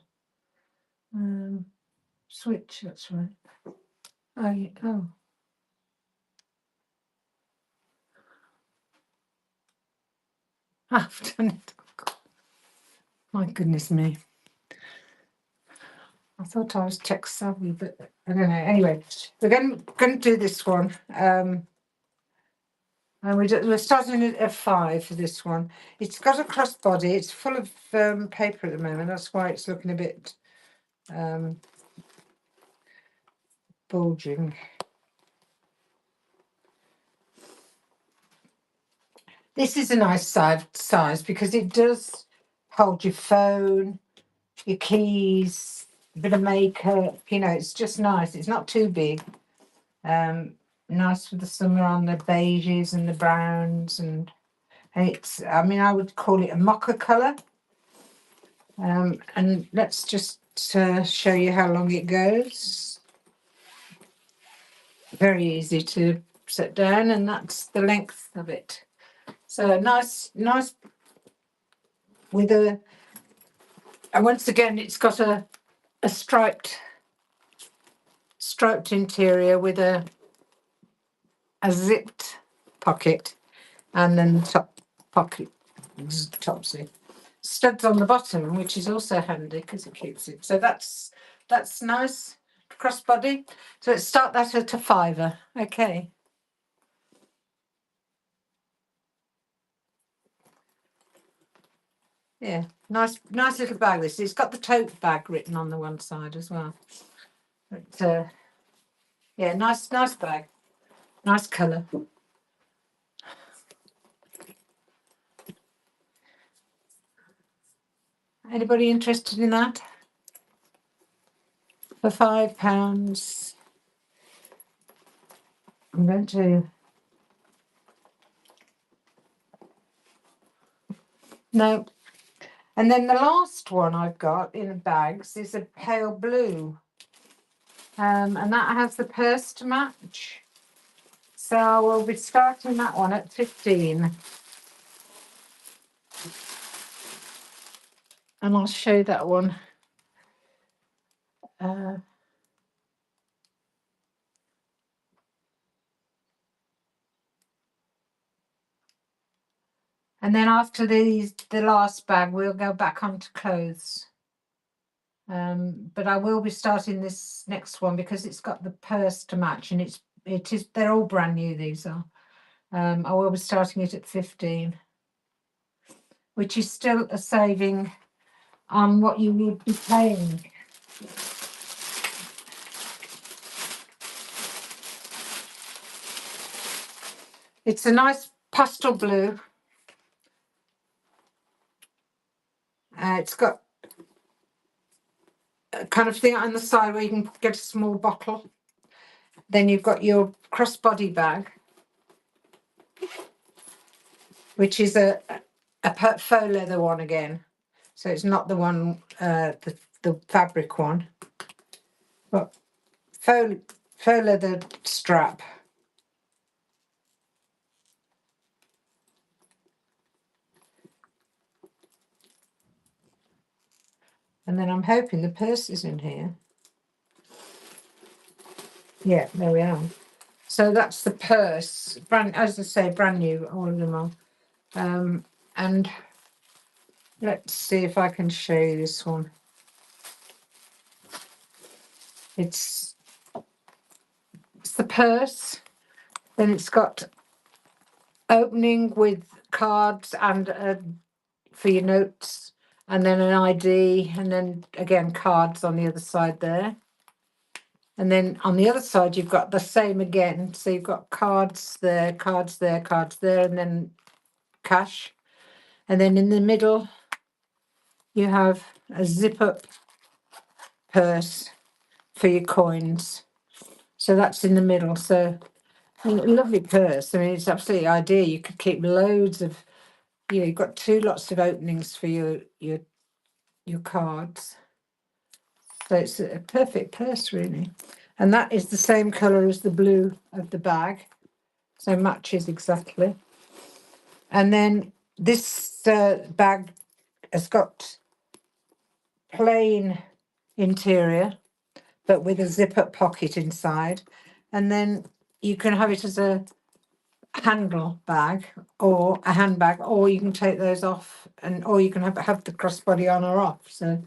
Switch. That's right. Oh, yeah, oh. I've done it. My goodness me. I thought I was tech savvy, but I don't know. Anyway, we're going to do this one. And we're starting at 5 for this one. It's got a crossbody. It's full of paper at the moment. That's why it's looking a bit bulging. This is a nice size because it does hold your phone, your keys, a bit of makeup. You know, it's just nice. It's not too big. Nice for the summer on the beiges and the browns, and it's, I mean, I would call it a mocha colour. And let's just show you how long it goes. Very easy to set down, and that's the length of it. So nice with a, and once again, it's got a striped interior with a zipped pocket, and then the top pocket, topsy studs on the bottom, which is also handy because it keeps it. So that's nice crossbody. So let's start that at a £5. Okay. Yeah, nice little bag. This, it's got the tote bag written on the one side as well. But yeah, nice bag, nice colour. Anybody interested in that? For £5, I'm going to. No. And then the last one I've got in bags is a pale blue. And that has the purse to match. So we'll be starting that one at 15. And I'll show that one. And then after the last bag, we'll go back onto clothes. But I will be starting this next one because it's got the purse to match, and they're all brand new, these are. I will be starting it at 15, which is still a saving on what you would be paying. It's a nice pastel blue. It's got a kind of thing on the side where you can get a small bottle. Then you've got your crossbody bag, which is a faux leather one again. So it's not the one, the fabric one, but faux leather strap. And then I'm hoping the purse is in here. Yeah, there we are. So that's the purse. Brand, as I say, brand new, all of them are. And let's see if I can show you this one. It's the purse. Then it's got opening with cards and for your notes, and then an ID, and then again cards on the other side there. And then on the other side, you've got the same again. So you've got cards there, cards there, cards there, and then cash. And then in the middle, you have a zip-up purse for your coins. So that's in the middle. So a lovely purse. I mean, it's absolutely ideal. You could keep loads of, you've got lots of openings for your cards. So it's a perfect purse, really. And that is the same colour as the blue of the bag. So matches exactly. And then this bag has got plain interior, but with a zip-up pocket inside. And then you can have it as a handle bag or a handbag, or you can take those off, or you can have the crossbody on or off. So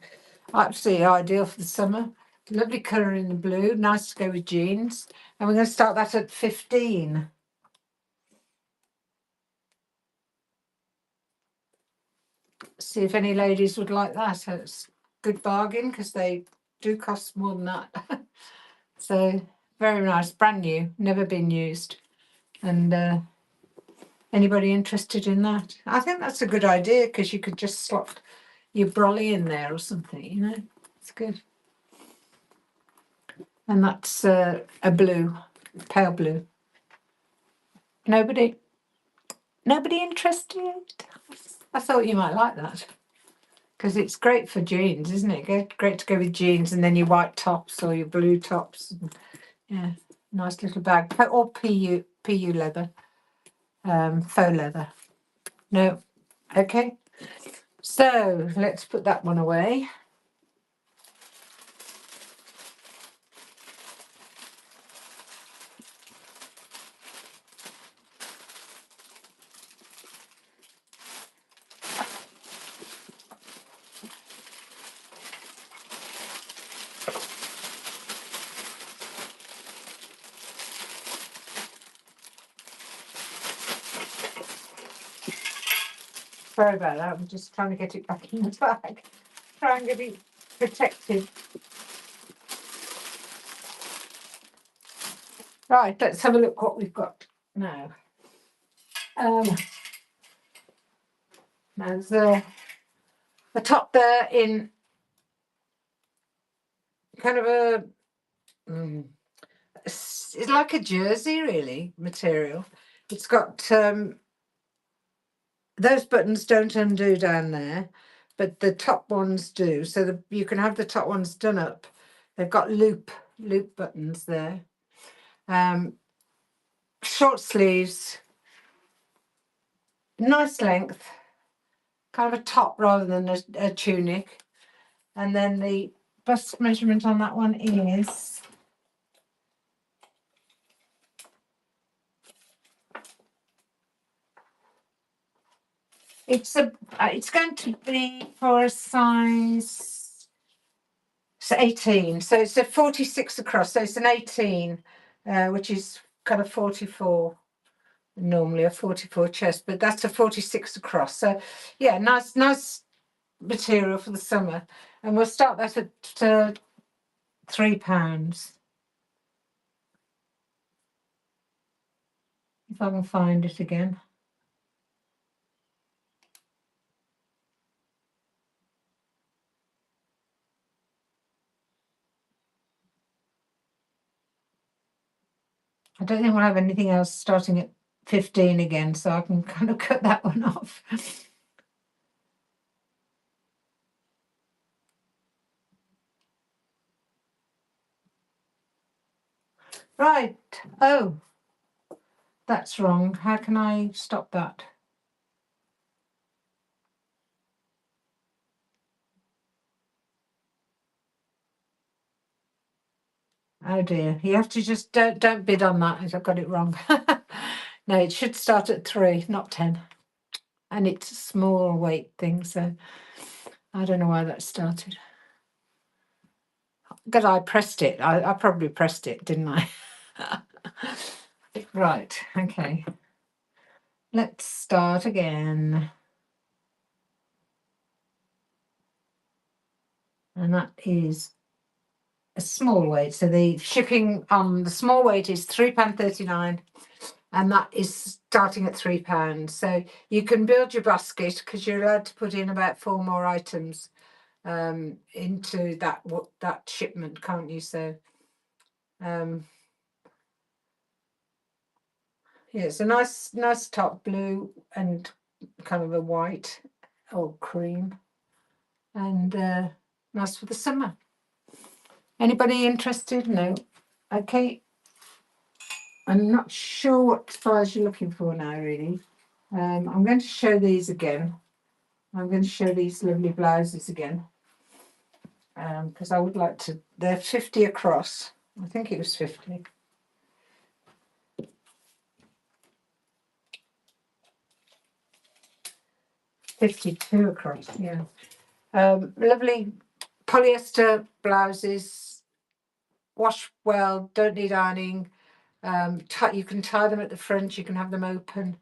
absolutely ideal for the summer. Lovely colour in the blue, nice to go with jeans. And we're going to start that at 15. See if any ladies would like that. It's a good bargain because they do cost more than that. So very nice, brand new, never been used. And Anybody interested in that? I think that's a good idea because you could just slot your brolly in there or something, you know. It's good. And that's a blue, pale blue. Nobody interested? I thought you might like that because it's great for jeans, isn't it? Great to go with jeans and then your white tops or your blue tops. Yeah, nice little bag. Or PU leather, faux leather. No, okay. So let's put that one away. Sorry about that. I'm just trying to get it back in the bag. Try and get it protected. Right, let's have a look what we've got now. There's the top there in kind of a it's like a jersey really material. It's got those buttons don't undo down there, but the top ones do. So you can have the top ones done up. They've got loop buttons there. Short sleeves, nice length, kind of a top rather than a tunic. And then the bust measurement on that one is it's going to be for a size 18. So it's a 46 across. So it's an 18, which is kind of 44. Normally a 44 chest, but that's a 46 across. So yeah, nice material for the summer. And we'll start that at £3. If I can find it again. I don't think we'll have anything else starting at 15 again, so I can kind of cut that one off. Right. Oh, that's wrong. How can I stop that? Oh dear. You have to just don't bid on that. I've got it wrong. No, it should start at 3, not 10. And it's a small weight thing, so I don't know why that started. Because I pressed it. I probably pressed it, didn't I? Right, okay. Let's start again. And that is a small weight. So the shipping on the small weight is £3.39, and that is starting at £3. So you can build your basket because you're allowed to put in about 4 more items into that shipment, can't you? So yeah, it's a nice top, blue and kind of a white or cream, and nice for the summer. Anybody interested? No. Okay. I'm not sure what size you're looking for now, really. I'm going to show these again. I'm going to show these lovely blouses again because I would like to. They're 50 across. I think it was 50. £52 across, yeah. Lovely polyester blouses, wash well, don't need ironing. You can tie them at the front, you can have them open,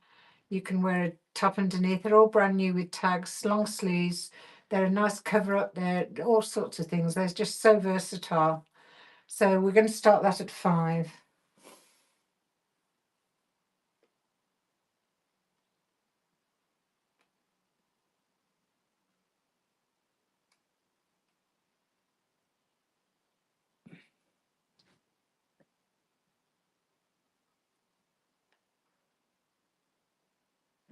you can wear a top underneath. They're all brand new with tags, long sleeves. They're a nice cover up there, all sorts of things. They're just so versatile. So we're going to start that at 5.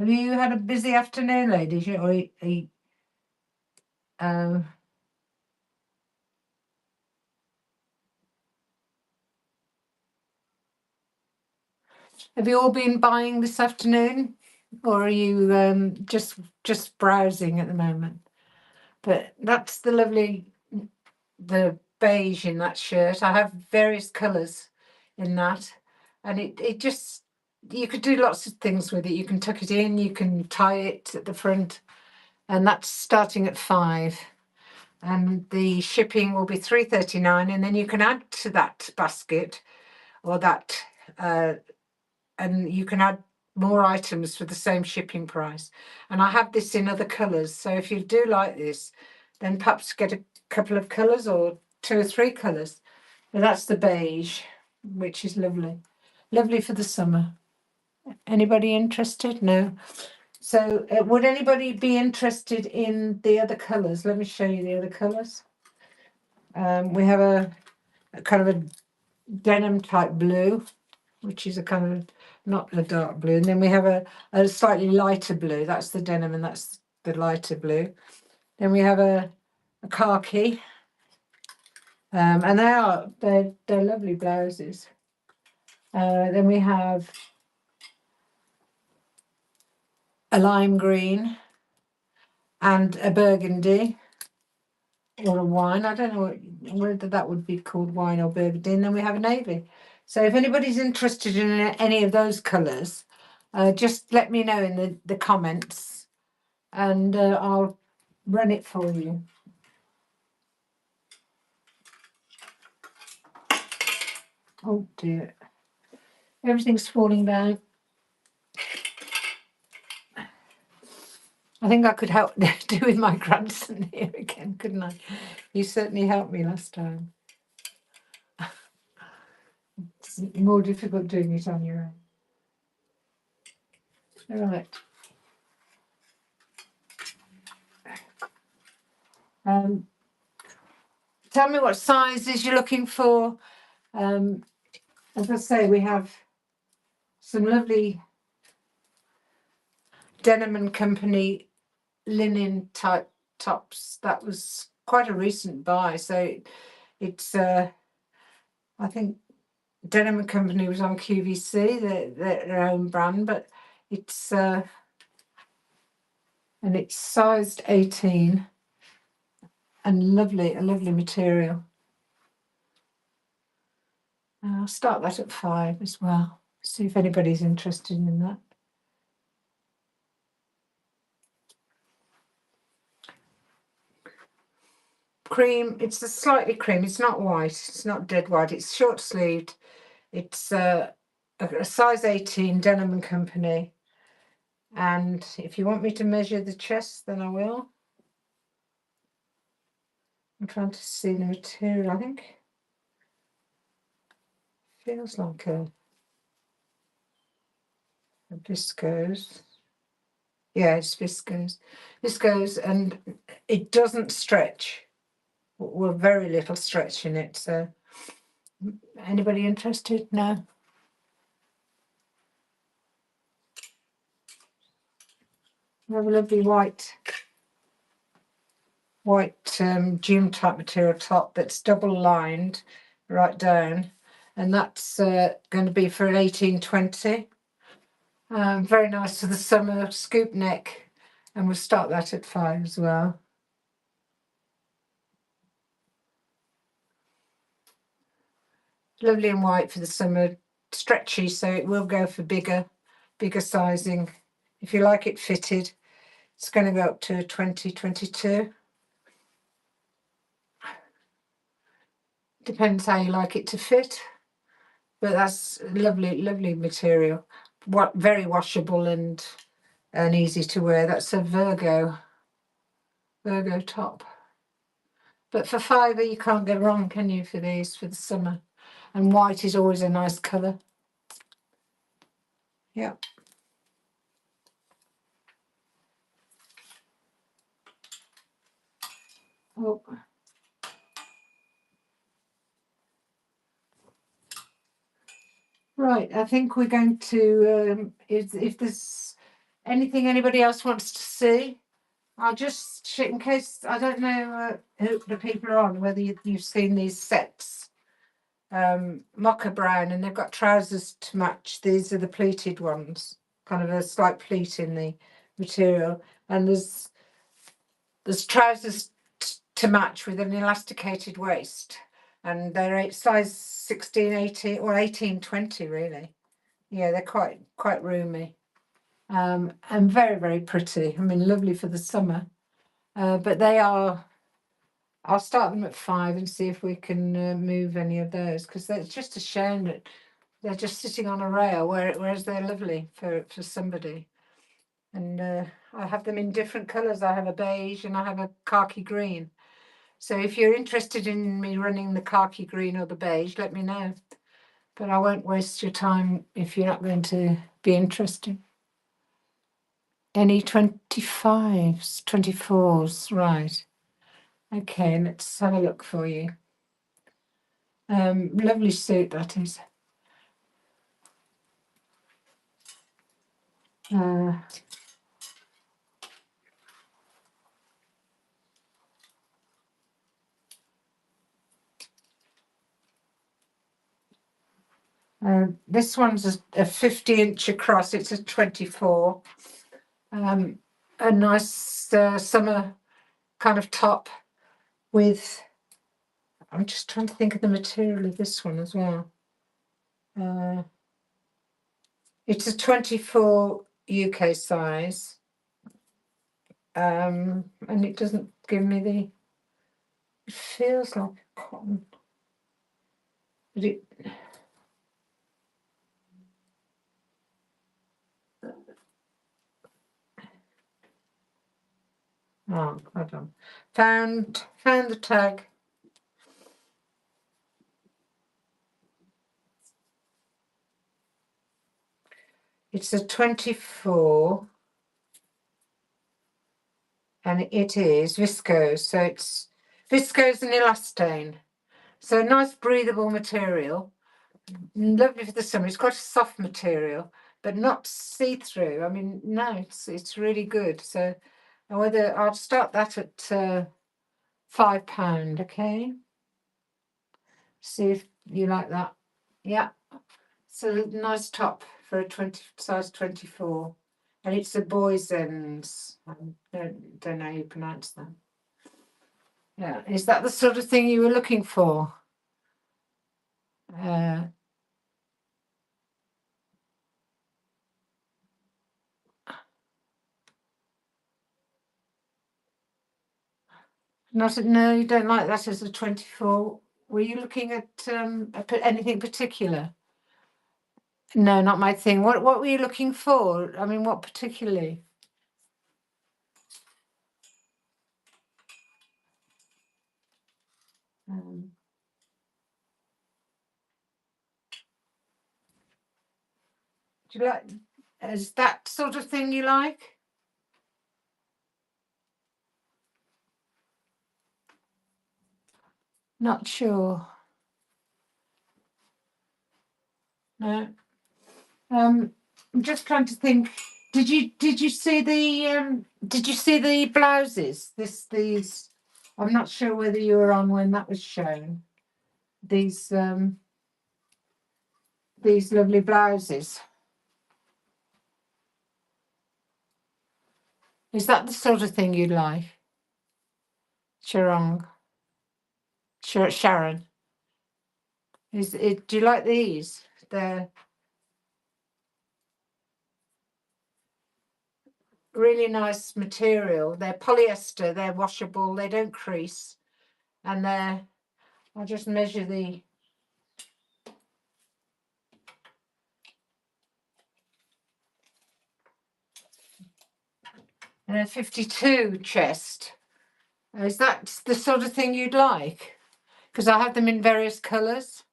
Have you had a busy afternoon, ladies? Um, have you all been buying this afternoon, or are you just browsing at the moment? But that's the beige in that shirt. I have various colours in that, and it just, you could do lots of things with it. You can tuck it in, you can tie it at the front, and that's starting at 5. And the shipping will be $3.39, and then you can add to that basket or that, and you can add more items for the same shipping price. And I have this in other colours, so if you do like this, then perhaps get a couple of colours or 2 or 3 colours. But that's the beige, which is lovely for the summer. Anybody interested? No. So would anybody be interested in the other colours? Let me show you the other colours. We have a kind of a denim type blue, which is a kind of not a dark blue, and then we have a slightly lighter blue. That's the denim, and that's the lighter blue. Then we have a khaki, and they're lovely blouses. Then we have a lime green and a burgundy or a wine. I don't know whether that would be called wine or burgundy. And then we have a navy. So if anybody's interested in any of those colours, just let me know in the comments, and I'll run it for you. Oh dear, everything's falling down. I think I could help do with my grandson here again, couldn't I? You certainly helped me last time. It's more difficult doing it on your own. All right. Tell me what sizes you're looking for. As I say, we have some lovely Denim and Company linen type tops. That was quite a recent buy, so it's I think Denim and Company was on QVC, their own brand, but it's and it's sized 18 and a lovely material. I'll start that at 5 as well. See if anybody's interested in that. Cream, it's a slightly cream, it's not white, it's not dead white, it's short sleeved. It's a size 18 Denim and Company. And if you want me to measure the chest, then I will. I'm trying to see the material. I think feels like a viscose. Yeah, it's viscose. Viscose, and it doesn't stretch. Well, very little stretch in it. So, anybody interested? No. We have a lovely white June type material top that's double lined right down, and that's going to be for an 1820. Very nice for the summer, scoop neck, and we'll start that at 5 as well. Lovely and white for the summer, stretchy, so it will go for bigger sizing. If you like it fitted, it's going to go up to 2022. Depends how you like it to fit, but that's lovely material. Very washable and easy to wear. That's a Virgo top. But for £5, you can't go wrong, can you, for these for the summer? And white is always a nice colour. Yeah. Oh. Right, I think we're going to, if there's Anything anybody else wants to see? I'll just, in case, I don't know who the people are on, whether you've seen these sets. Mocha brown, and they've got trousers to match. These are the pleated ones, kind of a slight pleat in the material. And there's trousers to match with an elasticated waist. And they're size 16, 18, or 18, 20 really. Yeah, they're quite roomy. And very, very pretty. I mean, lovely for the summer. But they are, I'll start them at 5 and see if we can move any of those, because it's just a shame that they're just sitting on a rail, whereas they're lovely for somebody. And I have them in different colours. I have a beige and I have a khaki green. So if you're interested in me running the khaki green or the beige, let me know. But I won't waste your time if you're not going to be interested. Any 25s, 24s, right. Okay, let's have a look for you. Lovely suit, that is. This one's a 50-inch across. It's a 24. A nice summer kind of top with, I'm just trying to think of the material of this one as well. It's a 24 UK size. And it doesn't give me the, it feels like cotton. But it, oh, hold on. Found the tag. It's a 24 and it is viscose. So it's viscose and elastane. So a nice breathable material. Lovely for the summer. It's quite a soft material, but not see-through. I mean, no, it's really good. So whether I'll start that at £5, okay? See if you like that. Yeah. So nice top for a size 24. And it's a boys' ends. I don't know how you pronounce them. Yeah. Is that the sort of thing you were looking for? No, you don't like that as a 24. Were you looking at anything particular? No, not my thing. What were you looking for? I mean, what particularly? Do you like? Is that sort of thing you like? Not sure. No. I'm just trying to think. Did you see the blouses? These. I'm not sure whether you were on when that was shown. These lovely blouses. Is that the sort of thing you'd like? Sharon. Is it? Do you like these? They're really nice material. They're polyester. They're washable. They don't crease, and they're. I'll just measure the. And a 52 chest. Is that the sort of thing you'd like? Because I have them in various colours.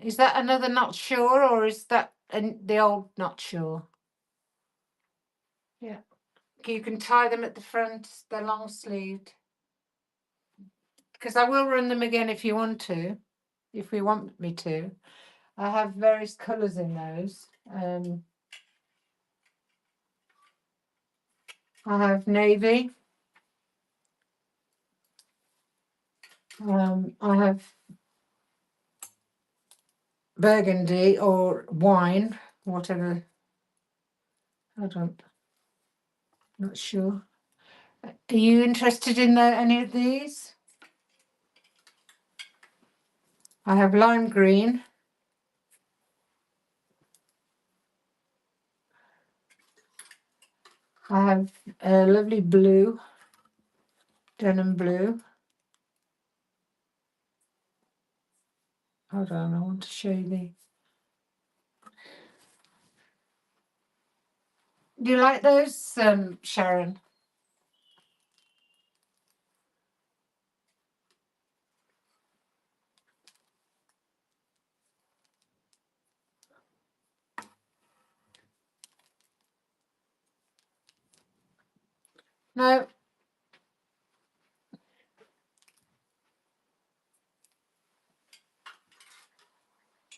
Is that another not sure, or is that the old not sure? Yeah. You can tie them at the front. They're long sleeved. Because I will run them again if you want to, if we want me to. I have various colours in those. I have navy. I have burgundy or wine, whatever. Not sure. Are you interested in any of these? I have lime green. I have a lovely blue, denim blue. Hold on, I want to show you the. Do you like those, Sharon? No.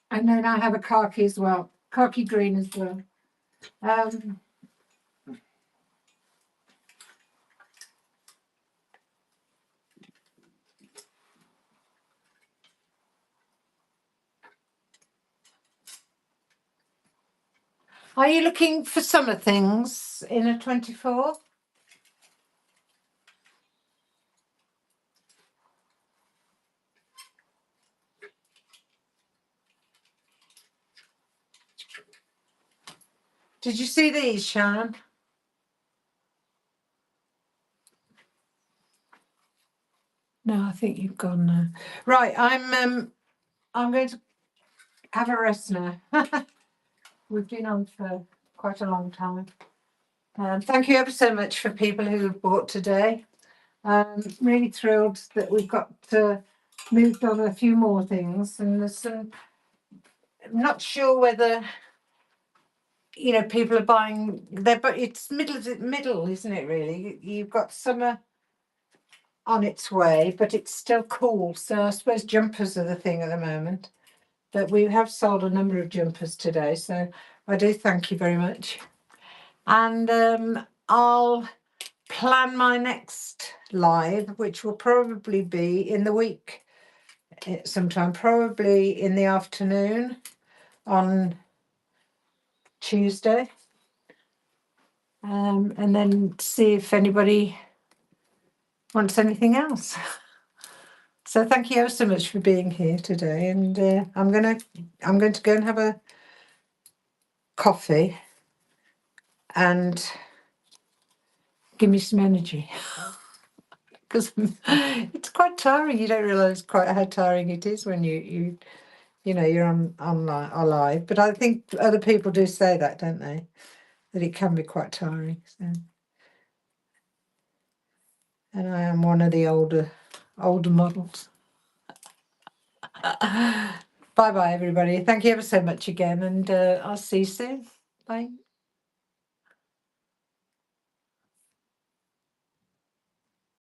And then I have a khaki as well, khaki green as well. Are you looking for summer things in a 24? Did you see these, Sharon? No, I think you've gone now. Right, I'm going to have a rest now. We've been on for quite a long time. Thank you ever so much for people who have bought today. Really thrilled that we've got moved on a few more things, and there's some. I'm not sure whether people are buying there, but it's middle, isn't it? Really, you've got summer on its way, but it's still cool. So I suppose jumpers are the thing at the moment. But we have sold a number of jumpers today, so I do thank you very much. And I'll plan my next live, which will probably be in the week sometime, probably in the afternoon on Tuesday, and then see if anybody wants anything else. So thank you ever so much for being here today, and I'm going to go and have a coffee and give me some energy. Because it's quite tiring. You don't realise quite how tiring it is when you're online or live. But I think other people do say that, don't they? That it can be quite tiring. So. And I am one of the older models. Bye bye, everybody. Thank you ever so much again, and I'll see you soon. Bye.